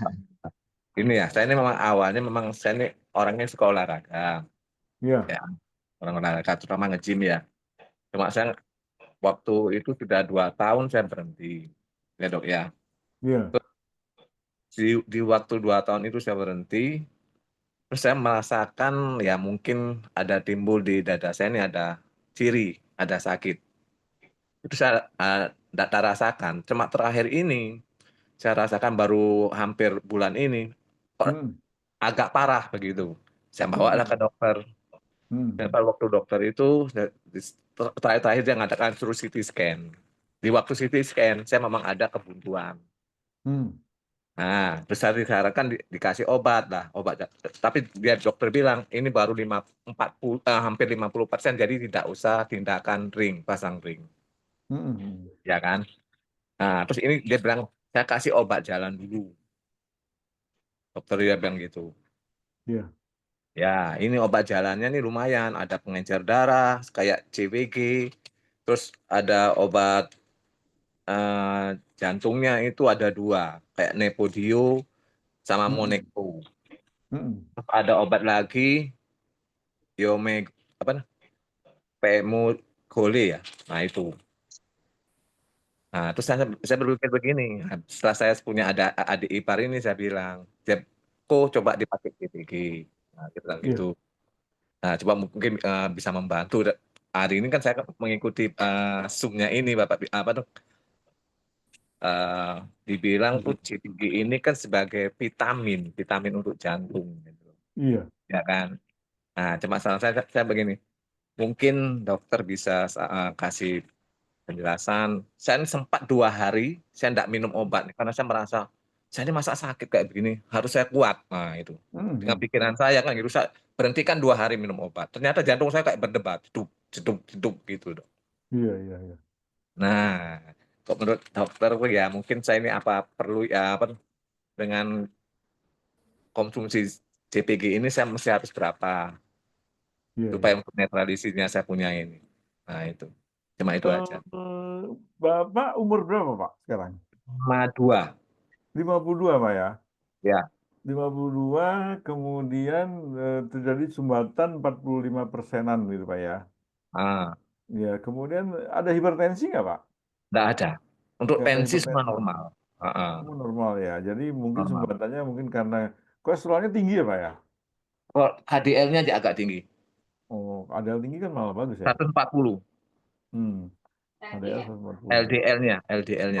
Ini ya, saya ini memang awalnya saya ini orangnya suka olahraga. Iya. Ya, orang olahraga, terutama nge-gym ya. Cuma saya waktu itu sudah 2 tahun saya berhenti. Ya, Dok ya. Iya. Di waktu 2 tahun itu saya berhenti. Terus saya merasakan ya mungkin ada timbul di dada saya ini ada ciri, ada sakit. Itu saya tidak rasakan. Cuma terakhir ini saya rasakan baru hampir bulan ini agak parah begitu. Saya bawa ke dokter. Dan waktu dokter itu terakhir dia mengatakan suruh CT scan. Di waktu CT scan saya memang ada kebuntuan. Nah, besar disarankan dikasih obat lah, obat. Tapi dia dokter bilang ini baru hampir 50%, jadi tidak usah tindakan pasang ring. Ya kan? Nah, terus ini dia bilang saya kasih obat jalan dulu. Dokter dia bilang gitu. Iya. Ya, ini obat jalannya nih lumayan, ada pengencer darah kayak CWG, terus ada obat jantungnya itu ada 2, kayak Nepodio sama Moneco. Ada obat lagi, Pemugole ya. Nah itu. Nah terus saya berpikir begini, setelah saya punya ada adik ipar ini saya bilang, kok coba dipakai CTG. Nah gitu. Nah coba mungkin bisa membantu. Hari ini kan saya mengikuti Zoom-nya ini Bapak dok. Dibilang tuh CTG ini kan sebagai vitamin untuk jantung. Gitu. Iya. Ya kan. Nah cuma salah saya begini, mungkin dokter bisa kasih penjelasan. Saya ini sempat 2 hari saya tidak minum obat karena saya merasa saya ini masa sakit kayak begini harus saya kuat. Nah itu dengan pikiran saya kan gitu, saya berhentikan 2 hari minum obat. Ternyata jantung saya kayak berdebar, jeduk gitu dok. Iya. Nah, kok menurut dokter ya mungkin saya ini perlu dengan konsumsi CPG ini saya mesti harus berapa supaya untuk netralisirnya saya punya ini. Nah itu, cuma itu aja. Bapak umur berapa Pak sekarang? 52. 52 Pak ya? Ya. 52 kemudian terjadi sumbatan 45%-an gitu Pak ya? Ya, kemudian ada hipertensi nggak Pak? Nggak ada. Untuk tensi semua normal. Semua normal ya. Jadi mungkin sumbatannya mungkin karena kolesterolnya tinggi ya Pak ya? HDL-nya aja agak tinggi. Oh, HDL tinggi kan malah bagus ya? 140. HDL 140. LDL-nya.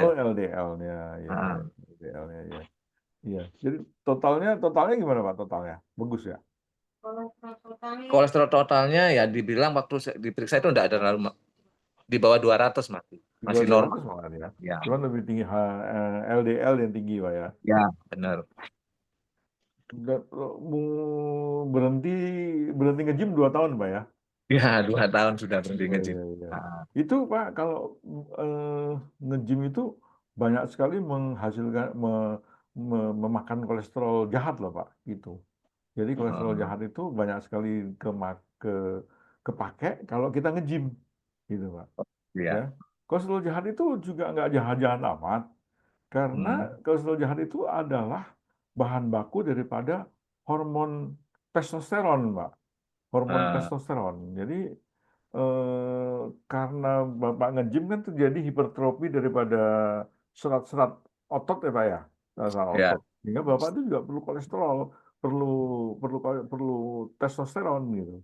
Oh, LDL-nya, ya. LDL-nya ya. Iya. Jadi totalnya gimana Pak? Totalnya bagus ya? Kolesterol totalnya ya dibilang waktu diperiksa itu enggak ada di bawah 200 masih normal. Ya. Cuman lebih tinggi LDL yang tinggi Pak ya? Ya, benar. Berhenti nge-gym 2 tahun Pak ya? Ya, 2 tahun sudah berhenti nge-gym. Itu Pak kalau nge-gym itu banyak sekali menghasilkan memakan kolesterol jahat loh Pak gitu. Jadi kolesterol jahat itu banyak sekali kepake kalau kita nge-gym gitu Pak. Ya. Kolesterol jahat itu juga nggak jahat-jahat amat karena kolesterol jahat itu adalah bahan baku daripada hormon testosteron Pak. Hormon testosteron. Jadi karena Bapak nge-gym kan terjadi hipertrofi daripada serat-serat otot ya Pak ya, serat Ya. otot. Sehingga Bapak itu juga perlu kolesterol, perlu perlu testosteron gitu.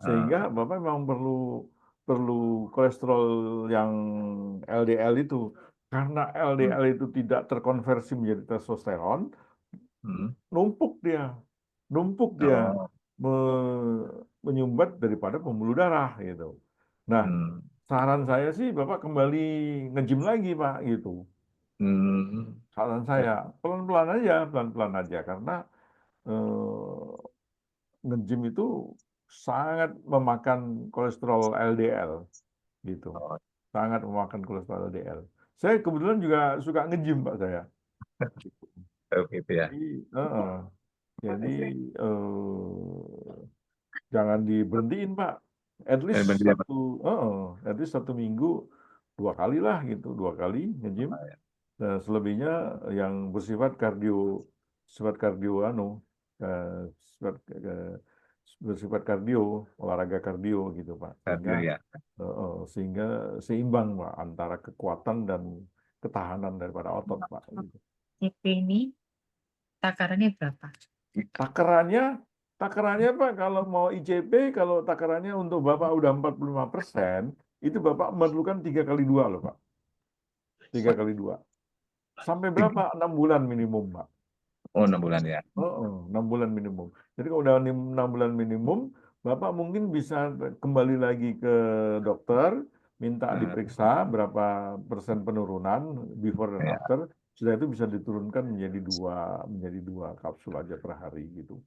Sehingga Bapak memang perlu kolesterol yang LDL itu. Karena LDL itu tidak terkonversi menjadi testosteron, numpuk dia Oh. menyumbat daripada pembuluh darah gitu. Nah, saran saya sih Bapak kembali nge-gym lagi Pak gitu. Saran saya pelan-pelan aja karena nge-gym itu sangat memakan kolesterol LDL gitu. Sangat memakan kolesterol LDL. Saya kebetulan juga suka nge-gym Pak saya. Gitu ya. Jadi jangan diberhentiin Pak. At least satu minggu 2 kali lah gitu, 2 kali nge-gym. Nah, selebihnya yang bersifat bersifat kardio, olahraga kardio gitu Pak. Sehingga seimbang Pak antara kekuatan dan ketahanan daripada otot Pak. Gitu. ICP ini takarannya berapa? Takarannya Pak, kalau mau ICP, kalau takarannya untuk Bapak udah 45%, itu Bapak memerlukan 3x2 loh Pak. 3x2. Sampai berapa? 6 bulan minimum Pak. Oh, 6 bulan ya. 6 bulan minimum. Jadi kalau udah 6 bulan minimum, Bapak mungkin bisa kembali lagi ke dokter, minta diperiksa berapa persen penurunan before dan after. Sudah itu bisa diturunkan menjadi 2 kapsul aja per hari gitu.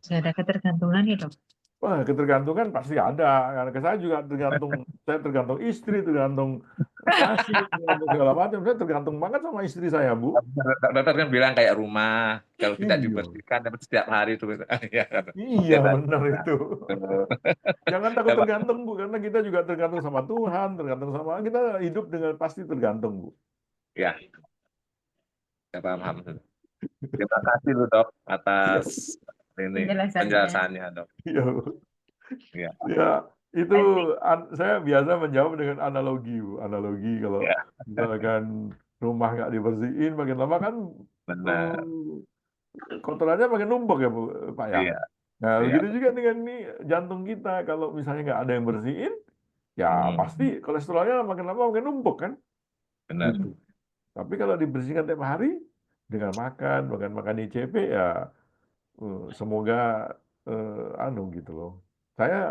Sudah ada ketergantungan ya dok? Wah, ketergantungan pasti ada. Karena saya juga tergantung istri, tergantung kasih, tergantung segala macam. Saya tergantung banget sama istri saya, Bu. Dokter kan bilang kayak rumah, kalau tidak dibersihkan dapat setiap hari itu. Iya, benar itu. Jangan takut tergantung, Bu, karena kita juga tergantung sama Tuhan, tergantung sama kita hidup dengan pasti tergantung, Bu. Ya. Ya, paham. Terima kasih lu dok atas ini penjelasannya dok. Ya, itu saya biasa menjawab dengan analogi, Bu. Analogi kalau misalkan rumah nggak dibersihin, makin lama kan kotorannya makin numpuk ya, Bu, Pak ya. Iya. Nah, begitu juga dengan ini jantung kita, kalau misalnya nggak ada yang bersihin, ya pasti kolesterolnya makin lama makin numpuk kan. Benar. Gitu. Tapi kalau dibersihkan tiap hari dengan makan ICP ya semoga gitu loh.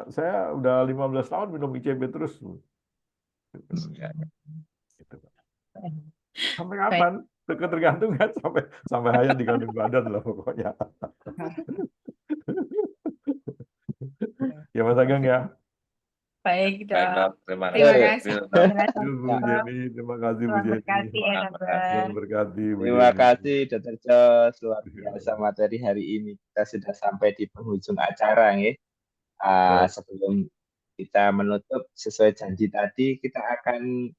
Saya udah 15 tahun minum ICP terus. Gitu. Sampai kapan? Ketergantungan sampai hayat di kandung badan lah pokoknya. Ya Mas Ageng ya. Baik dok. Terima kasih. Bu Jenny, terima kasih Bu Jenny. Terima kasih Dr. Jos, luar biasa materi hari ini. Kita sudah sampai di penghujung acara ya. Sebelum kita menutup sesuai janji tadi, kita akan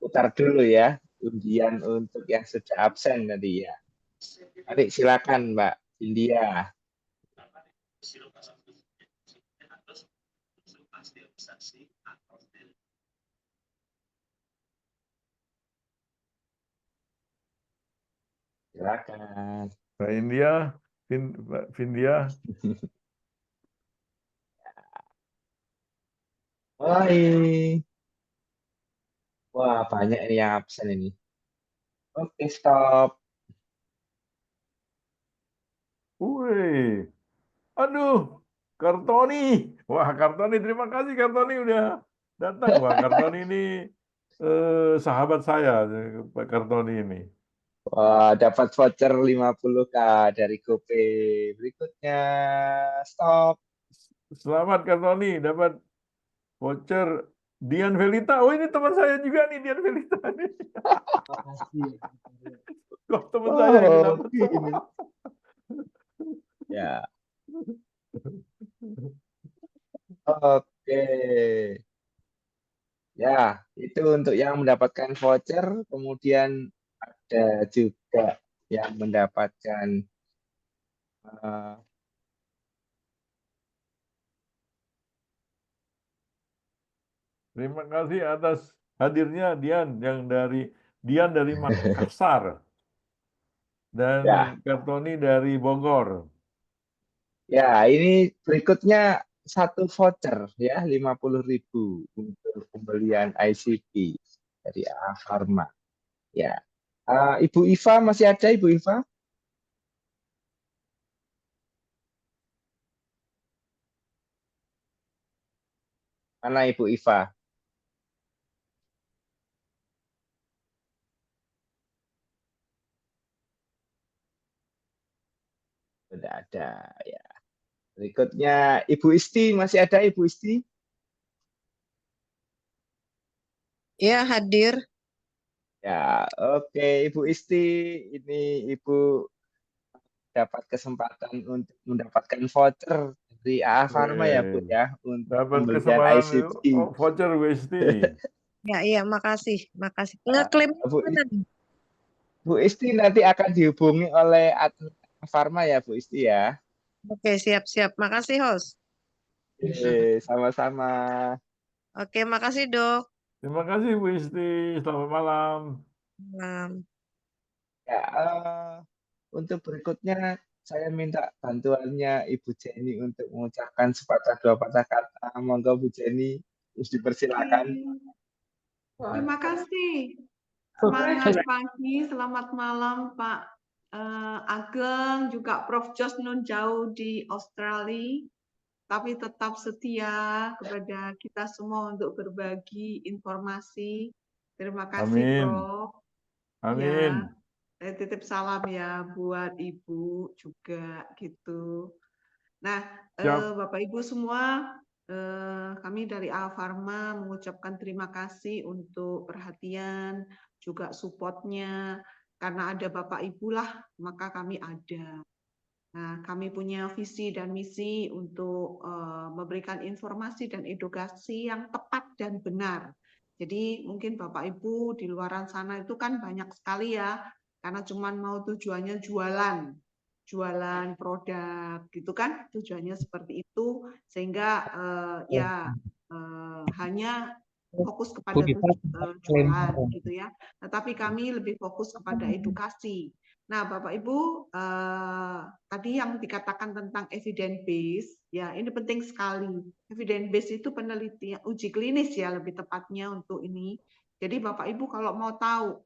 putar dulu ya undian untuk yang sudah absen tadi ya. Mari silakan Mbak India. Silakan. Mbak India, Vindia. Hai. Wah, banyak ini yang absen ini. Oke, stop. Wih. Aduh, Kartoni. Wah, Kartoni, terima kasih Kartoni udah datang. Wah, Kartoni ini sahabat saya, Pak Kartoni ini. Wah, dapat voucher 50K dari GoPay. Berikutnya, stop. Selamat Kartoni, dapat voucher Dian Velita. Oh, ini teman saya juga nih, Dian Velita nih. Kok teman saya yang dapat semua. Ya. Oke. Ya, itu untuk yang mendapatkan voucher, kemudian ada juga yang mendapatkan terima kasih atas hadirnya Dian dari Makassar dan Ya, Kartoni dari Bogor. ya ini berikutnya satu voucher ya 50.000 untuk pembelian ICP dari Pharma. Ya, Ibu Iva masih ada Ibu Iva? Mana Ibu Iva? Sudah ada ya. Berikutnya Ibu Isti masih ada Ibu Isti? Ya, hadir. Ya, oke Ibu Isti, ini Ibu dapat kesempatan untuk mendapatkan voucher dari AA Pharma ya Bu ya untuk Dapat pembelian kesempatan ICP. voucher Westi. Ya, iya, makasih. Ngeklaim mana nih? Bu Isti nanti akan dihubungi oleh admin Pharma ya Bu Isti ya. Oke, siap-siap. Makasih, host. Sama-sama. Oke, makasih, Dok. Terima kasih Bu Isti. Selamat malam. Ya, untuk berikutnya saya minta bantuannya Ibu Jenny untuk mengucapkan sepatah dua patah kata. Monggo Bu Jenny, dipersilakan. Terima kasih. Semangat pagi, selamat malam Pak Ageng, juga Prof. Jos nun jauh di Australia, tapi tetap setia kepada kita semua untuk berbagi informasi. Terima kasih Amin. Prof. Amin. Ya, saya titip salam ya buat Ibu juga gitu. Nah, Bapak Ibu semua, kami dari AA Pharma mengucapkan terima kasih untuk perhatian, juga support-nya. Karena ada Bapak Ibu lah, maka kami ada. Nah, kami punya visi dan misi untuk memberikan informasi dan edukasi yang tepat dan benar. Jadi mungkin Bapak Ibu di luaran sana itu kan banyak sekali ya, karena cuma mau tujuannya jualan produk gitu kan, tujuannya seperti itu, sehingga hanya fokus kepada jualan gitu ya. Tetapi kami lebih fokus kepada edukasi. Nah, Bapak Ibu, tadi yang dikatakan tentang evidence base, ya ini penting sekali. Evidence base itu penelitian uji klinis ya lebih tepatnya untuk ini. Jadi Bapak Ibu kalau mau tahu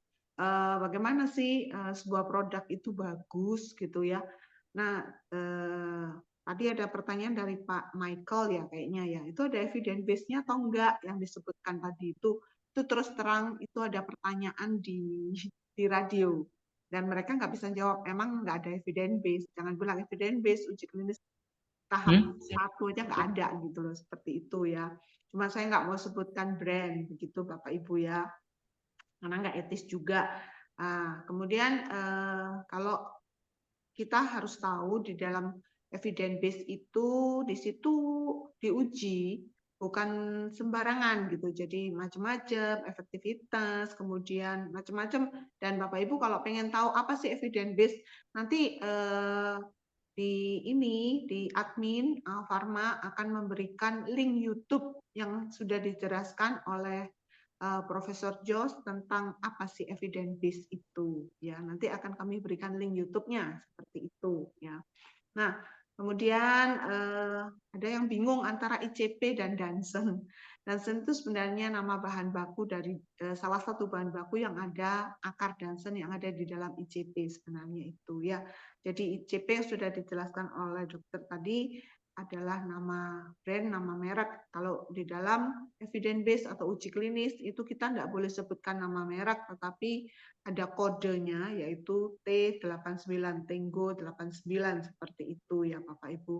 bagaimana sih sebuah produk itu bagus gitu ya. Nah, tadi ada pertanyaan dari Pak Michael ya kayaknya ya. Itu ada evidence base-nya atau enggak yang disebutkan tadi itu. Itu terus terang itu ada pertanyaan di radio. Dan mereka nggak bisa jawab, emang nggak ada evidence base. Jangan bilang evidence base, uji klinis tahap 1 aja nggak ada gitu loh, seperti itu ya. Cuma saya nggak mau sebutkan brand, begitu Bapak Ibu ya. Karena nggak etis juga. Kemudian kalau kita harus tahu di dalam evidence base itu, di situ diuji bukan sembarangan gitu, jadi macam-macam efektivitas, kemudian macam-macam. Dan Bapak Ibu kalau pengen tahu apa sih evidence base, nanti di admin Pharma akan memberikan link YouTube yang sudah dijelaskan oleh Profesor Jos tentang apa sih evidence base itu. Ya, nanti akan kami berikan link YouTube-nya seperti itu. Ya. Nah, kemudian ada yang bingung antara ICP dan Dansen. Dansen itu sebenarnya nama bahan baku dari salah satu bahan baku yang ada akar Dansen yang ada di dalam ICP sebenarnya itu ya. Jadi ICP yang sudah dijelaskan oleh dokter tadi adalah nama brand, nama merek. Kalau di dalam evidence base atau uji klinis itu kita tidak boleh sebutkan nama merek, tetapi ada kodenya yaitu T89 Tango 89 seperti itu ya Bapak Ibu.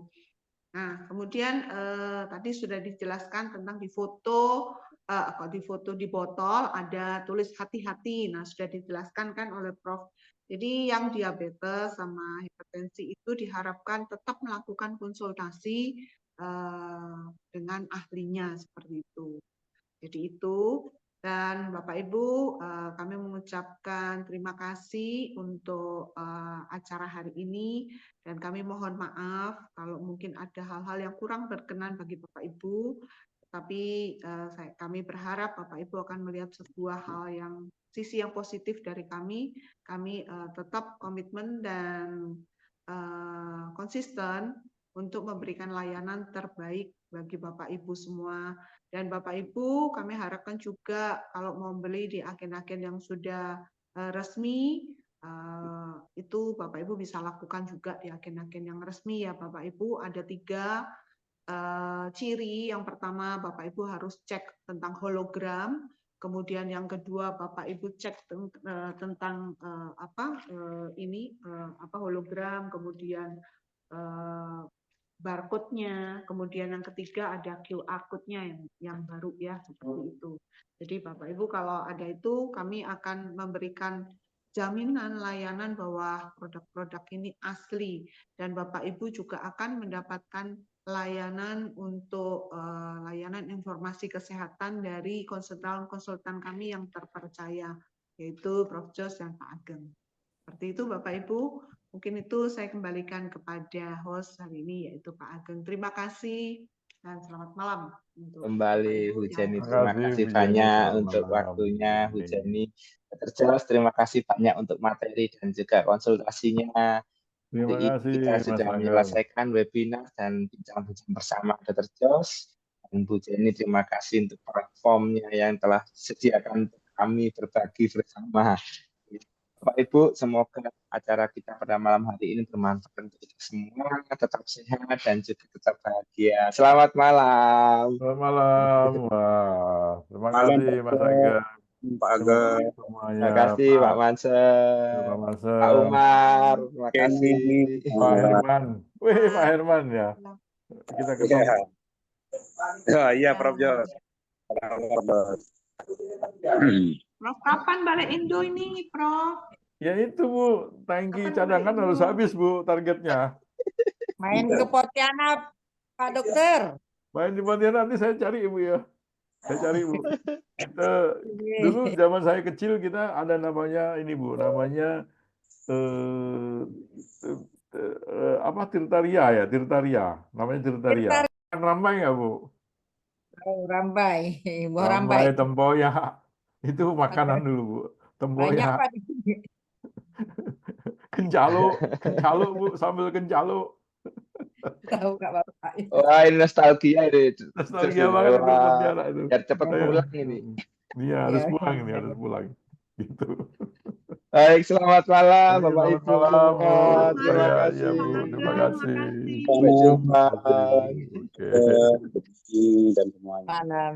Nah, kemudian tadi sudah dijelaskan tentang di foto di botol ada tulis hati-hati. Nah, sudah dijelaskan kan oleh Prof. Jadi yang diabetes sama hipertensi itu diharapkan tetap melakukan konsultasi dengan ahlinya seperti itu. Jadi itu. Dan Bapak Ibu, kami mengucapkan terima kasih untuk acara hari ini dan kami mohon maaf kalau mungkin ada hal-hal yang kurang berkenan bagi Bapak Ibu. Tapi kami berharap Bapak Ibu akan melihat sebuah hal yang sisi yang positif dari kami. Kami tetap komitmen dan konsisten untuk memberikan layanan terbaik bagi Bapak Ibu semua. Dan Bapak Ibu, kami harapkan juga kalau mau beli di agen-agen yang sudah resmi, itu Bapak Ibu bisa lakukan juga di agen-agen yang resmi ya Bapak Ibu. Ada 3 ciri. Yang pertama, Bapak Ibu harus cek tentang hologram. Kemudian yang kedua, Bapak Ibu cek tentang hologram. Kemudian barcode-nya. Kemudian yang ketiga ada QR code-nya yang baru ya seperti itu. Jadi Bapak Ibu kalau ada itu, kami akan memberikan jaminan layanan bahwa produk-produk ini asli, dan Bapak Ibu juga akan mendapatkan layanan untuk layanan informasi kesehatan dari konsultan kami yang terpercaya, yaitu Prof. Jos dan Pak Ageng. Seperti itu Bapak Ibu, mungkin itu saya kembalikan kepada host hari ini yaitu Pak Ageng. Terima kasih dan selamat malam. Kembali Bu Jenny, terima kasih banyak untuk waktunya Bu Jenny. Terjelas terima kasih banyak untuk materi dan juga konsultasinya. Terima kasih Kita Mas sudah Angga. menyelesaikan webinar dan bincang-bincang bersama Dr. Jos. Dan Bu Jenny terima kasih untuk platformnya yang telah disediakan untuk kami berbagi bersama. Bapak Ibu, semoga acara kita pada malam hari ini bermanfaat untuk kita semua, tetap sehat dan juga tetap bahagia. Selamat malam. Selamat malam. Wah, terima kasih Mas Angga. Pak Ageng. Terima kasih Pak Mansur, Pak Mansur, Pak Umar, terima kasih. Pak Herman. Wih, Pak Herman ya. Kita ketemu. Iya, Prof. Jos. Prof, kapan balik Indo ini, Prof? Ya itu Bu, tangki cadangan harus habis Bu targetnya. Main ke Pontianak, Pak Dokter. Main di Pontianak nanti saya cari Ibu ya. Saya cari Bu. Dulu zaman saya kecil kita ada namanya ini Bu, namanya Tirtaria ya, Tirtaria. Namanya Tirtaria. Kan rambai nggak Bu? Oh, rambai, buah Rambai, rambai. tempoyak. Itu makanan dulu Bu. Banyak Tempoyak. Pak. Kencalo Bu, sambil kencalo. Tahu nggak Bapak? Wah, ini nostalgia itu. Nostalgia banget itu Pontianak itu. Biar cepat pulang ini. Iya, harus pulang ini, harus pulang. Gitu. Baik, selamat malam Bapak Selamat Ibu malam, Bu. semua. Terima Ya, kasih. ya, Bu. Terima kasih. Sampai jumpa. Oke. Dan semuanya. Malam.